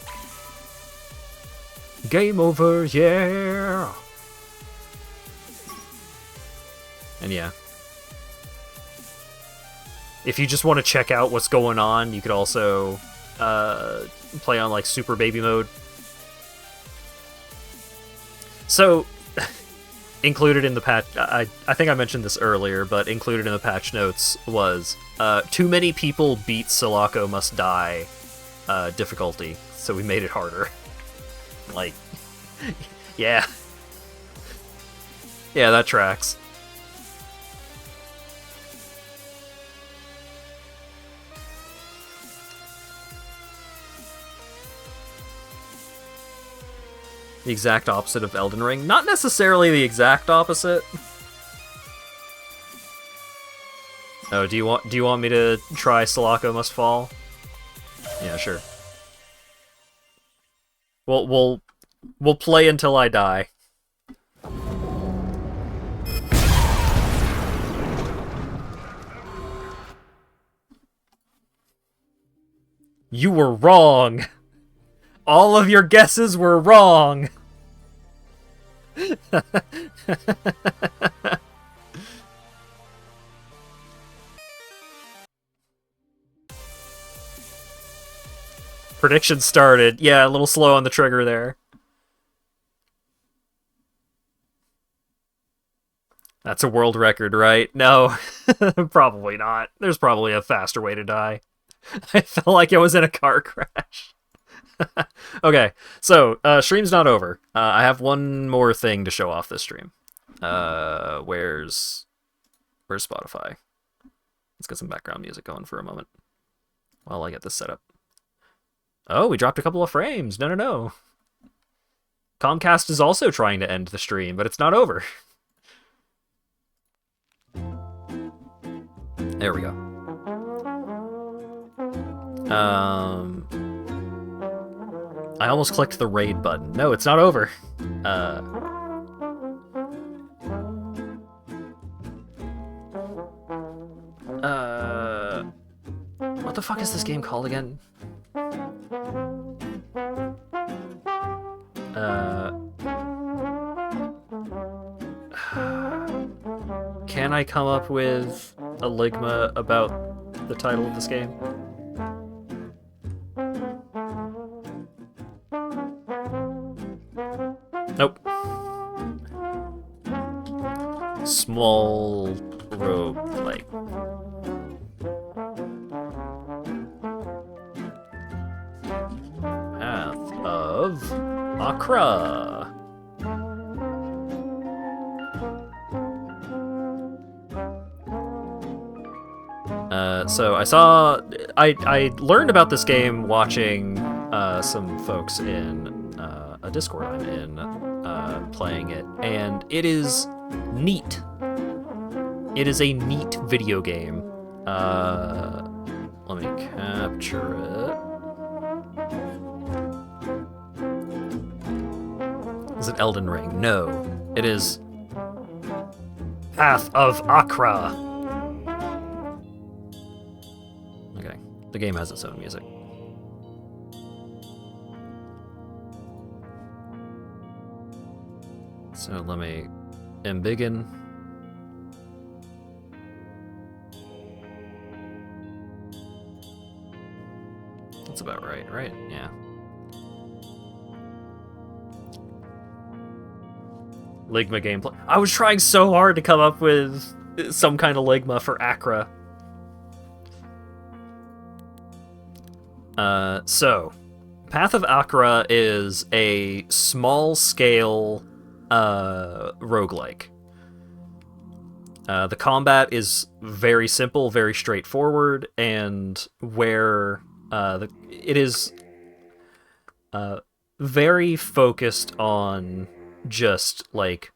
Game over, yeah! And yeah. If you just want to check out what's going on, you could also play on like Super Baby mode. So, included in the patch, I think I mentioned this earlier, but included in the patch notes was too many people beat Selaco Must Die difficulty, so we made it harder. Like, yeah. Yeah, that tracks. The exact opposite of Elden Ring. Not necessarily the exact opposite. Oh, do you want me to try Selaco Must Fall? Yeah, sure. We'll play until I die. You were wrong. All of your guesses were wrong. Prediction started. Yeah, a little slow on the trigger there. That's a world record, right? No, probably not. There's probably a faster way to die. I felt like I was in a car crash. Okay, so stream's not over. I have one more thing to show off this stream. Where's Spotify? Let's get some background music going for a moment while I get this set up. Oh, we dropped a couple of frames. No. Comcast is also trying to end the stream, but it's not over. There we go. I almost clicked the raid button. No, it's not over. What the fuck is this game called again? Can I come up with a ligma about the title of this game? Nope. Small roguelike. Path of Achra. So I learned about this game watching some folks in a Discord I'm in playing it, and it is neat. It is a neat video game. Let me capture it. Is it Elden Ring? No. It is Path of Achra. Okay, the game has its own music. So let me embiggen. That's about right? Yeah. Ligma gameplay. I was trying so hard to come up with some kind of Ligma for Achra. So, Path of Achra is a small-scale roguelike. The combat is very simple, very straightforward, and where it is very focused on just like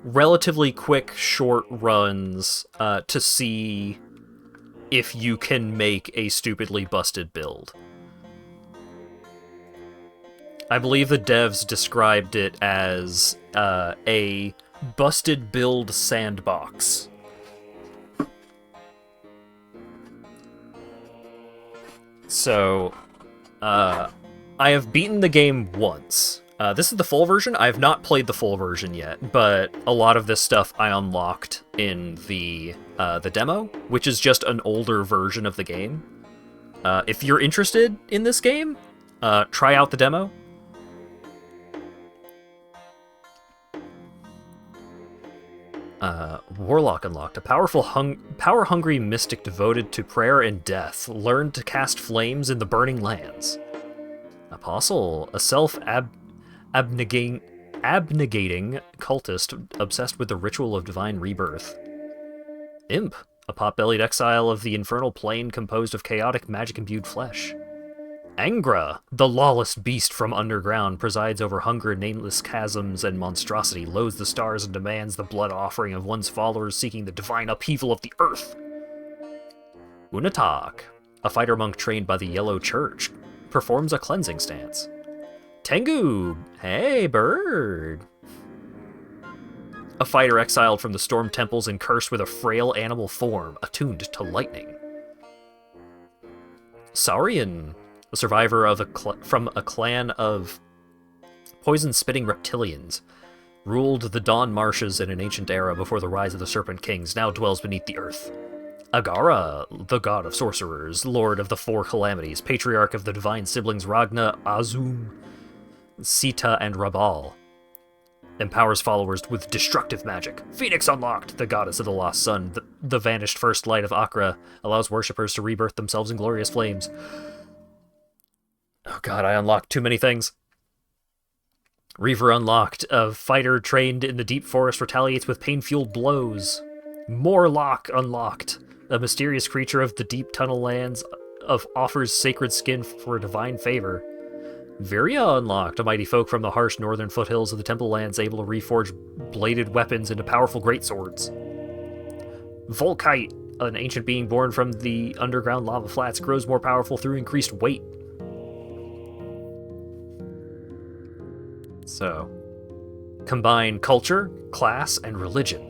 relatively quick, short runs to see if you can make a stupidly busted build. I believe the devs described it as a busted build sandbox. So, I have beaten the game once. This is the full version. I have not played the full version yet, but a lot of this stuff I unlocked in the demo, which is just an older version of the game. If you're interested in this game, try out the demo. Warlock unlocked. A powerful, power-hungry mystic devoted to prayer and death, learned to cast flames in the burning lands. Apostle, a self-abnegating cultist obsessed with the ritual of divine rebirth. Imp, a pot-bellied exile of the infernal plane composed of chaotic magic-imbued flesh. Angra, the lawless beast from underground, presides over hunger, nameless chasms, and monstrosity, loathes the stars and demands the blood offering of one's followers seeking the divine upheaval of the earth. Unatak, a fighter monk trained by the Yellow Church, performs a cleansing stance. Tengu, hey bird. A fighter exiled from the storm temples and cursed with a frail animal form, attuned to lightning. Saurian, a survivor of from a clan of poison-spitting reptilians, ruled the Dawn Marshes in an ancient era before the rise of the Serpent Kings, now dwells beneath the earth. Agara, the god of sorcerers, lord of the four calamities, patriarch of the divine siblings Ragna, Azum, Sita, and Rabal, empowers followers with destructive magic. Phoenix unlocked, the goddess of the lost sun, the vanished first light of Achra, allows worshippers to rebirth themselves in glorious flames. Oh god, I unlocked too many things. Reaver unlocked, a fighter trained in the deep forest retaliates with pain-fueled blows. Morlock unlocked, a mysterious creature of the deep tunnel lands offers sacred skin for divine favor. Viria unlocked, a mighty folk from the harsh northern foothills of the Temple Lands able to reforge bladed weapons into powerful greatswords. Volkite, an ancient being born from the underground lava flats, grows more powerful through increased weight. So, combine culture, class, and religion.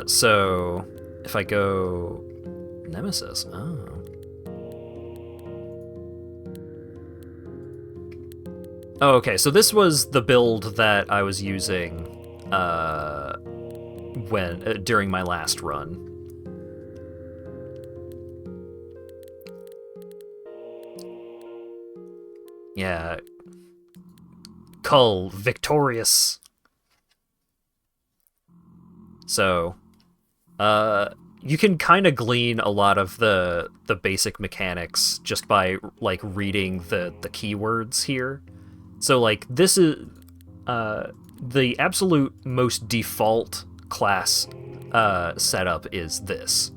So, if I go Nemesis, Oh, okay, so this was the build that I was using during my last run. Yeah. Cull, victorious. So, you can kind of glean a lot of the basic mechanics just by, like, reading the keywords here. So, like, this is the absolute most default class setup is this.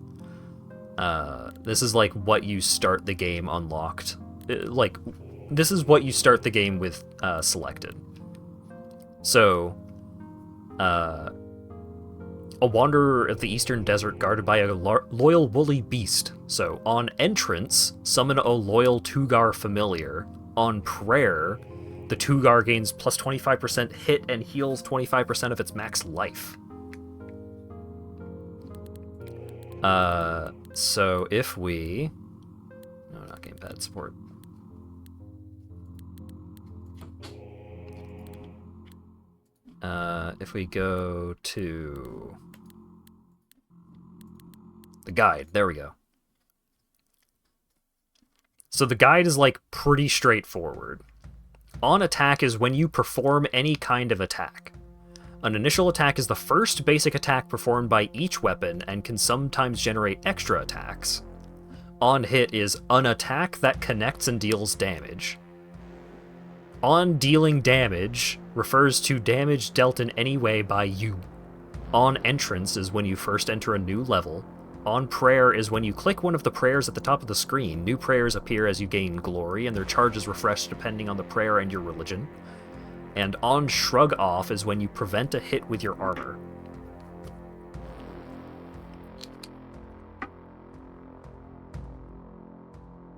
This is, like, what you start the game unlocked. This is what you start the game with selected. So, a wanderer of the eastern desert guarded by a loyal woolly beast. So, on entrance, summon a loyal Tugar familiar. On prayer, the Tugar gains plus 25% hit and heals 25% of its max life. So if we... No, not gamepad support. If we go to... the guide, there we go. So the guide is, like, pretty straightforward. On attack is when you perform any kind of attack. An initial attack is the first basic attack performed by each weapon and can sometimes generate extra attacks. On hit is an attack that connects and deals damage. On dealing damage refers to damage dealt in any way by you. On entrance is when you first enter a new level. On prayer is when you click one of the prayers at the top of the screen. New prayers appear as you gain glory, and their charges refresh depending on the prayer and your religion. And on shrug off is when you prevent a hit with your armor.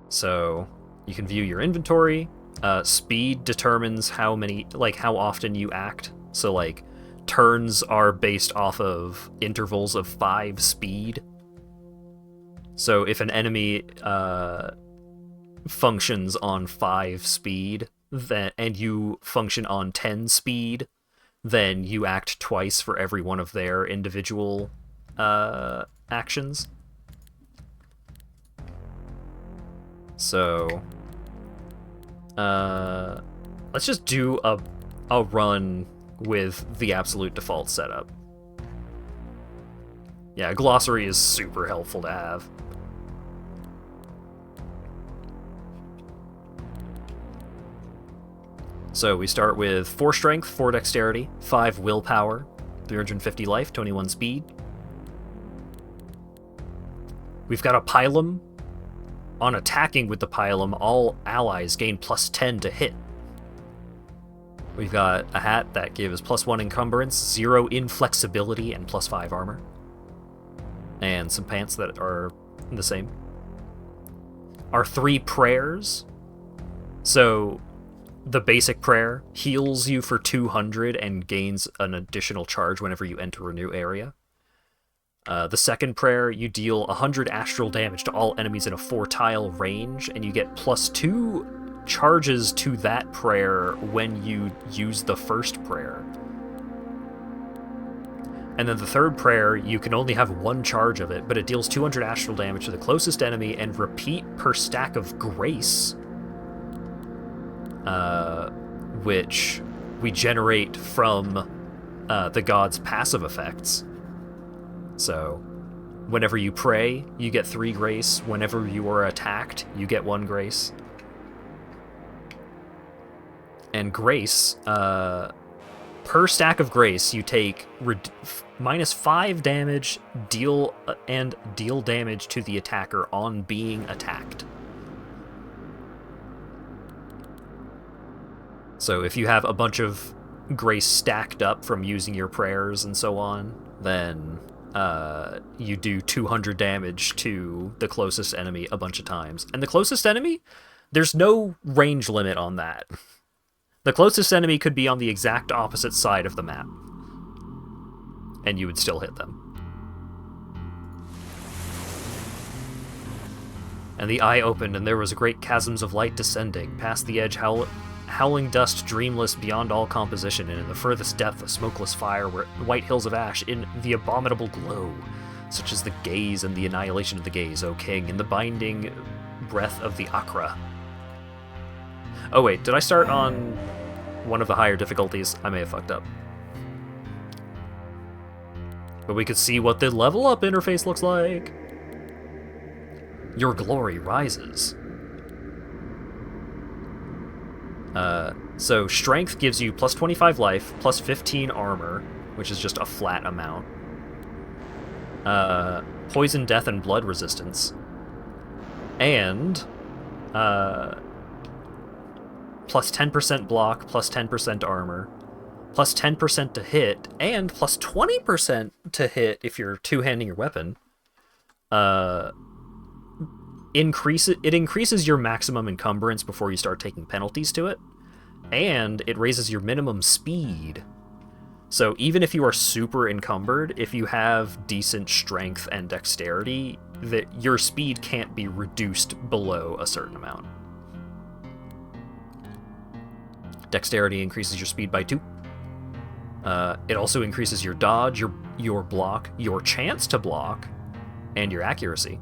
So, you can view your inventory. Speed determines how often you act. So, like, turns are based off of intervals of 5 speed. So if an enemy functions on 5 speed, and you function on 10 speed, then you act twice for every one of their individual actions. So, let's just do a run with the absolute default setup. Yeah, glossary is super helpful to have. So we start with 4 strength, 4 dexterity, 5 willpower, 350 life, 21 speed. We've got a pilum. On attacking with the pilum, all allies gain plus 10 to hit. We've got a hat that gives plus 1 encumbrance, 0 inflexibility, and plus 5 armor. And some pants that are the same. Our 3 prayers. So the basic prayer heals you for 200 and gains an additional charge whenever you enter a new area. The second prayer, you deal 100 astral damage to all enemies in a 4-tile range, and you get plus 2 charges to that prayer when you use the first prayer. And then the third prayer, you can only have 1 charge of it, but it deals 200 astral damage to the closest enemy and repeat per stack of grace, which we generate from the god's passive effects. So whenever you pray, you get 3 grace. Whenever you are attacked, you get 1 grace. And grace, per stack of grace, you take minus 5 damage, deal damage to the attacker on being attacked. So if you have a bunch of grace stacked up from using your prayers and so on, then you do 200 damage to the closest enemy a bunch of times. And the closest enemy, there's no range limit on that. The closest enemy could be on the exact opposite side of the map, and you would still hit them. And the eye opened, and there was great chasms of light descending, past the edge howling dust dreamless beyond all composition, and in the furthest depth a smokeless fire were white hills of ash in the abominable glow, such as the gaze and the annihilation of the gaze, O king, in the binding breath of the Achra. Oh wait, did I start on one of the higher difficulties? I may have fucked up. But we could see what the level up interface looks like. Your glory rises. So strength gives you plus 25 life, plus 15 armor, which is just a flat amount. Poison, death, and blood resistance. And plus 10% block, plus 10% armor, plus 10% to hit, and plus 20% to hit if you're two-handing your weapon. It increases your maximum encumbrance before you start taking penalties to it, and it raises your minimum speed. So even if you are super encumbered, if you have decent strength and dexterity, that your speed can't be reduced below a certain amount. Dexterity increases your speed by 2. It also increases your dodge, your block, your chance to block, and your accuracy.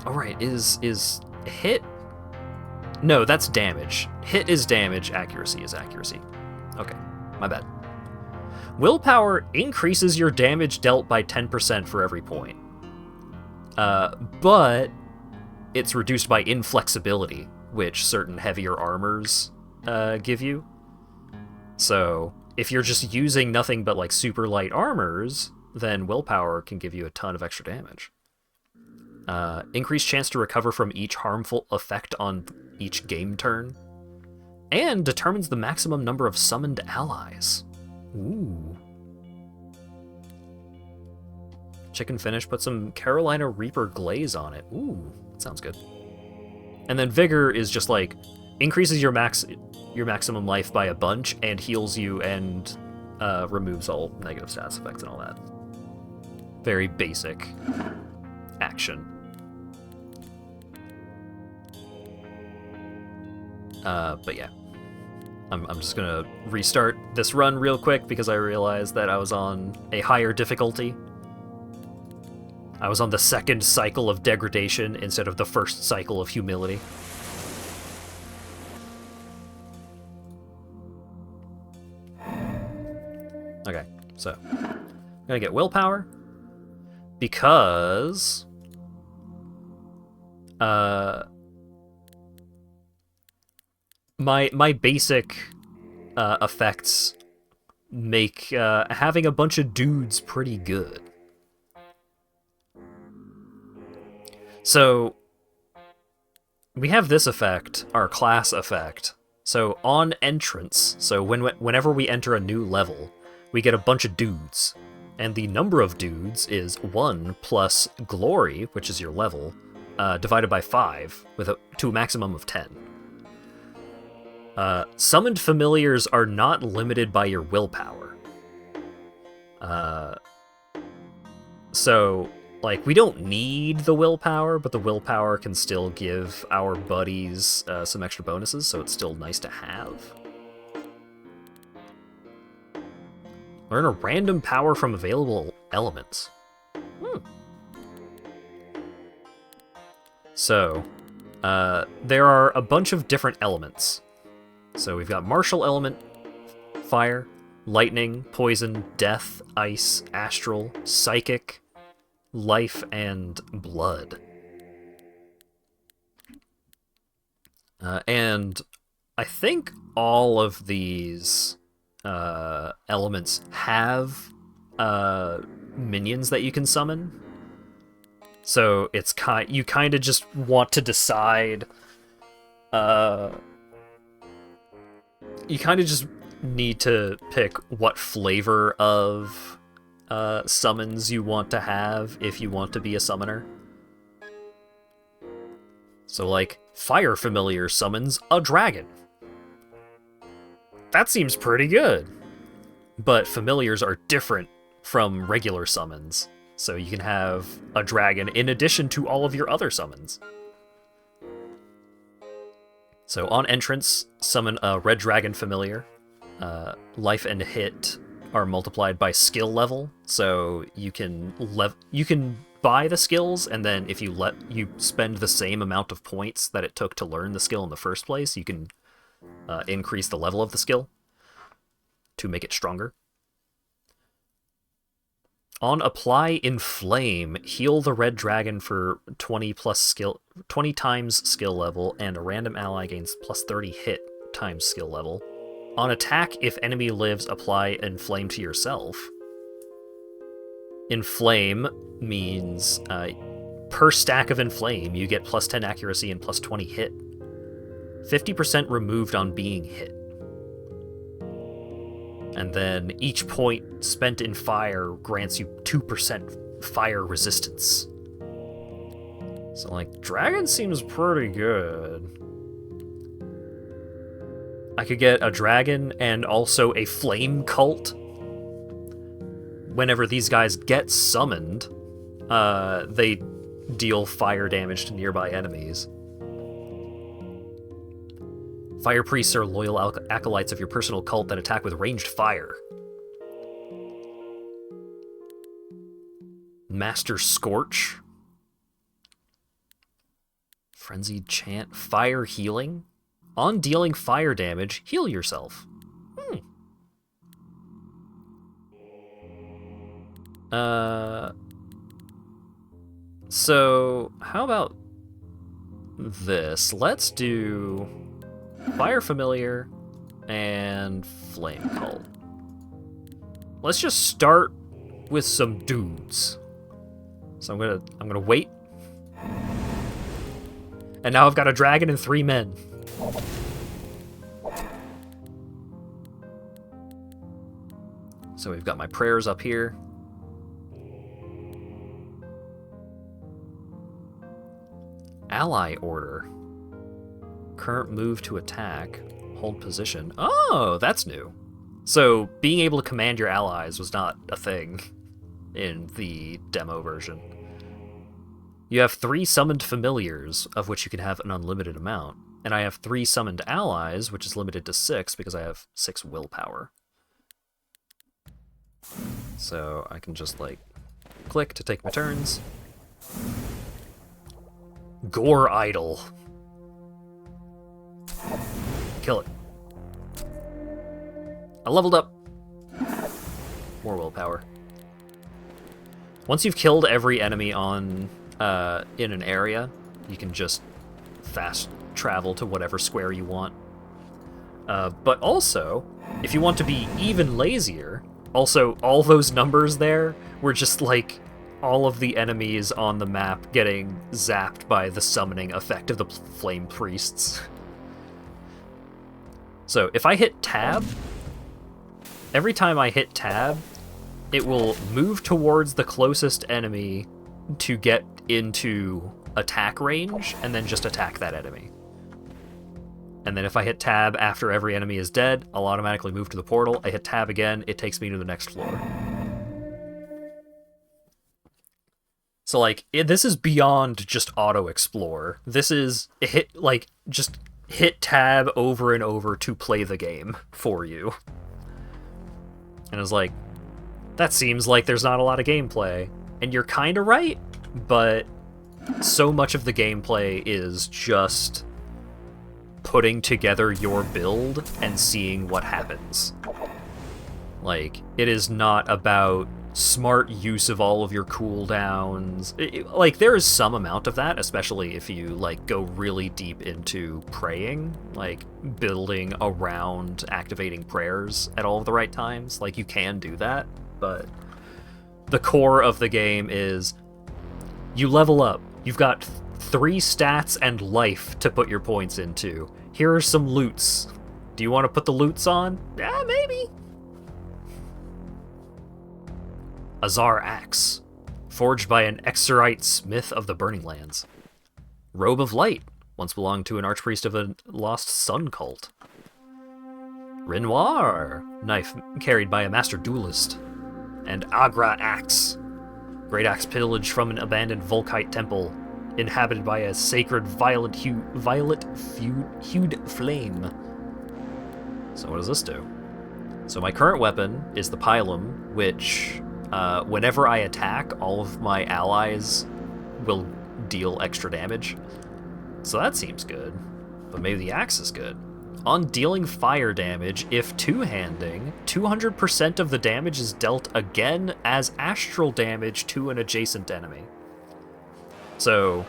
Alright, is hit? No, that's damage. Hit is damage, accuracy is accuracy. Okay, my bad. Willpower increases your damage dealt by 10% for every point. But it's reduced by inflexibility, which certain heavier armors give you. So if you're just using nothing but like super light armors, then willpower can give you a ton of extra damage. Increased chance to recover from each harmful effect on each game turn. And determines the maximum number of summoned allies. Ooh. Chicken finish, put some Carolina Reaper glaze on it. Ooh, sounds good. And then Vigor is just like, increases your maximum life by a bunch and heals you and removes all negative status effects and all that. Very basic action. But yeah, I'm just gonna restart this run real quick because I realized that I was on a higher difficulty. I was on the second cycle of degradation instead of the first cycle of humility. Okay, so I'm gonna get willpower because my basic effects make having a bunch of dudes pretty good. So we have this effect, our class effect. So on entrance, so whenever we enter a new level, we get a bunch of dudes. And the number of dudes is 1 plus glory, which is your level, divided by 5 to a maximum of 10. Summoned familiars are not limited by your willpower. So, like, we don't need the willpower, but the willpower can still give our buddies some extra bonuses, so it's still nice to have. Learn a random power from available elements. So, there are a bunch of different elements. So we've got martial element, fire, lightning, poison, death, ice, astral, psychic, life, and blood. And I think all of these elements have minions that you can summon. So it's you kind of just want to decide. You kind of just need to pick what flavor of summons you want to have if you want to be a summoner. So, like, Fire Familiar summons a dragon. That seems pretty good. But familiars are different from regular summons, so you can have a dragon in addition to all of your other summons. So on entrance, summon a red dragon familiar. Life and hit are multiplied by skill level, so you can buy the skills, and then if you spend the same amount of points that it took to learn the skill in the first place, you can increase the level of the skill to make it stronger. On apply Inflame, heal the red dragon for 20 times skill level, and a random ally gains plus 30 hit times skill level. On attack, if enemy lives, apply Inflame to yourself. Inflame means per stack of Inflame, you get plus 10 accuracy and plus 20 hit. 50% removed on being hit. And then each point spent in fire grants you 2% fire resistance. So, like, dragon seems pretty good. I could get a dragon and also a flame cult. Whenever these guys get summoned, they deal fire damage to nearby enemies. Fire priests are loyal acolytes of your personal cult that attack with ranged fire. Master Scorch. Frenzied Chant. Fire healing. On dealing fire damage, heal yourself. So, how about this? Let's do Fire Familiar and Flame Cult. Let's just start with some dudes. So I'm gonna wait. And now I've got a dragon and 3 men. So we've got my prayers up here. Ally order. Current move to attack. Hold position. Oh, that's new. So being able to command your allies was not a thing in the demo version. You have 3 summoned familiars, of which you can have an unlimited amount. And I have 3 summoned allies, which is limited to 6 because I have 6 willpower. So I can just, like, click to take my turns. Gore Idol. Kill it. I leveled up. More willpower. Once you've killed every enemy on in an area, you can just fast travel to whatever square you want. But also, if you want to be even lazier, also all those numbers there were just like all of the enemies on the map getting zapped by the summoning effect of the flame priests. So if I hit tab, every time I hit tab, it will move towards the closest enemy to get into attack range, and then just attack that enemy. And then if I hit tab after every enemy is dead, I'll automatically move to the portal. I hit tab again, it takes me to the next floor. So, like, this is beyond just auto-explore. This is, just hit tab over and over to play the game for you. And I was like, that seems like there's not a lot of gameplay. And you're kind of right, but so much of the gameplay is just putting together your build and seeing what happens. Like, it is not about smart use of all of your cooldowns. Like, there is some amount of that, especially if you, like, go really deep into praying, like, building around activating prayers at all of the right times. Like, you can do that, but the core of the game is You level up. You've got 3 stats and life to put your points into. Here are some loots. Do you want to put the loots on? Yeah, maybe. Azar Axe, forged by an Exorite smith of the Burning Lands. Robe of Light, once belonged to an archpriest of a lost sun cult. Renoir, knife carried by a master duelist. And Achra Axe, great axe pillaged from an abandoned Volkite temple, inhabited by a sacred violet-hued flame. So what does this do? So my current weapon is the Pilum, which, whenever I attack, all of my allies will deal extra damage. So that seems good, but maybe the axe is good. On dealing fire damage, if two-handing, 200% of the damage is dealt again as astral damage to an adjacent enemy. So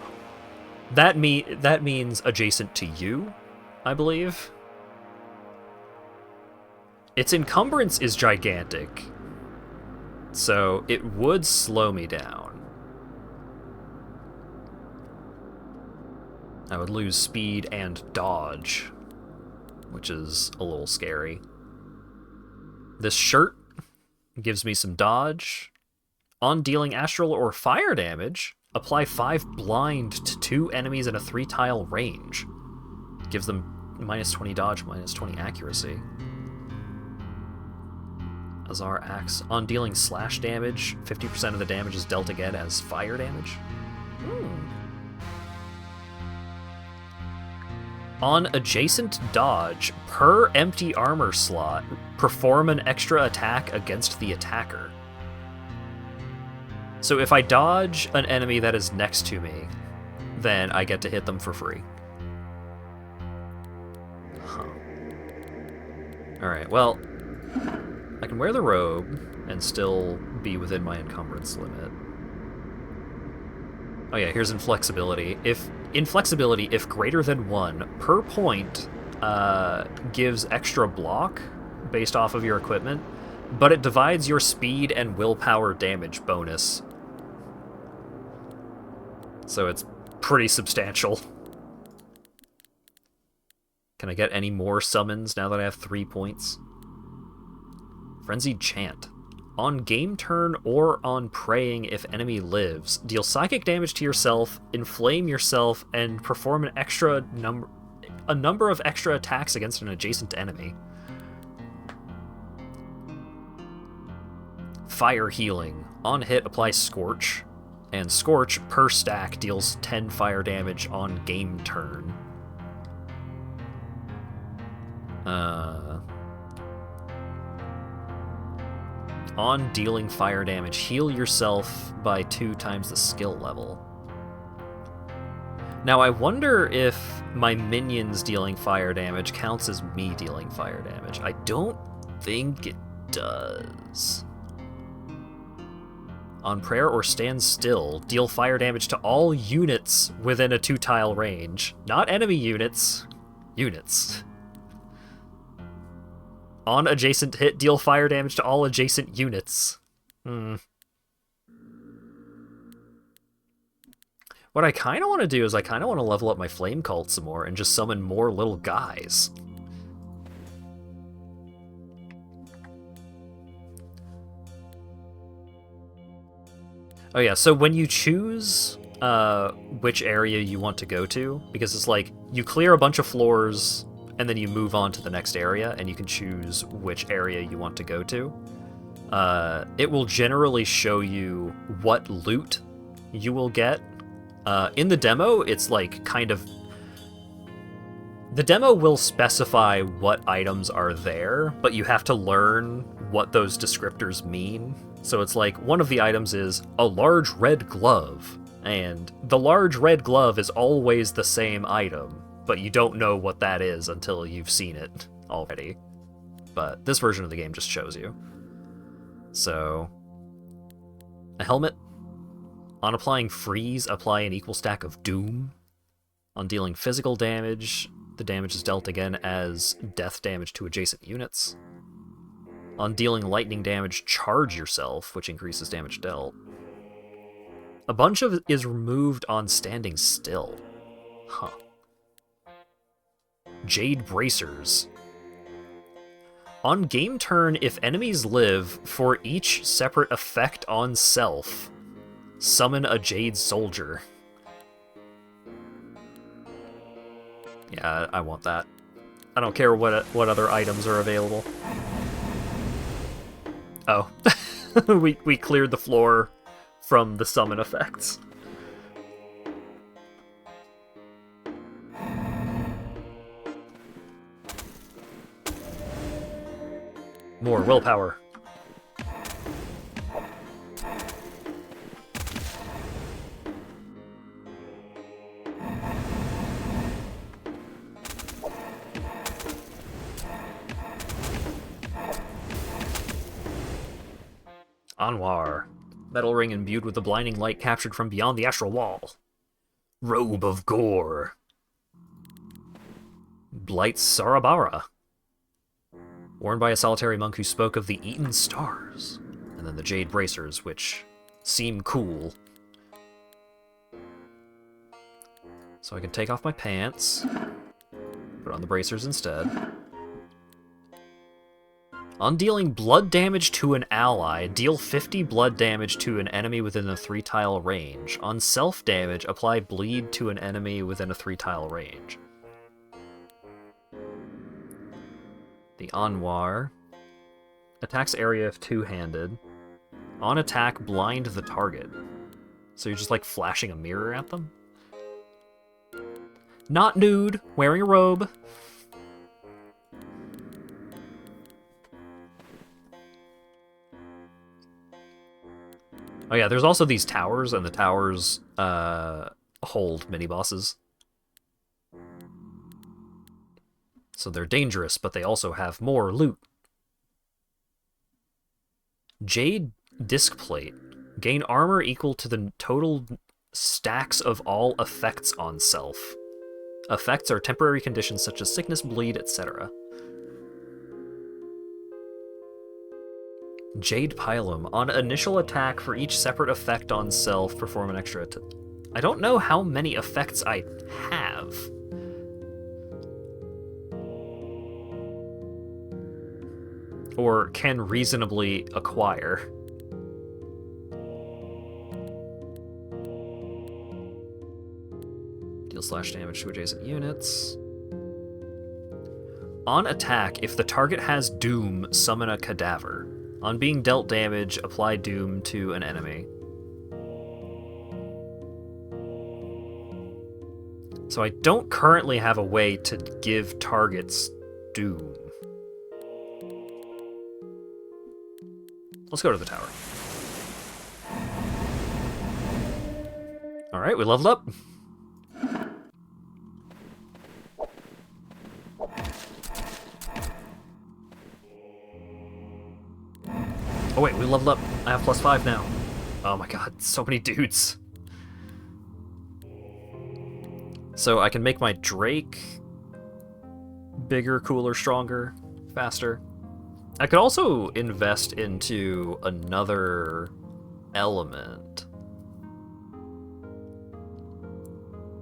that means adjacent to you, I believe. Its encumbrance is gigantic, so it would slow me down. I would lose speed and dodge, which is a little scary. This shirt gives me some dodge. On dealing astral or fire damage, apply 5 blind to 2 enemies in a 3-tile range. Gives them minus 20 dodge, minus 20 accuracy. Azar Axe. On dealing slash damage, 50% of the damage is dealt again as fire damage. On adjacent dodge, per empty armor slot, perform an extra attack against the attacker. So if I dodge an enemy that is next to me, then I get to hit them for free. Huh. Alright, well, I can wear the robe and still be within my encumbrance limit. Oh yeah, here's inflexibility. Inflexibility, if greater than 1 per point, gives extra block based off of your equipment, but it divides your speed and willpower damage bonus. So it's pretty substantial. Can I get any more summons now that I have 3 points? Frenzied Chant. On game turn or on praying if enemy lives, deal psychic damage to yourself, inflame yourself, and perform a number of extra attacks against an adjacent enemy. Fire Healing. On hit, apply Scorch, and Scorch per stack deals 10 fire damage on game turn. On dealing fire damage, heal yourself by 2 times the skill level. Now I wonder if my minions dealing fire damage counts as me dealing fire damage. I don't think it does. On prayer or stand still, deal fire damage to all units within a 2-tile range. Not enemy units. Units. On adjacent hit, deal fire damage to all adjacent units. What I kind of want to do is I kind of want to level up my flame cult some more and just summon more little guys. Oh yeah, so when you choose which area you want to go to, because it's like you clear a bunch of floors and then you move on to the next area, and you can choose which area you want to go to. It will generally show you what loot you will get. In the demo, it's like kind of... The demo will specify what items are there, but you have to learn what those descriptors mean. So it's like, one of the items is a large red glove, and the large red glove is always the same item, but you don't know what that is until you've seen it already. But this version of the game just shows you. So, a helmet. On applying freeze, apply an equal stack of doom. On dealing physical damage, the damage is dealt again as death damage to adjacent units. On dealing lightning damage, charge yourself, which increases damage dealt. A bunch of it is removed on standing still. Huh. Jade Bracers. On game turn, if enemies live, for each separate effect on self, summon a Jade Soldier. Yeah, I want that. I don't care what other items are available. Oh. we cleared the floor from the summon effects. More willpower. Anwar. Metal ring imbued with the blinding light captured from beyond the astral wall. Robe of Gore. Blight Sarabara. Worn by a solitary monk who spoke of the Eaten Stars. And then the Jade Bracers, which seem cool. So I can take off my pants. Put on the bracers instead. On dealing blood damage to an ally, deal 50 blood damage to an enemy within a 3-tile range. On self-damage, apply bleed to an enemy within a 3-tile range. The Anwar attacks area if two-handed. On attack, blind the target. So you're just like flashing a mirror at them? Not nude, wearing a robe. Oh yeah, there's also these towers, and the towers hold mini-bosses. So they're dangerous, but they also have more loot. Jade Disc Plate. Gain armor equal to the total stacks of all effects on self. Effects are temporary conditions such as sickness, bleed, etc. Jade Pylum. On initial attack, for each separate effect on self, perform an extra attack. I don't know how many effects I have. Or can reasonably acquire. Deal slash damage to adjacent units. On attack, if the target has Doom, summon a Cadaver. On being dealt damage, apply Doom to an enemy. So I don't currently have a way to give targets Doom. Let's go to the tower. Alright, we leveled up. Oh wait, we leveled up. I have +5 now. Oh my god, so many dudes. So I can make my Drake bigger, cooler, stronger, faster. I could also invest into another element.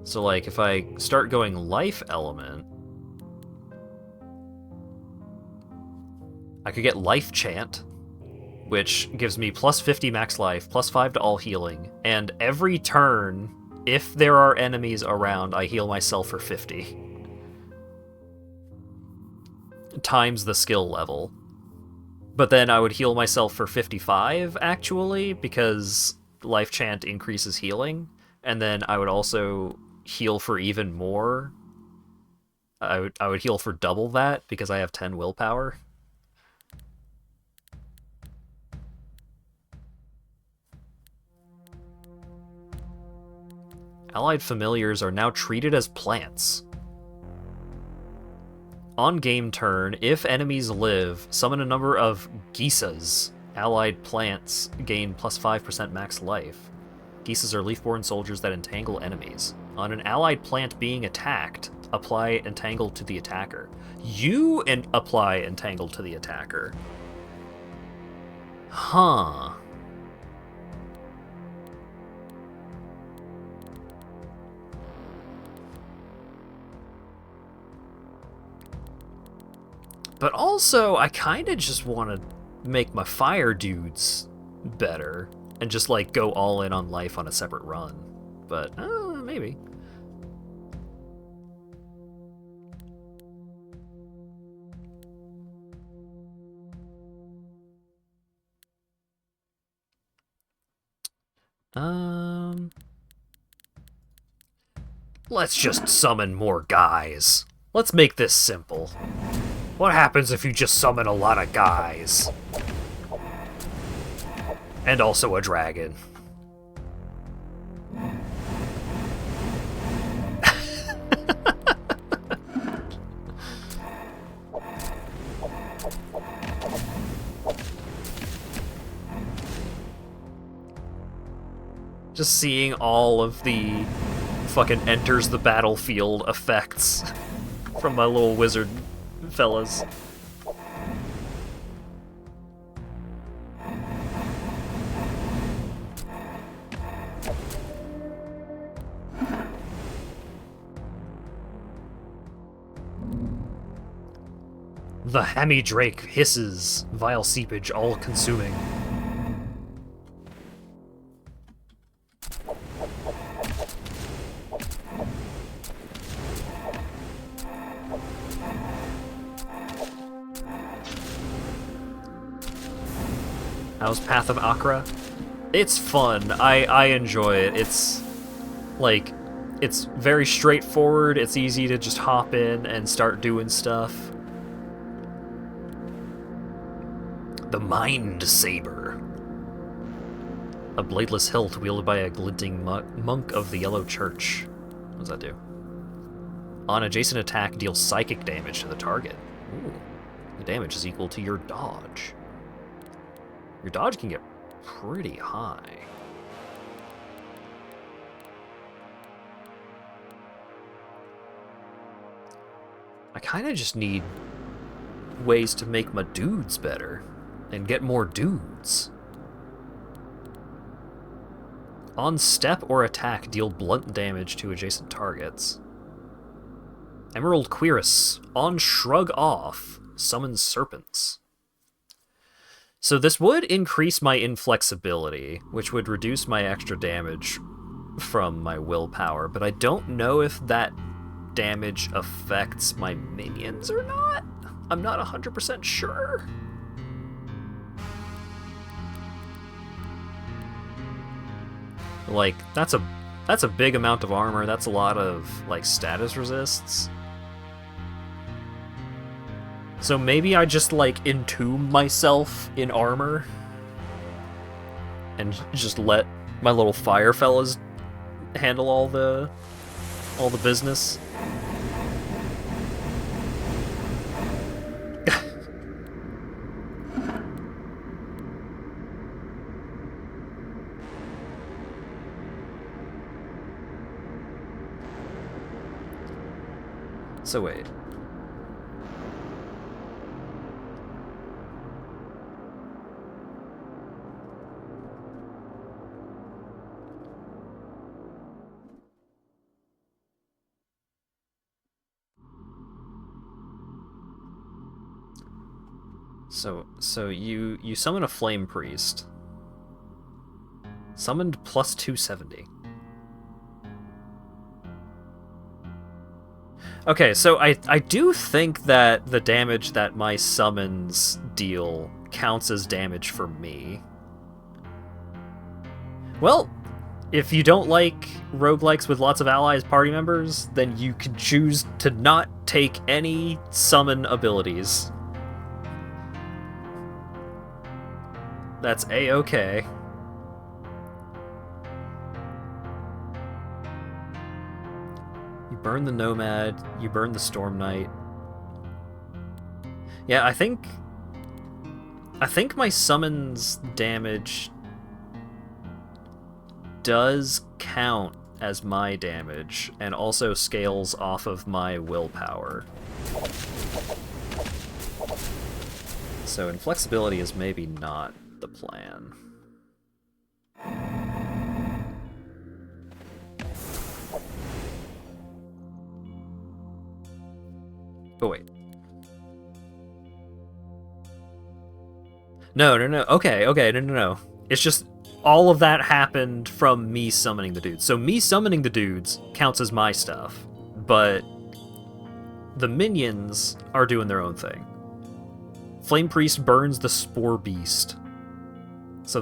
So like if I start going life element, I could get life chant, which gives me +50 max life, +5 to all healing, and every turn, if there are enemies around, I heal myself for 50. Times the skill level. But then I would heal myself for 55, actually, because life chant increases healing, and then I would also heal for even more. I would heal for double that, because I have 10 willpower. Allied familiars are now treated as plants. On game turn, if enemies live, summon a number of Gisas. Allied plants gain +5% max life. Gisas are leaf-born soldiers that entangle enemies. On an allied plant being attacked, apply Entangle to the attacker. You apply Entangle to the attacker. Huh. But also, I kind of just want to make my fire dudes better and just like go all in on life on a separate run. But maybe. Let's just summon more guys. Let's make this simple. What happens if you just summon a lot of guys? And also a dragon. Just seeing all of the fucking enters the battlefield effects from my little wizard fellas. The hammy drake hisses, vile seepage all-consuming. How's Path of Achra? It's fun. I enjoy it. It's like, it's very straightforward. It's easy to just hop in and start doing stuff. The Mind Saber. A bladeless hilt wielded by a glinting monk of the Yellow Church. What does that do? On adjacent attack, deal psychic damage to the target. Ooh. The damage is equal to your dodge. Your dodge can get pretty high. I kind of just need ways to make my dudes better and get more dudes. On step or attack, deal blunt damage to adjacent targets. Emerald Cuirass. On shrug off, summons serpents. So this would increase my inflexibility, which would reduce my extra damage from my willpower, but I don't know if that damage affects my minions or not. I'm not 100% sure. Like, that's a big amount of armor. That's a lot of, like, status resists. So maybe I just, like, entomb myself in armor and just let my little fire fellas handle all the business. So wait. So you summon a flame priest. Summoned plus 270. Okay, so I do think that the damage that my summons deal counts as damage for me. Well, if you don't like roguelikes with lots of allies party members, then you can choose to not take any summon abilities. That's A-okay. You burn the Nomad, you burn the Storm Knight. Yeah, I think my summons damage does count as my damage, and also scales off of my willpower. So inflexibility is maybe not the plan. Oh wait. No. Okay, no. It's just all of that happened from me summoning the dudes. So me summoning the dudes counts as my stuff, but the minions are doing their own thing. Flame Priest burns the Spore Beast. So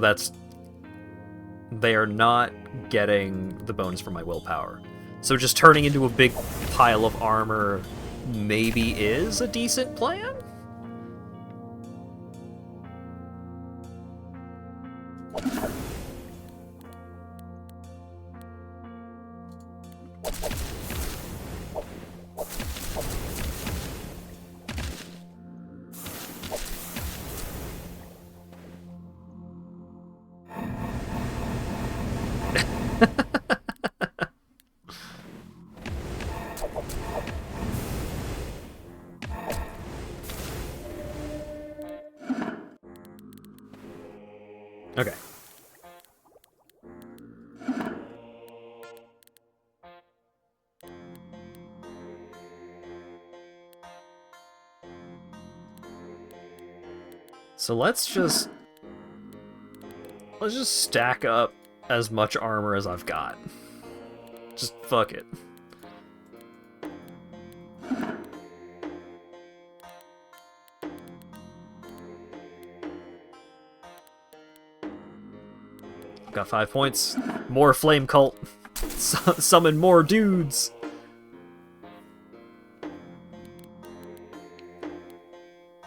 they are not getting the bonus from my willpower. So just turning into a big pile of armor maybe is a decent plan? Okay. So let's just stack up as much armor as I've got. Just fuck it. Got 5 points. More flame cult. Summon more dudes.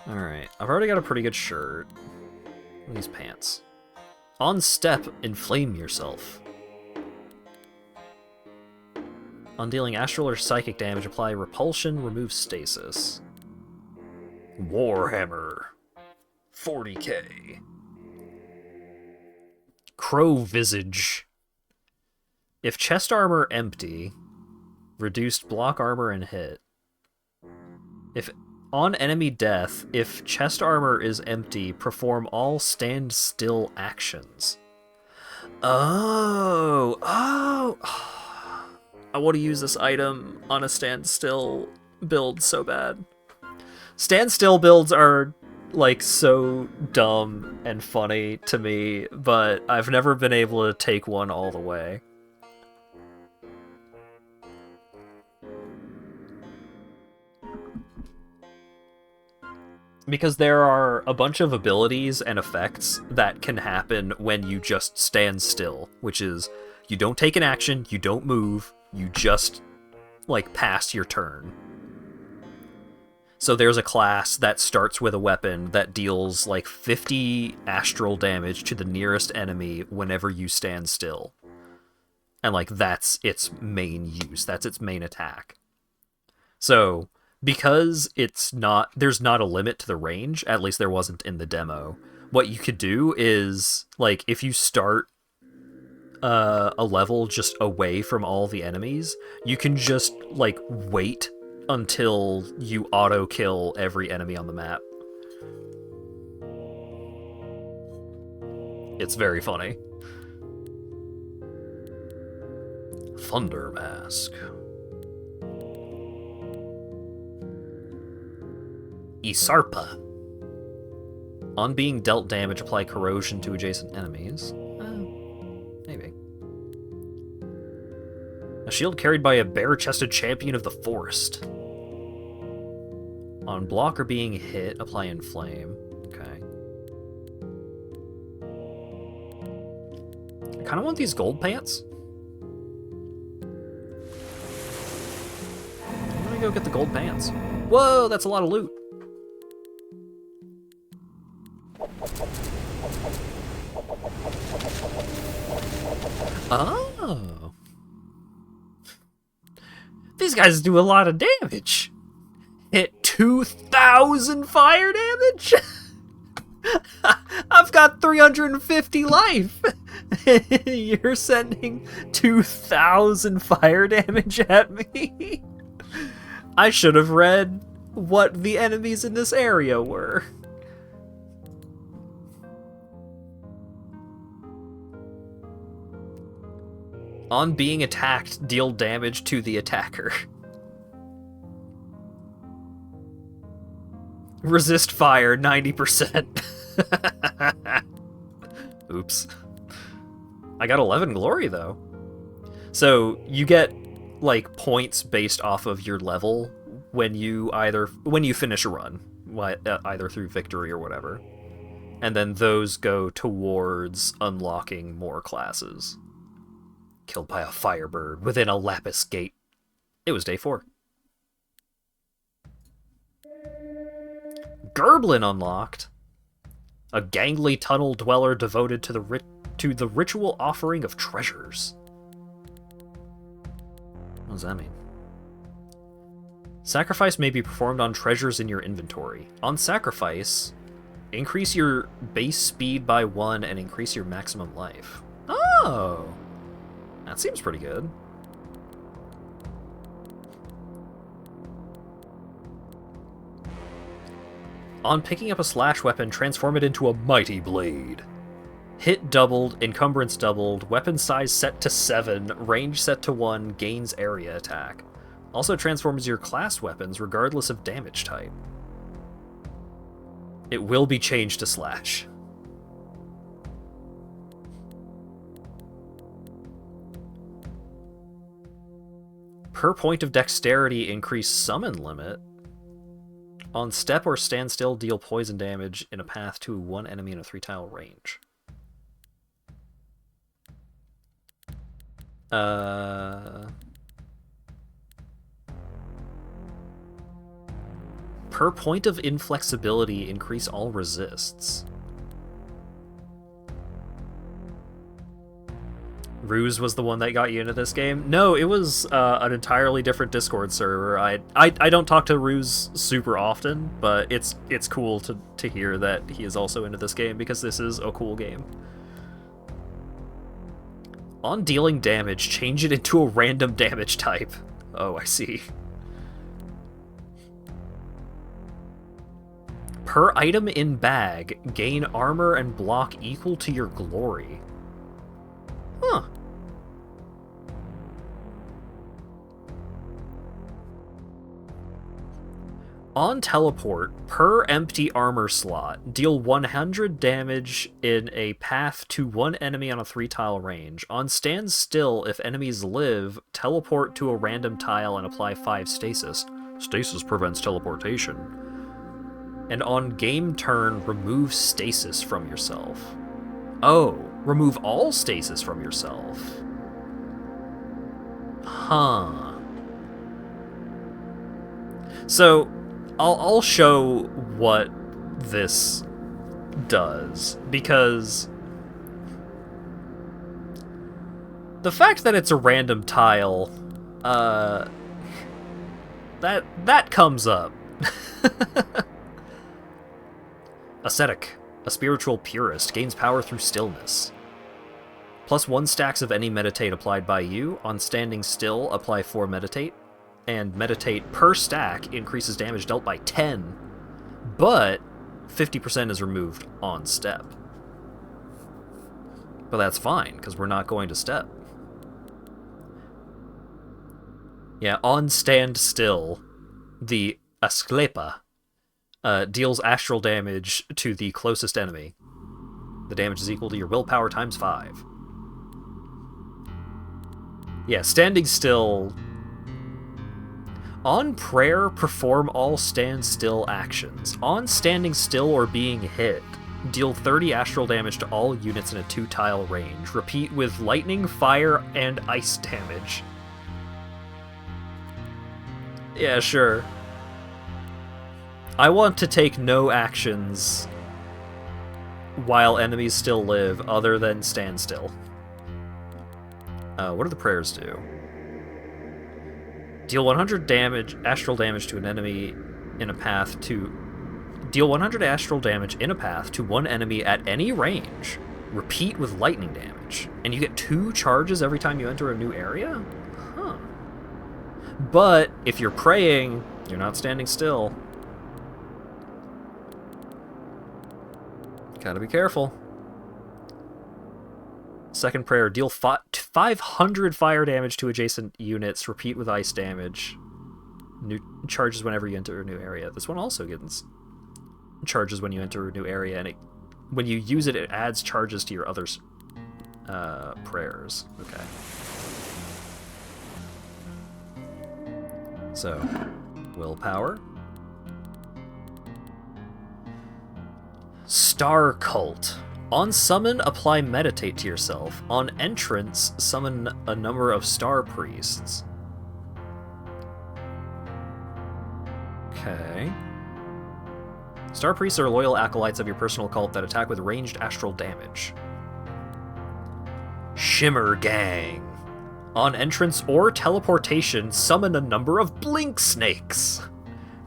Alright, I've already got a pretty good shirt. These pants. On step, inflame yourself. On dealing astral or psychic damage, apply repulsion, remove stasis. Warhammer. 40k. Crow Visage. If chest armor empty, reduced block armor and hit. If on enemy death, if chest armor is empty, perform all stand still actions. Oh. I want to use this item on a standstill build so bad. Standstill builds are like so dumb and funny to me, but I've never been able to take one all the way. Because there are a bunch of abilities and effects that can happen when you just stand still, which is you don't take an action, you don't move, you just like pass your turn. So there's a class that starts with a weapon that deals like 50 astral damage to the nearest enemy whenever you stand still. And like that's its main use, that's its main attack. So because there's not a limit to the range, at least there wasn't in the demo, what you could do is like if you start a level just away from all the enemies, you can just like wait until you auto-kill every enemy on the map. It's very funny. Thunder Mask. Isarpa. On being dealt damage, apply corrosion to adjacent enemies. Maybe. A shield carried by a bare-chested champion of the forest. On block or being hit, apply inflame. Okay. I kind of want these gold pants. I'm gonna go get the gold pants. Whoa, that's a lot of loot. Oh. These guys do a lot of damage. Hit 2,000 fire damage? I've got 350 life. You're sending 2,000 fire damage at me? I should have read what the enemies in this area were. On being attacked, deal damage to the attacker. Resist fire, 90%. Oops. I got 11 glory, though. So you get, like, points based off of your level when you finish a run, either through victory or whatever. And then those go towards unlocking more classes. Killed by a firebird within a lapis gate. It was day 4. Gerblin unlocked. A gangly tunnel dweller devoted to the ritual offering of treasures. What does that mean? Sacrifice may be performed on treasures in your inventory. On sacrifice, increase your base speed by 1 and increase your maximum life. Oh! That seems pretty good. On picking up a slash weapon, transform it into a mighty blade. Hit doubled, encumbrance doubled, weapon size set to 7, range set to 1, gains area attack. Also transforms your class weapons regardless of damage type. It will be changed to slash. Per point of dexterity, increase summon limit. On step or standstill, deal poison damage in a path to one enemy in a 3-tile range. Per point of inflexibility, increase all resists. Ruse was the one that got you into this game? No, it was an entirely different Discord server. I don't talk to Ruse super often, but it's cool to hear that he is also into this game because this is a cool game. On dealing damage, change it into a random damage type. Oh, I see. Per item in bag, gain armor and block equal to your glory. Huh. On teleport, per empty armor slot, deal 100 damage in a path to one enemy on a 3-tile range. On stand still, if enemies live, teleport to a random tile and apply 5 stasis. Stasis prevents teleportation. And on game turn, remove stasis from yourself. Oh, remove all stasis from yourself. Huh. So, I'll show what this does, because the fact that it's a random tile, that comes up. Ascetic, a spiritual purist, gains power through stillness. +1 stacks of any meditate applied by you. On standing still, apply 4 meditate. And meditate per stack increases damage dealt by 10, but 50% is removed on step. But that's fine, because we're not going to step. Yeah, on stand still, the Asclepa deals astral damage to the closest enemy. The damage is equal to your willpower times 5. Yeah, standing still. On prayer, perform all stand still actions. On standing still or being hit, deal 30 astral damage to all units in a 2-tile range. Repeat with lightning, fire, and ice damage. Yeah, sure. I want to take no actions while enemies still live other than stand still. What do the prayers do? Deal 100 damage, astral damage to an enemy in a path to... Deal 100 astral damage in a path to one enemy at any range. Repeat with lightning damage. And you get 2 charges every time you enter a new area? Huh. But if you're praying, you're not standing still. Gotta be careful. Second prayer, deal 500 fire damage to adjacent units. Repeat with ice damage. New charges whenever you enter a new area. This one also gets charges when you enter a new area, and it when you use it, it adds charges to your other prayers. Okay. So, willpower. Star Cult. On summon, apply meditate to yourself. On entrance, summon a number of star priests. Okay. Star priests are loyal acolytes of your personal cult that attack with ranged astral damage. Shimmer Gang. On entrance or teleportation, summon a number of blink snakes.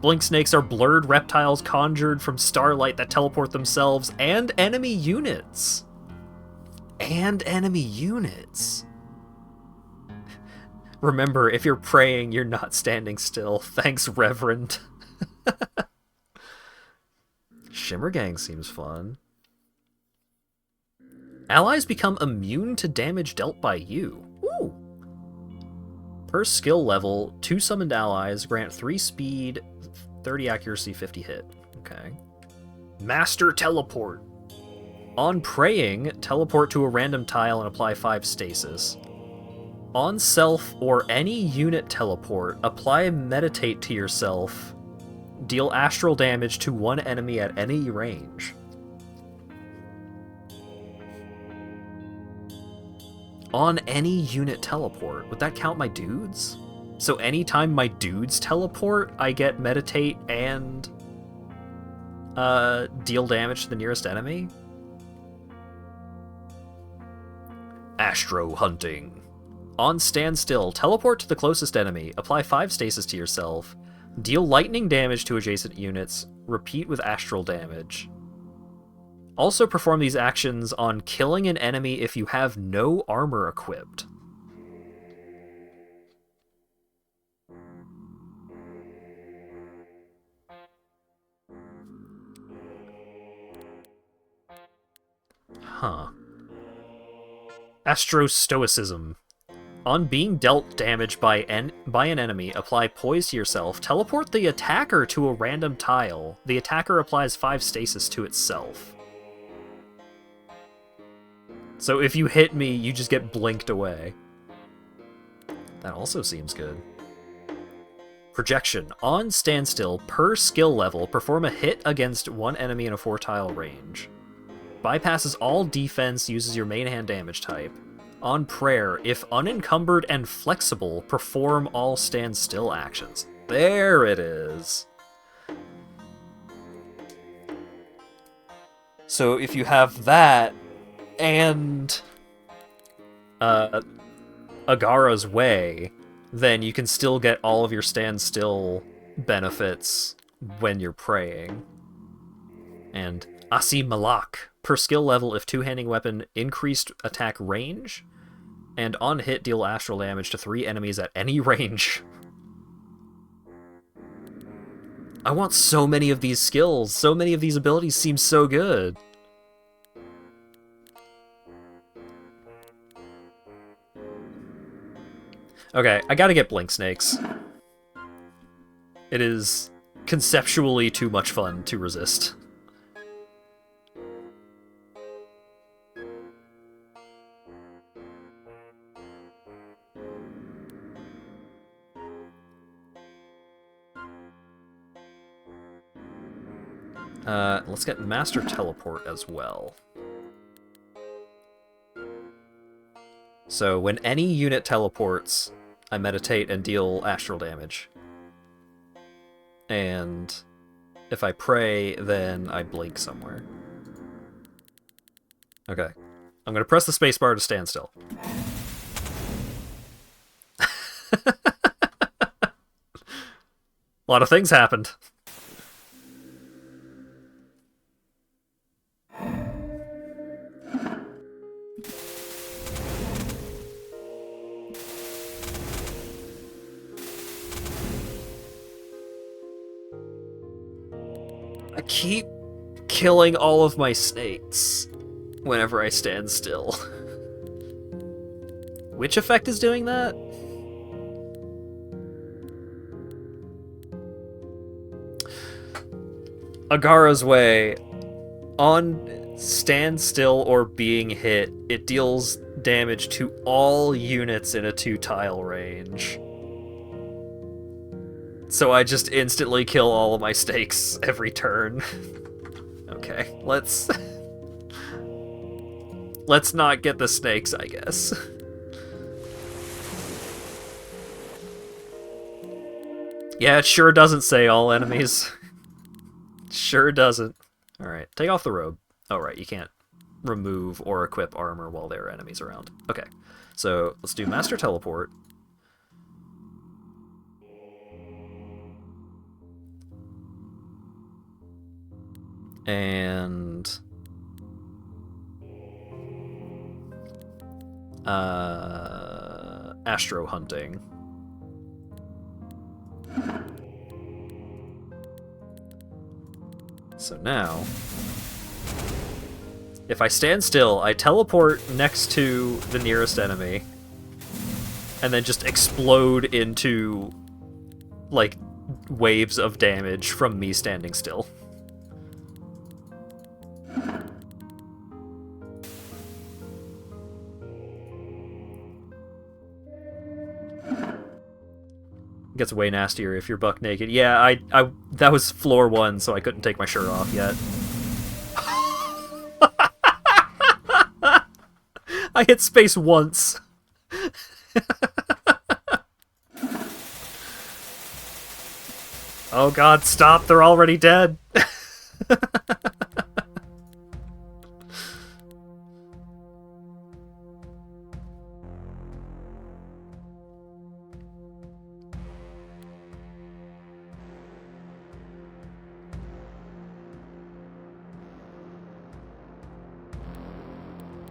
Blink snakes are blurred reptiles conjured from starlight that teleport themselves and enemy units. Remember, if you're praying, you're not standing still. Thanks, Reverend. Shimmer Gang seems fun. Allies become immune to damage dealt by you. Ooh. Per skill level, 2 summoned allies grant 3 speed, 30 accuracy, 50 hit. Okay. Master Teleport. On praying, teleport to a random tile and apply 5 stasis. On self or any unit teleport, apply meditate to yourself. Deal astral damage to 1 enemy at any range. On any unit teleport. Would that count my dudes? So anytime my dudes teleport, I get meditate and deal damage to the nearest enemy? Astro Hunting. On standstill, teleport to the closest enemy, apply 5 stasis to yourself, deal lightning damage to adjacent units, repeat with astral damage. Also perform these actions on killing an enemy if you have no armor equipped. Huh. Astro-Stoicism. On being dealt damage by an enemy, apply poise to yourself. Teleport the attacker to a random tile. The attacker applies 5 stasis to itself. So if you hit me, you just get blinked away. That also seems good. Projection. On standstill, per skill level, perform a hit against 1 enemy in a 4-tile range. Bypasses all defense, uses your main hand damage type. On prayer, if unencumbered and flexible, perform all standstill actions. There it is. So if you have that, and Agara's Way, then you can still get all of your standstill benefits when you're praying. And Asi Malak. Per skill level, if 2-handing weapon, increased attack range, and on hit deal astral damage to 3 enemies at any range. I want so many of these skills. So many of these abilities seem so good. Okay, I gotta get Blink Snakes. It is conceptually too much fun to resist. Let's get Master Teleport as well. So when any unit teleports, I meditate and deal astral damage. And if I pray, then I blink somewhere. Okay. I'm gonna press the spacebar to stand still. A lot of things happened. I keep killing all of my snakes whenever I stand still. Which effect is doing that? Agara's Way. On Stand still or being hit. It deals damage to all units in a 2-tile range. So I just instantly kill all of my stakes every turn. Okay, let's not get the snakes, I guess. Yeah, it sure doesn't say all enemies. Sure doesn't. Alright, take off the robe. Oh, right, you can't remove or equip armor while there are enemies around. Okay, so let's do Master Teleport. And... Astro Hunting. So now, if I stand still, I teleport next to the nearest enemy, and then just explode into, like, waves of damage from me standing still. It gets way nastier if you're buck naked. Yeah, I that was floor 1, so I couldn't take my shirt off yet. I hit space once. Oh god, stop, they're already dead.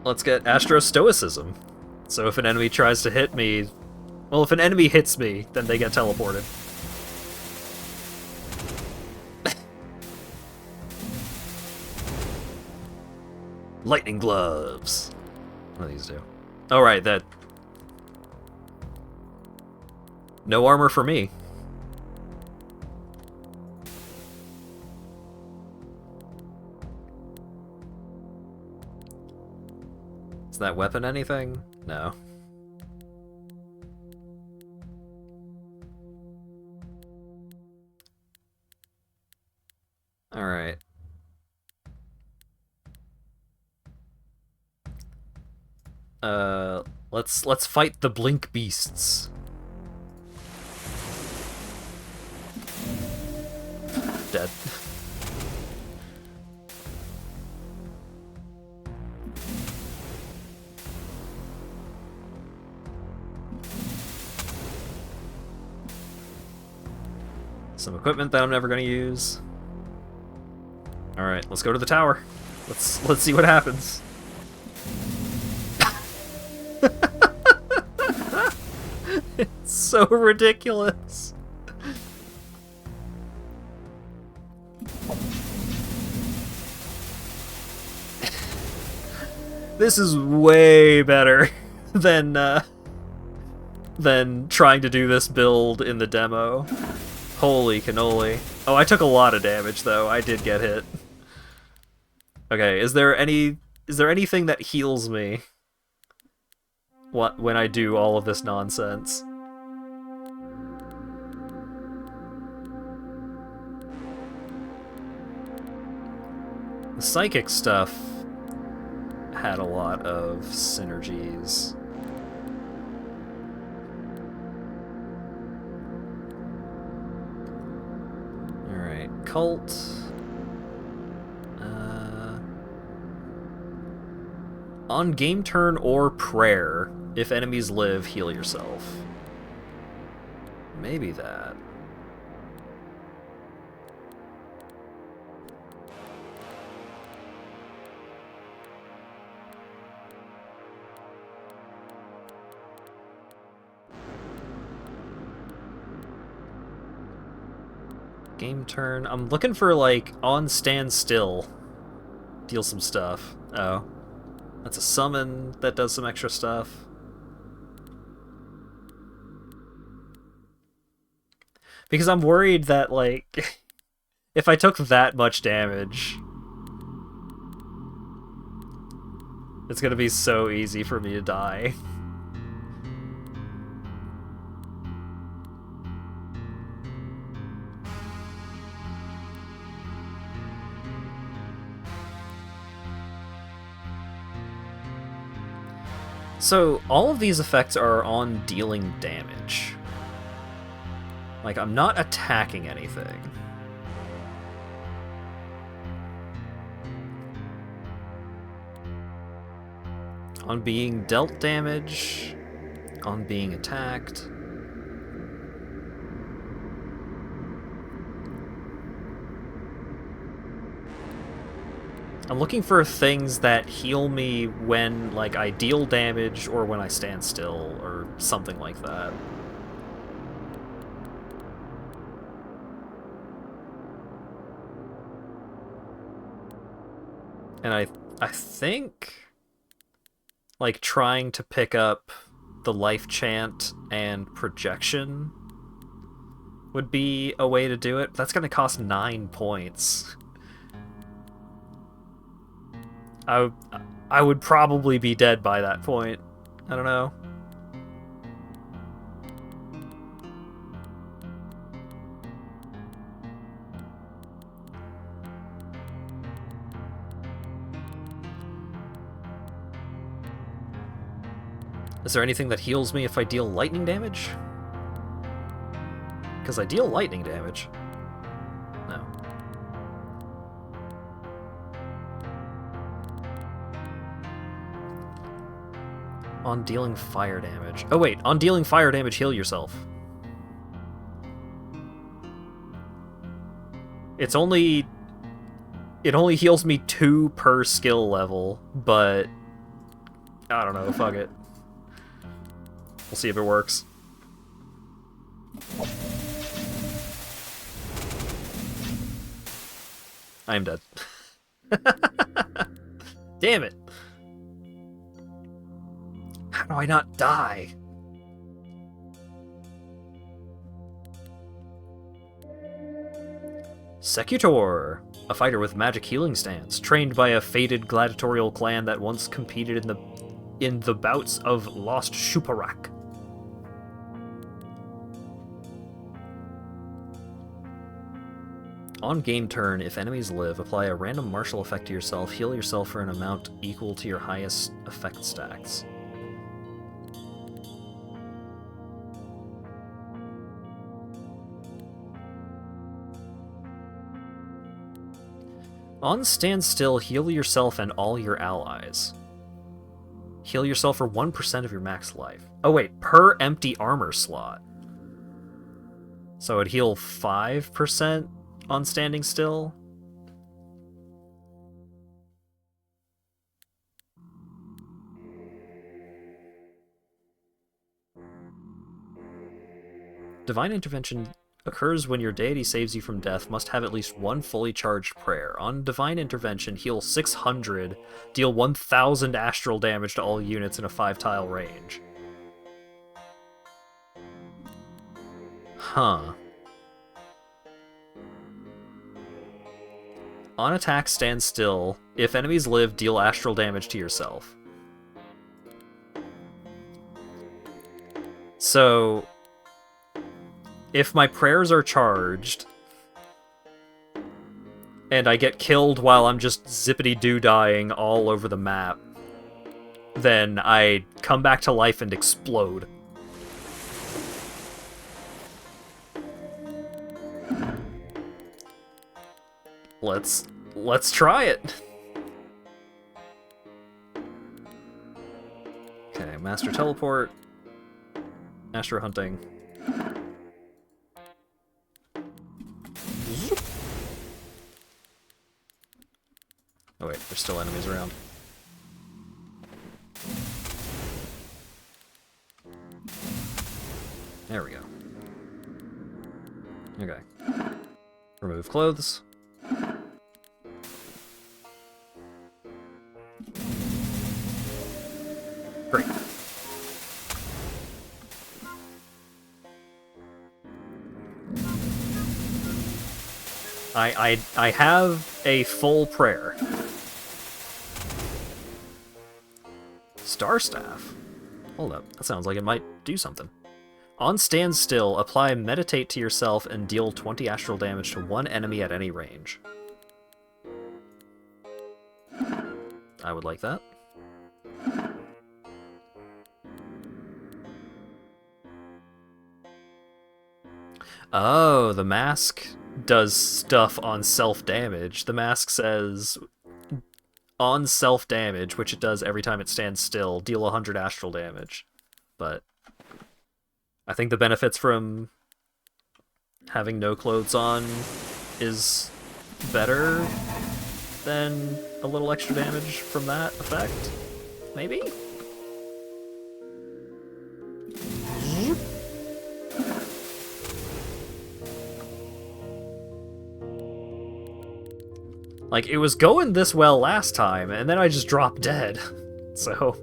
Let's get Astro Stoicism. So if an enemy tries to hit me... Well, if an enemy hits me, then they get teleported. Lightning Gloves. What do these do? Oh, right, that... No armor for me. Is that weapon anything? No. Alright. Let's fight the Blink Beasts. Dead. Some equipment that I'm never gonna use. Alright, let's go to the tower. Let's see what happens. It's so ridiculous. This is way better than trying to do this build in the demo. Holy cannoli. Oh, I took a lot of damage though. I did get hit. Okay, is there anything that heals me when I do all of this nonsense? The psychic stuff had a lot of synergies. Alright, cult. On game turn or prayer, if enemies live, heal yourself. Maybe that. Game turn. I'm looking for, like, on standstill. Deal some stuff. Oh. That's a summon that does some extra stuff. Because I'm worried that, like, if I took that much damage, It's gonna be so easy for me to die. So, all of these effects are on dealing damage. Like, I'm not attacking anything. On being dealt damage, on being attacked. I'm looking for things that heal me when, like, I deal damage or when I stand still or something like that. And I think, like, trying to pick up the life chant and projection would be a way to do it. That's going to cost 9 points. I would probably be dead by that point. I don't know. Is there anything that heals me if I deal lightning damage? Because I deal lightning damage. No. On dealing fire damage. Oh wait, on dealing fire damage, heal yourself. It only heals me 2 per skill level, but I don't know, fuck it. We'll see if it works. I am dead. Damn it. How do I not die? Secutor, a fighter with magic healing stance, trained by a fated gladiatorial clan that once competed in the bouts of Lost Shuparak. On game turn, if enemies live, apply a random martial effect to yourself, heal yourself for an amount equal to your highest effect stacks. On standstill, heal yourself and all your allies. Heal yourself for 1% of your max life. Oh wait, per empty armor slot. So it'd heal 5% on standing still? Divine Intervention occurs when your deity saves you from death, must have at least 1 fully charged prayer. On Divine Intervention, heal 600, deal 1000 astral damage to all units in a 5-tile range. Huh. On attack, stand still. If enemies live, deal astral damage to yourself. So, if my prayers are charged, and I get killed while I'm just zippity-doo-dying all over the map, then I come back to life and explode. Let's try it. Okay, Master Teleport, Astro Hunting. Oh wait, there's still enemies around. There we go. Okay. Remove clothes. Great. I have a full prayer. Star Staff. Hold up, that sounds like it might do something. On standstill, apply Meditate to yourself and deal 20 astral damage to one enemy at any range. I would like that. Oh, the mask does stuff on self-damage. The mask says, on self-damage, which it does every time it stands still, deal 100 astral damage. But I think the benefits from having no clothes on is better than a little extra damage from that effect. Maybe? Like, it was going this well last time, and then I just dropped dead. So...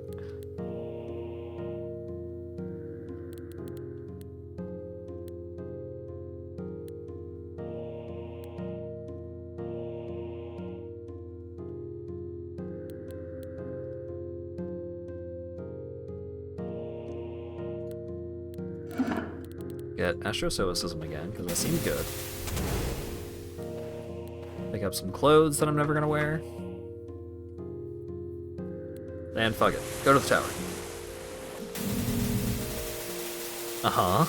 Get Astrostoicism again, because that seemed good. Pick up some clothes that I'm never gonna wear. And fuck it. Go to the tower. Uh-huh.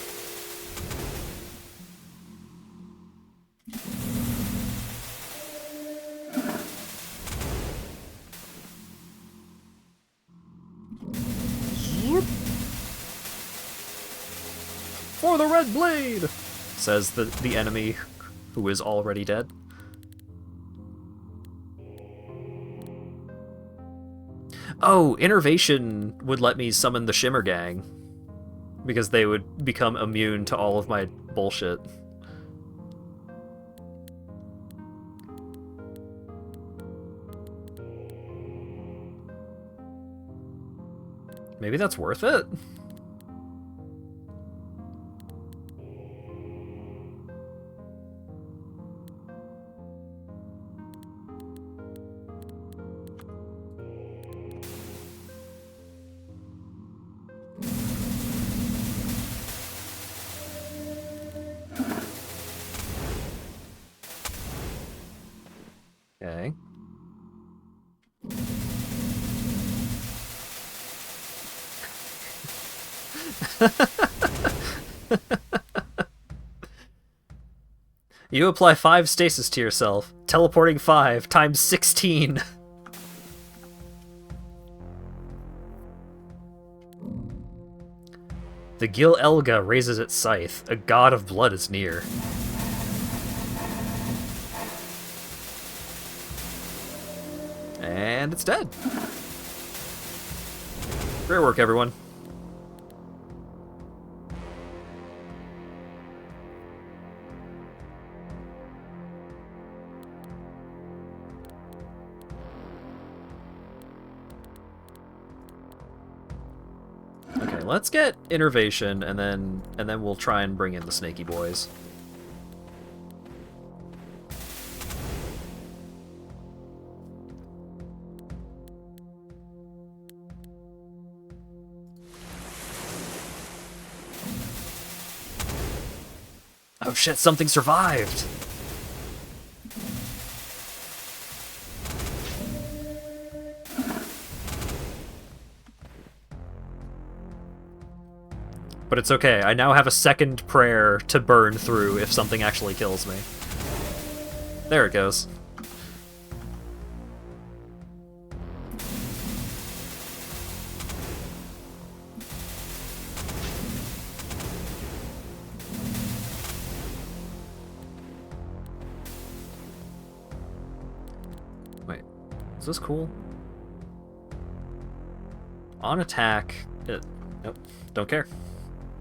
For the Red Blade! Says the enemy who is already dead. Oh, Innervation would let me summon the Shimmer Gang. Because they would become immune to all of my bullshit. Maybe that's worth it? Okay. You apply 5 stasis to yourself, teleporting 5 times 16. The Gil Elga raises its scythe. A god of blood is near. And it's dead. Great work, everyone. Okay, let's get Innervation, and then we'll try and bring in the Snaky Boys. Oh shit, something survived! But it's okay, I now have a second prayer to burn through if something actually kills me. There it goes. Wait, is this cool? On attack... nope, don't care.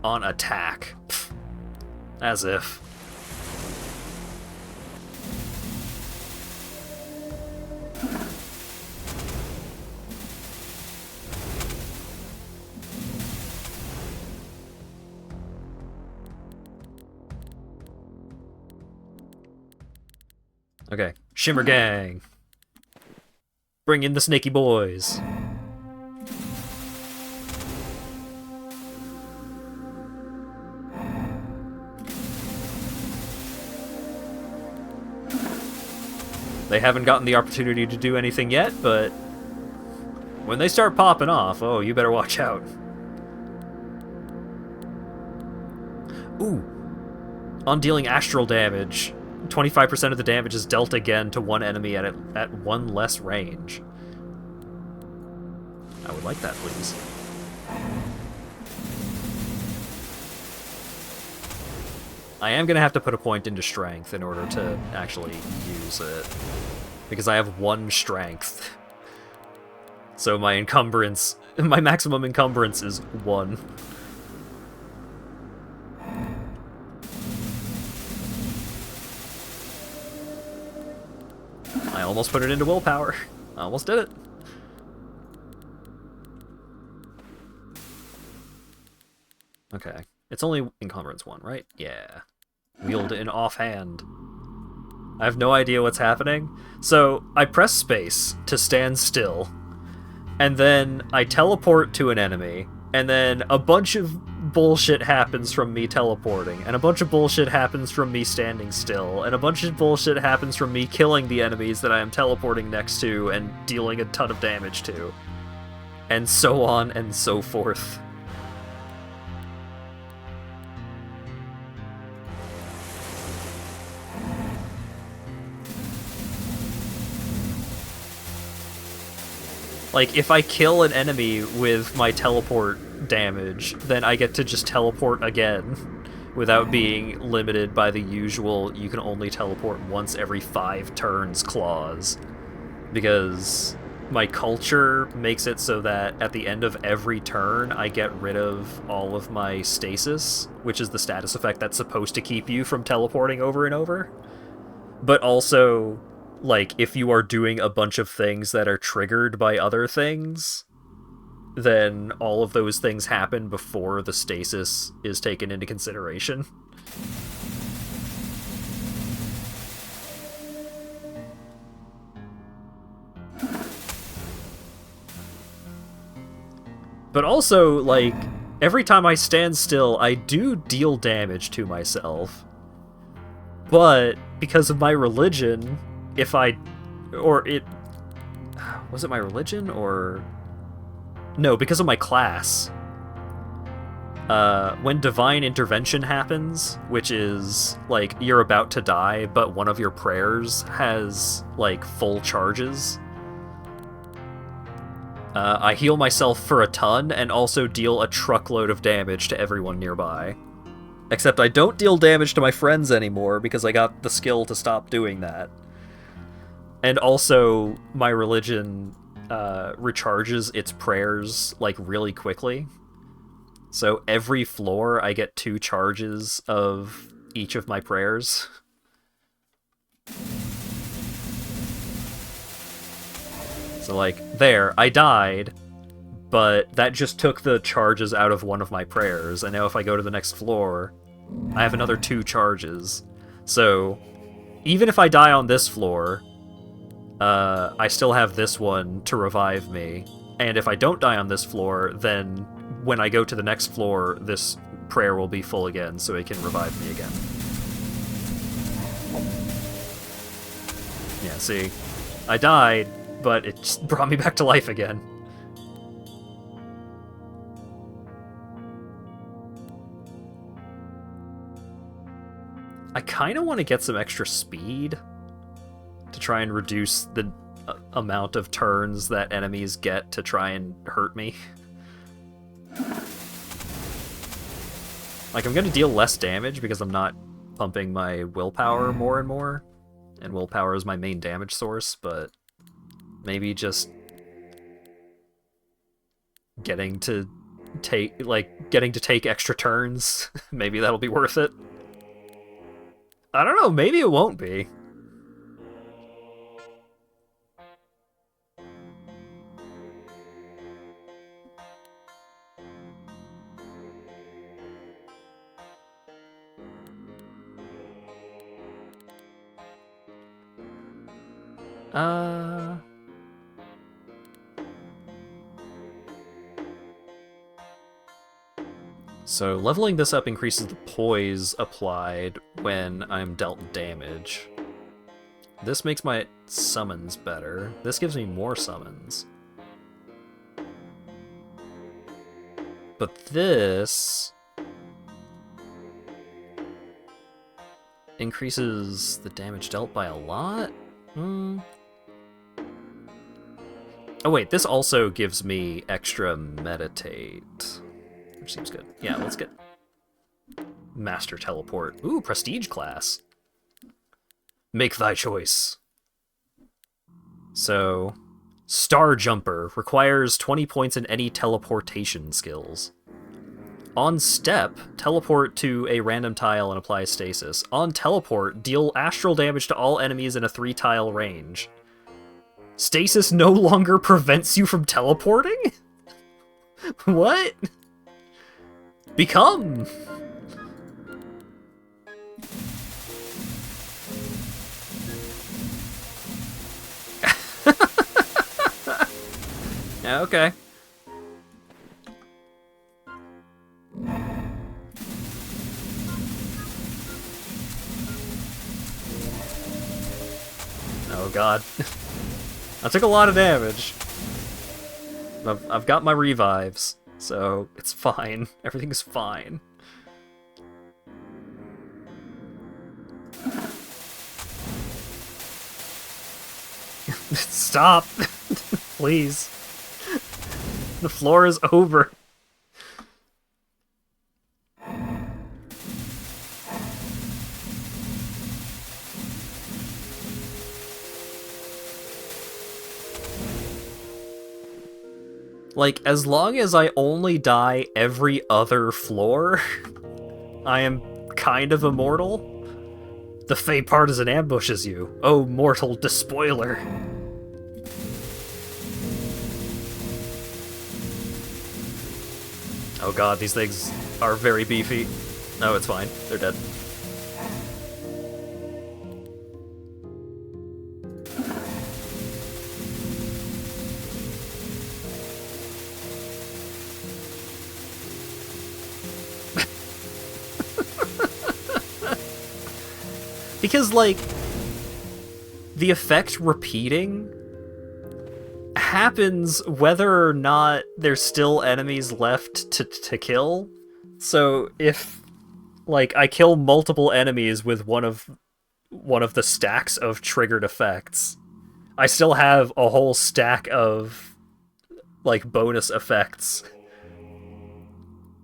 On attack. Pfft. As if. Okay, Shimmer Gang. Bring in the Snaky Boys. They haven't gotten the opportunity to do anything yet, but when they start popping off, oh, you better watch out. Ooh. On dealing astral damage, 25% of the damage is dealt again to one enemy at one less range. I would like that, please. I am going to have to put a point into strength in order to actually use it, because I have 1 strength. So my encumbrance, my maximum encumbrance is 1. I almost put it into willpower. I almost did it. Okay. It's only encumbrance 1, right? Yeah. Wield in offhand. I have no idea what's happening. So, I press space to stand still, and then I teleport to an enemy, and then a bunch of bullshit happens from me teleporting, and a bunch of bullshit happens from me standing still, and a bunch of bullshit happens from me killing the enemies that I am teleporting next to and dealing a ton of damage to. And so on and so forth. Like, if I kill an enemy with my teleport damage, then I get to just teleport again without being limited by the usual you can only teleport once every 5 turns clause. Because my culture makes it so that at the end of every turn, I get rid of all of my stasis, which is the status effect that's supposed to keep you from teleporting over and over. But also, like, if you are doing a bunch of things that are triggered by other things, then all of those things happen before the stasis is taken into consideration. But also, like, every time I stand still, I do deal damage to myself. But because of my religion, if I... or it... was it my religion, or... no, because of my class. When divine intervention happens, which is, like, you're about to die, but one of your prayers has, like, full charges, I heal myself for a ton, and also deal a truckload of damage to everyone nearby. Except I don't deal damage to my friends anymore, because I got the skill to stop doing that. And also, my religion recharges its prayers, like, really quickly. So every floor, I get 2 charges of each of my prayers. So, like, there, I died, but that just took the charges out of one of my prayers, and now if I go to the next floor, I have another 2 charges. So, even if I die on this floor, I still have this one to revive me, and if I don't die on this floor, then when I go to the next floor, this prayer will be full again, so it can revive me again. Yeah, see? I died, but it just brought me back to life again. I kind of want to get some extra speed to try and reduce the amount of turns that enemies get to try and hurt me. Like, I'm going to deal less damage because I'm not pumping my willpower more and more, and willpower is my main damage source, but maybe just getting to take extra turns, maybe that'll be worth it. I don't know, maybe it won't be. So leveling this up increases the poise applied when I'm dealt damage. This makes my summons better. This gives me more summons. But this increases the damage dealt by a lot? Oh wait, this also gives me extra meditate. Which seems good. Yeah, let's get Master Teleport. Ooh, Prestige class. Make thy choice. So, Star Jumper requires 20 points in any teleportation skills. On step, teleport to a random tile and apply stasis. On teleport, deal astral damage to all enemies in a 3-tile range. Stasis no longer prevents you from teleporting? What? Become! Yeah, okay. Oh god. I took a lot of damage. I've got my revives, so it's fine. Everything's fine. Stop! Please. The floor is over. Like, as long as I only die every other floor, I am kind of immortal. The Fey partisan ambushes you. Oh, mortal despoiler. Oh god, these things are very beefy. No, it's fine. They're dead. Because, like, the effect repeating happens whether or not there's still enemies left to kill. So if, like, I kill multiple enemies with one of the stacks of triggered effects, I still have a whole stack of, like, bonus effects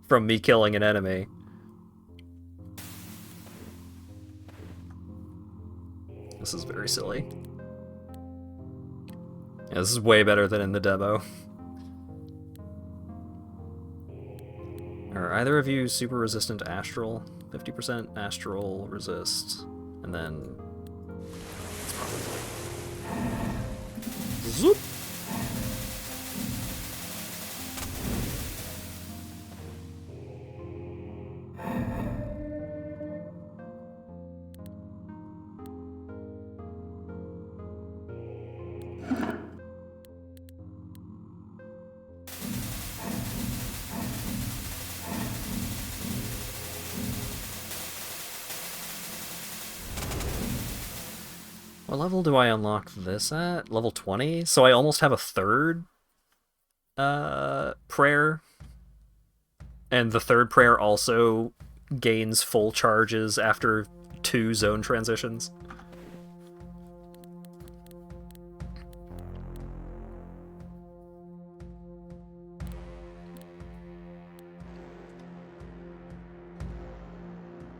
from me killing an enemy. This is very silly. Yeah, this is way better than in the demo. Are either of you super resistant to astral? 50% astral resist. And then... it's probably... zoop! What level do I unlock this at? Level 20? So I almost have a third prayer. And the third prayer also gains full charges after 2 zone transitions.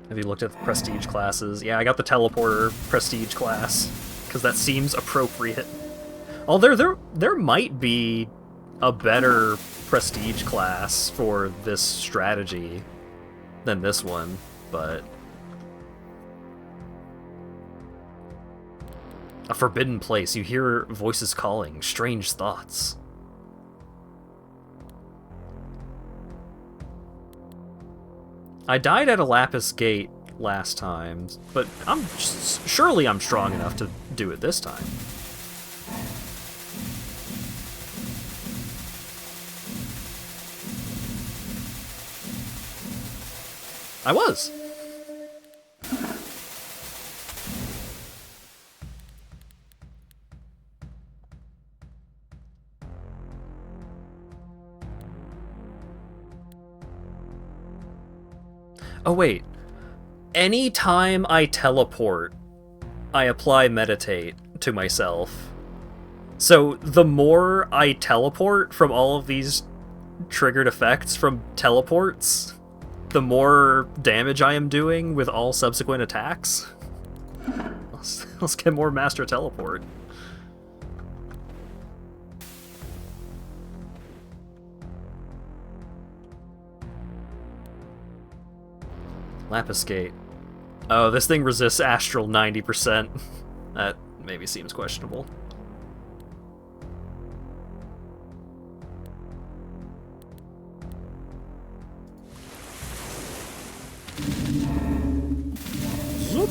Have you looked at the prestige classes? Yeah, I got the teleporter prestige class, because that seems appropriate. Although there might be a better prestige class for this strategy than this one, but... a forbidden place. You hear voices calling, strange thoughts. I died at a Lapis Gate last time, but surely I'm strong enough to do it this time. I was. Oh, wait. Anytime I teleport, I apply meditate to myself. So the more I teleport from all of these triggered effects from teleports, the more damage I am doing with all subsequent attacks. Let's get more Master Teleport. Lapis Gate. Oh, this thing resists Astral 90%. That maybe seems questionable. Zoop.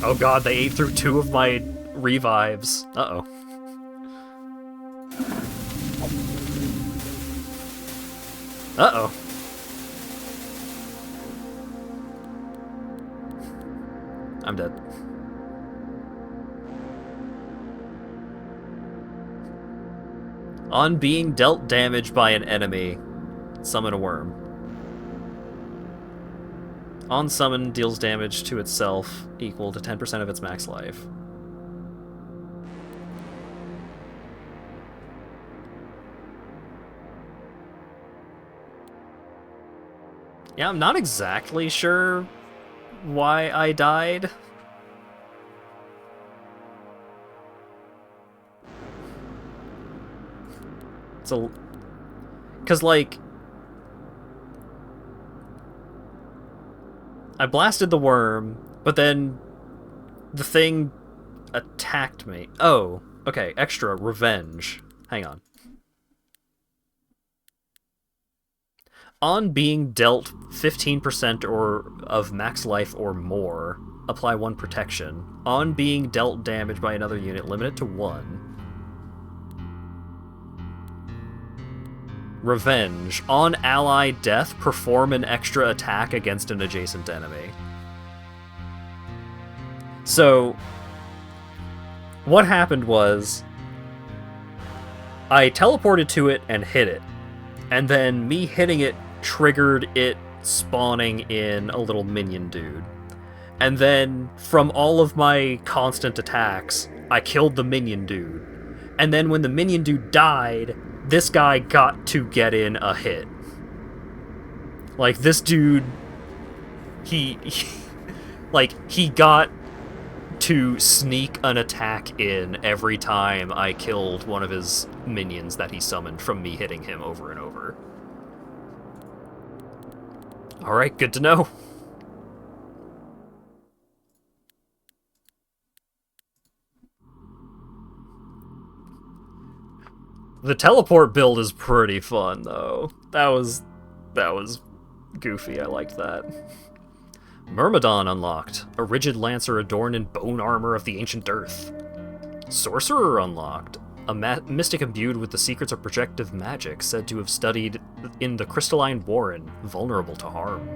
Oh god, they ate through 2 of my revives. Uh-oh. Uh-oh. I'm dead. On being dealt damage by an enemy, summon a worm. On summon, deals damage to itself equal to 10% of its max life. Yeah, I'm not exactly sure why I died. So, because, like, I blasted the worm, but then the thing attacked me. Oh, okay, extra, revenge. Hang on. On being dealt 15% or of max life or more, apply 1 protection. On being dealt damage by another unit, limit it to 1. Revenge. On ally death, perform an extra attack against an adjacent enemy. So, what happened was, I teleported to it and hit it. And then me hitting it triggered it spawning in a little minion dude. And then, from all of my constant attacks, I killed the minion dude. And then when the minion dude died, this guy got to get in a hit. Like, this dude, he got to sneak an attack in every time I killed one of his minions that he summoned from me hitting him over and over. Alright, good to know. The teleport build is pretty fun, though. That was goofy. I liked that. Myrmidon unlocked. A rigid lancer adorned in bone armor of the ancient earth. Sorcerer unlocked. A mystic imbued with the secrets of projective magic, said to have studied in the crystalline warren, vulnerable to harm.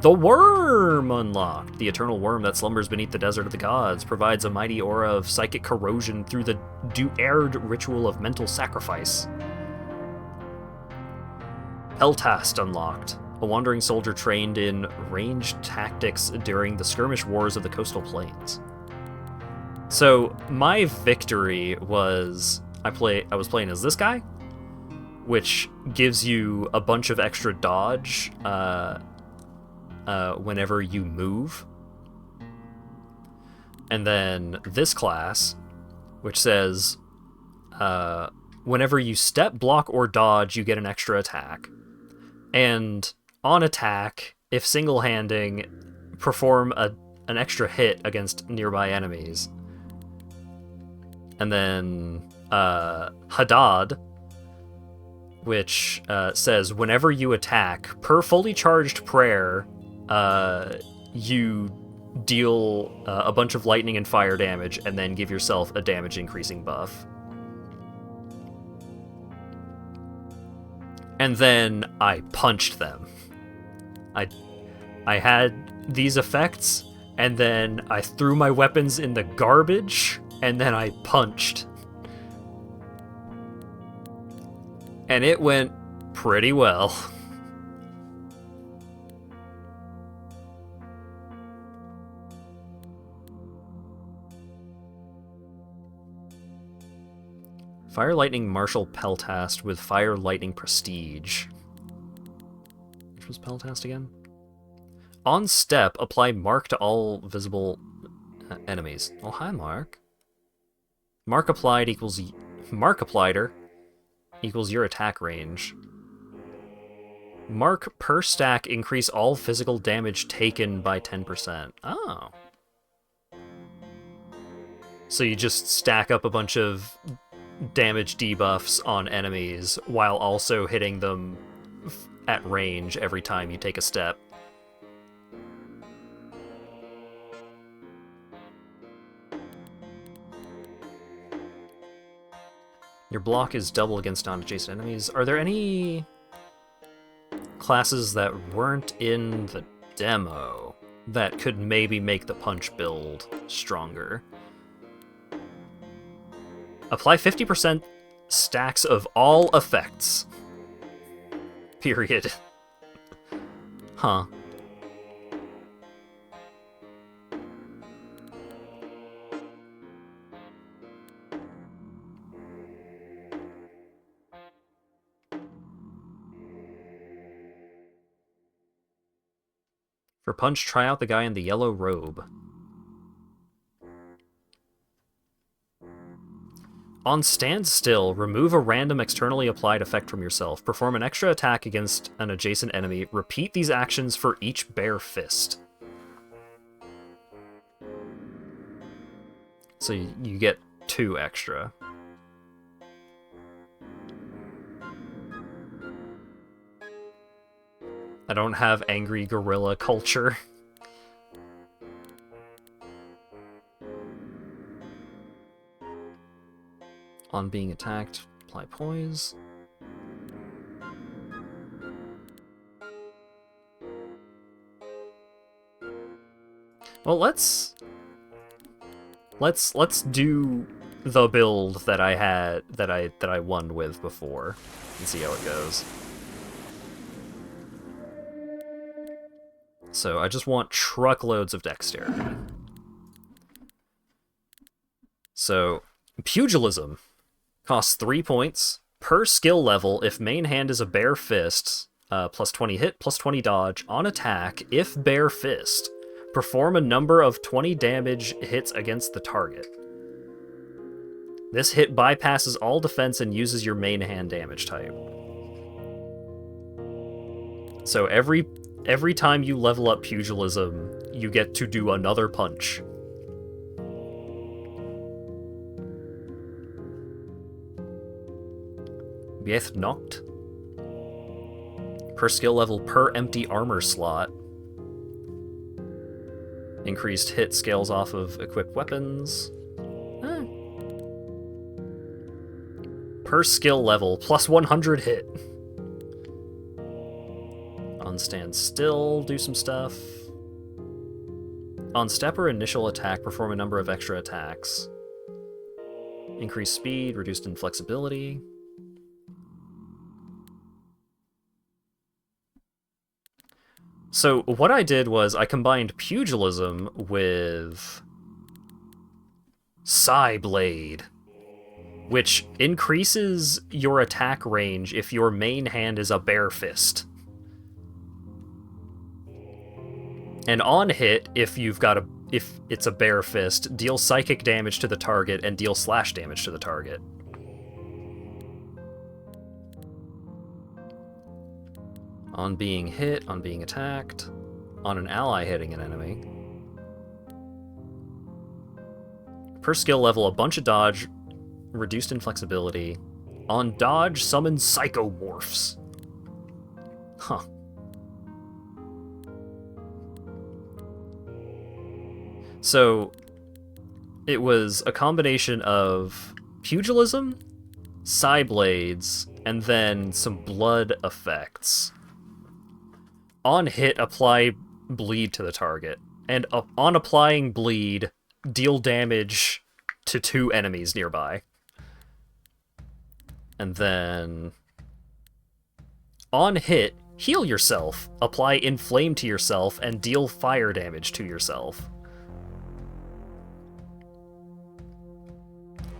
The Worm unlocked. The eternal worm that slumbers beneath the desert of the gods provides a mighty aura of psychic corrosion through the Duerd ritual of mental sacrifice. Peltast unlocked. A wandering soldier trained in ranged tactics during the skirmish wars of the coastal plains. So my victory was I was playing as this guy, which gives you a bunch of extra dodge whenever you move. And then this class, which says whenever you step, block, or dodge, you get an extra attack. And on attack, if single-handing, perform an extra hit against nearby enemies. And then HatVod, which says whenever you attack, per fully charged prayer, you deal a bunch of lightning and fire damage, and then give yourself a damage increasing buff. And then I punched them. I had these effects, and then I threw my weapons in the garbage, and then I punched. And it went pretty well. Fire Lightning Martial Peltast with Fire Lightning Prestige. Which was Peltast again? On step, apply Mark to all visible enemies. Oh, hi, Mark. Mark applied equals... Mark applieder equals your attack range. Mark per stack increase all physical damage taken by 10%. Oh. So you just stack up a bunch of damage debuffs on enemies while also hitting them at range every time you take a step. Your block is double against non-adjacent enemies. Are there any classes that weren't in the demo that could maybe make the punch build stronger? Apply 50% stacks of all effects. Period. Huh. For punch, try out the guy in the yellow robe. On standstill, remove a random externally applied effect from yourself. Perform an extra attack against an adjacent enemy. Repeat these actions for each bare fist. So you get 2 extra. I don't have angry gorilla culture. On being attacked, apply poise. Well, let's do the build that I had that I won with before and see how it goes. So I just want truckloads of dexterity. So pugilism costs 3 points per skill level if main hand is a bare fist, plus 20 hit, plus 20 dodge, on attack, if bare fist. Perform a number of 20 damage hits against the target. This hit bypasses all defense and uses your main hand damage type. So every time you level up pugilism, you get to do another punch. Bieth Noct. Per skill level, per empty armor slot. Increased hit scales off of equipped weapons. Per skill level, plus 100 hit. On stand still, do some stuff. On step or initial attack, perform a number of extra attacks. Increased speed, reduced inflexibility. So what I did was I combined pugilism with Psyblade, which increases your attack range if your main hand is a bare fist. And on hit, if it's a bare fist, deal psychic damage to the target and deal slash damage to the target. On being hit, on being attacked, on an ally hitting an enemy. Per skill level, a bunch of dodge, reduced inflexibility. On dodge, summon psychomorphs. Huh. So, it was a combination of pugilism, Psyblades, and then some blood effects. On hit, apply bleed to the target. And on applying bleed, deal damage to 2 enemies nearby. And then on hit, heal yourself. Apply inflame to yourself and deal fire damage to yourself.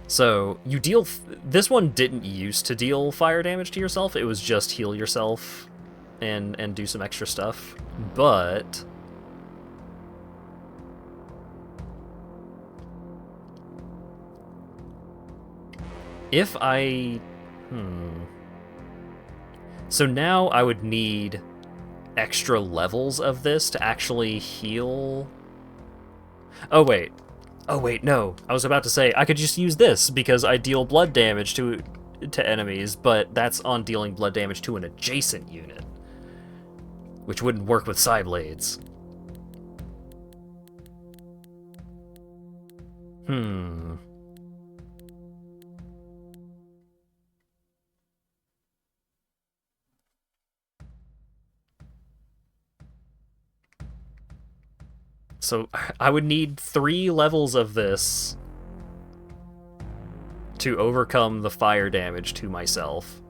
So, you deal... This one didn't used to deal fire damage to yourself, it was just heal yourself and do some extra stuff. But... if I... So now I would need extra levels of this to actually heal... Oh wait, no. I was about to say, I could just use this because I deal blood damage to enemies, but that's on dealing blood damage to an adjacent unit, which wouldn't work with Psyblades. So I would need 3 levels of this to overcome the fire damage to myself.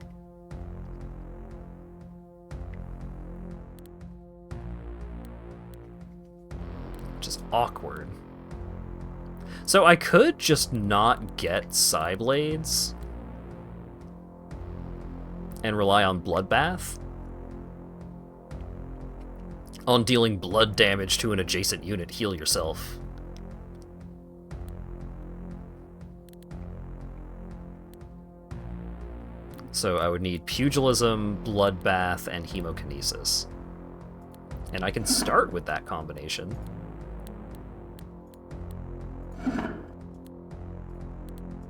Which is awkward. So I could just not get Psyblades and rely on Bloodbath on dealing blood damage to an adjacent unit. Heal yourself. So I would need Pugilism, Bloodbath, and Hemokinesis. And I can start with that combination.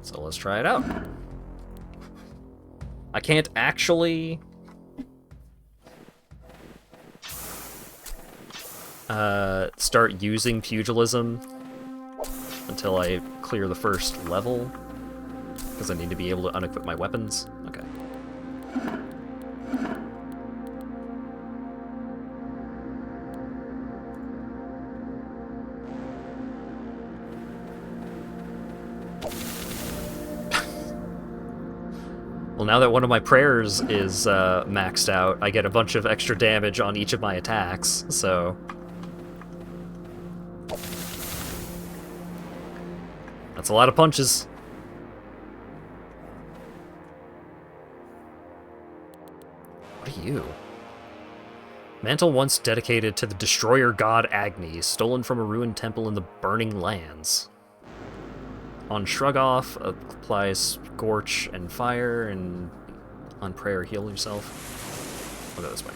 So let's try it out. I can't actually... start using Pugilism until I clear the first level, because I need to be able to unequip my weapons. Okay. Well, now that one of my prayers is maxed out, I get a bunch of extra damage on each of my attacks, so... that's a lot of punches. What are you? Mantle once dedicated to the destroyer god Agni, stolen from a ruined temple in the Burning Lands. On Shrug Off, apply Scorch and Fire, and on Prayer, heal yourself. I'll go this way.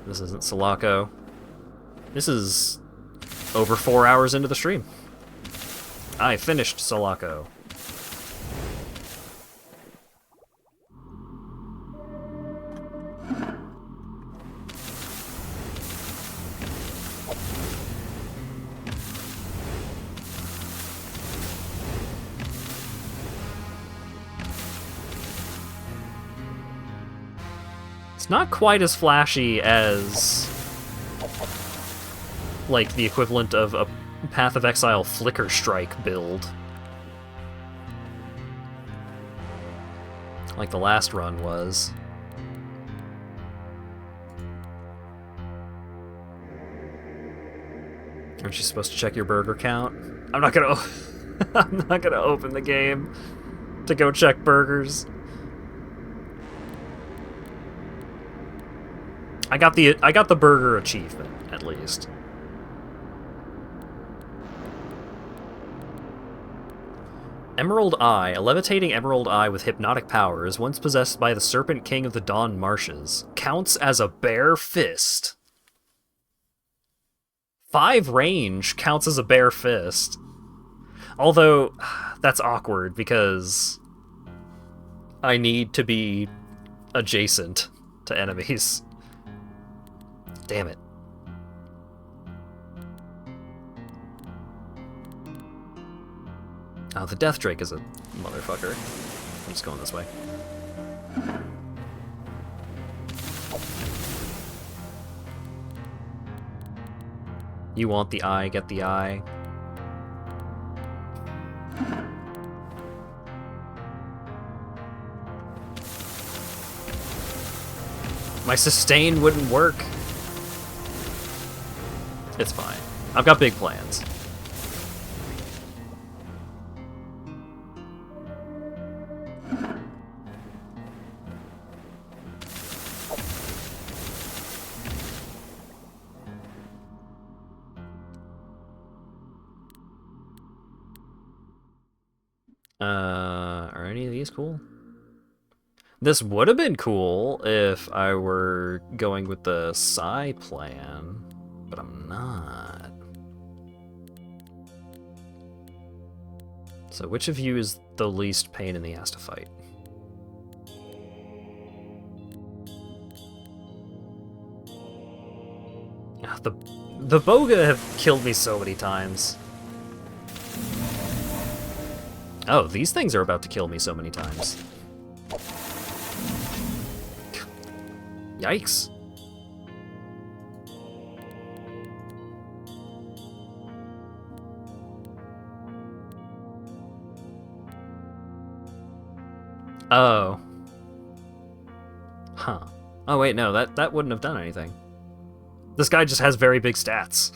This isn't Selaco. This is over 4 hours into the stream. I finished Selaco. It's not quite as flashy as, like, the equivalent of a Path of Exile Flicker Strike build. Like the last run was. Aren't you supposed to check your burger count? I'm not gonna I'm not gonna open the game to go check burgers. I got the burger achievement, at least. Emerald Eye, a levitating emerald eye with hypnotic powers, once possessed by the Serpent King of the Dawn Marshes, counts as a bare fist. 5 range counts as a bare fist. Although, that's awkward, because I need to be adjacent to enemies. Damn it. Oh, the Death Drake is a motherfucker. I'm just going this way. You want the eye, get the eye. My sustain wouldn't work. It's fine. I've got big plans. Are any of these cool? This would have been cool if I were going with the Psy plan, but I'm not. So which of you is the least pain in the ass to fight? The Boga have killed me so many times. Oh, these things are about to kill me so many times. Yikes. Oh. Huh. Oh wait, no, that wouldn't have done anything. This guy just has very big stats.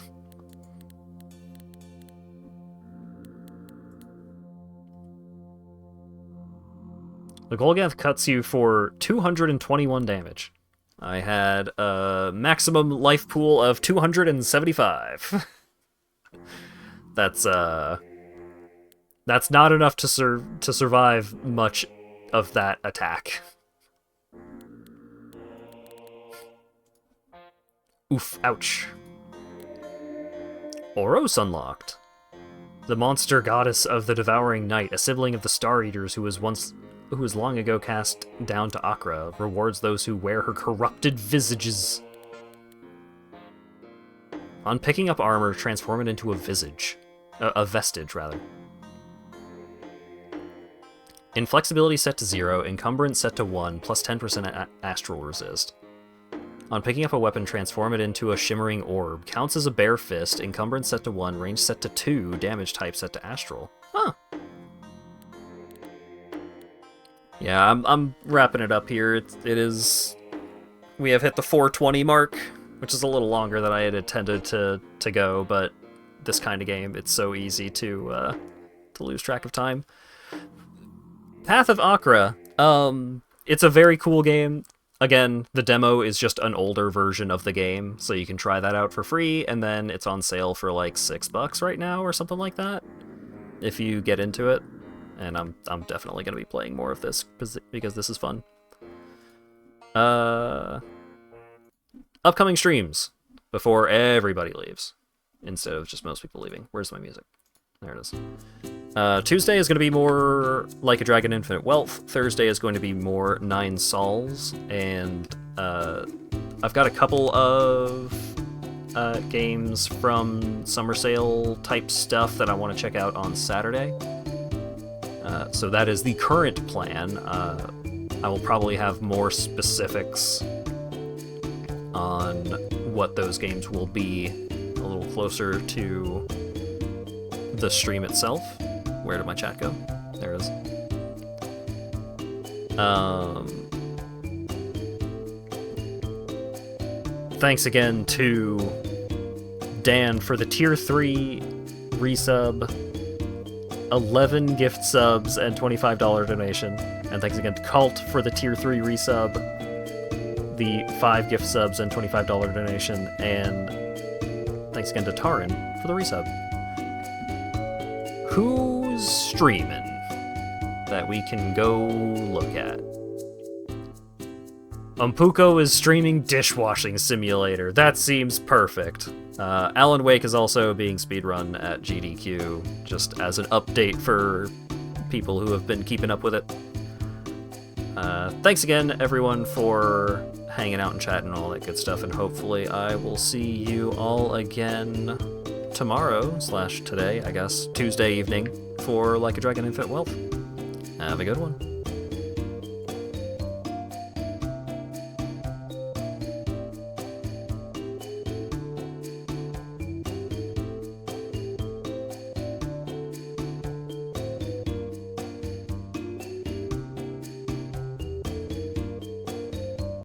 The Golgath cuts you for 221 damage. I had a maximum life pool of 275. That's not enough to survive much of that attack. Oof, ouch. Oros unlocked. The monster goddess of the devouring night, a sibling of the Star Eaters who was long ago cast down to Achra, rewards those who wear her corrupted visages. On picking up armor, transform it into a vestige, rather. Inflexibility set to 0, encumbrance set to 1, plus 10% astral resist. On picking up a weapon, transform it into a shimmering orb. Counts as a bare fist, encumbrance set to 1, range set to 2, damage type set to astral. Huh. Yeah, I'm wrapping it up here. We have hit the 420 mark, which is a little longer than I had intended to go, but this kind of game, it's so easy to lose track of time. Path of Achra. It's a very cool game. Again, the demo is just an older version of the game, so you can try that out for free, and then it's on sale for like $6 right now or something like that, if you get into it. And I'm definitely going to be playing more of this because this is fun. Upcoming streams before everybody leaves, instead of just most people leaving. Where's my music? There it is. Tuesday is going to be more Like a Dragon Infinite Wealth. Thursday is going to be more 9 Sols. And I've got a couple of games from summer sale type stuff that I want to check out on Saturday. So that is the current plan. I will probably have more specifics on what those games will be a little closer to the stream itself. Where did my chat go? There it is. Thanks again to Dan for the tier 3 resub, 11 gift subs, and $25 donation. And thanks again to Cult for the tier 3 resub, the 5 gift subs, and $25 donation. And thanks again to Tarin for the resub. Who's streaming that we can go look at? Umpuko is streaming Dishwashing Simulator. That seems perfect. Alan Wake is also being speedrun at GDQ, just as an update for people who have been keeping up with it. Thanks again, everyone, for hanging out and chatting and all that good stuff, and hopefully I will see you all again tomorrow/today, I guess, Tuesday evening, for Like a Dragon Infinite Wealth. Have a good one.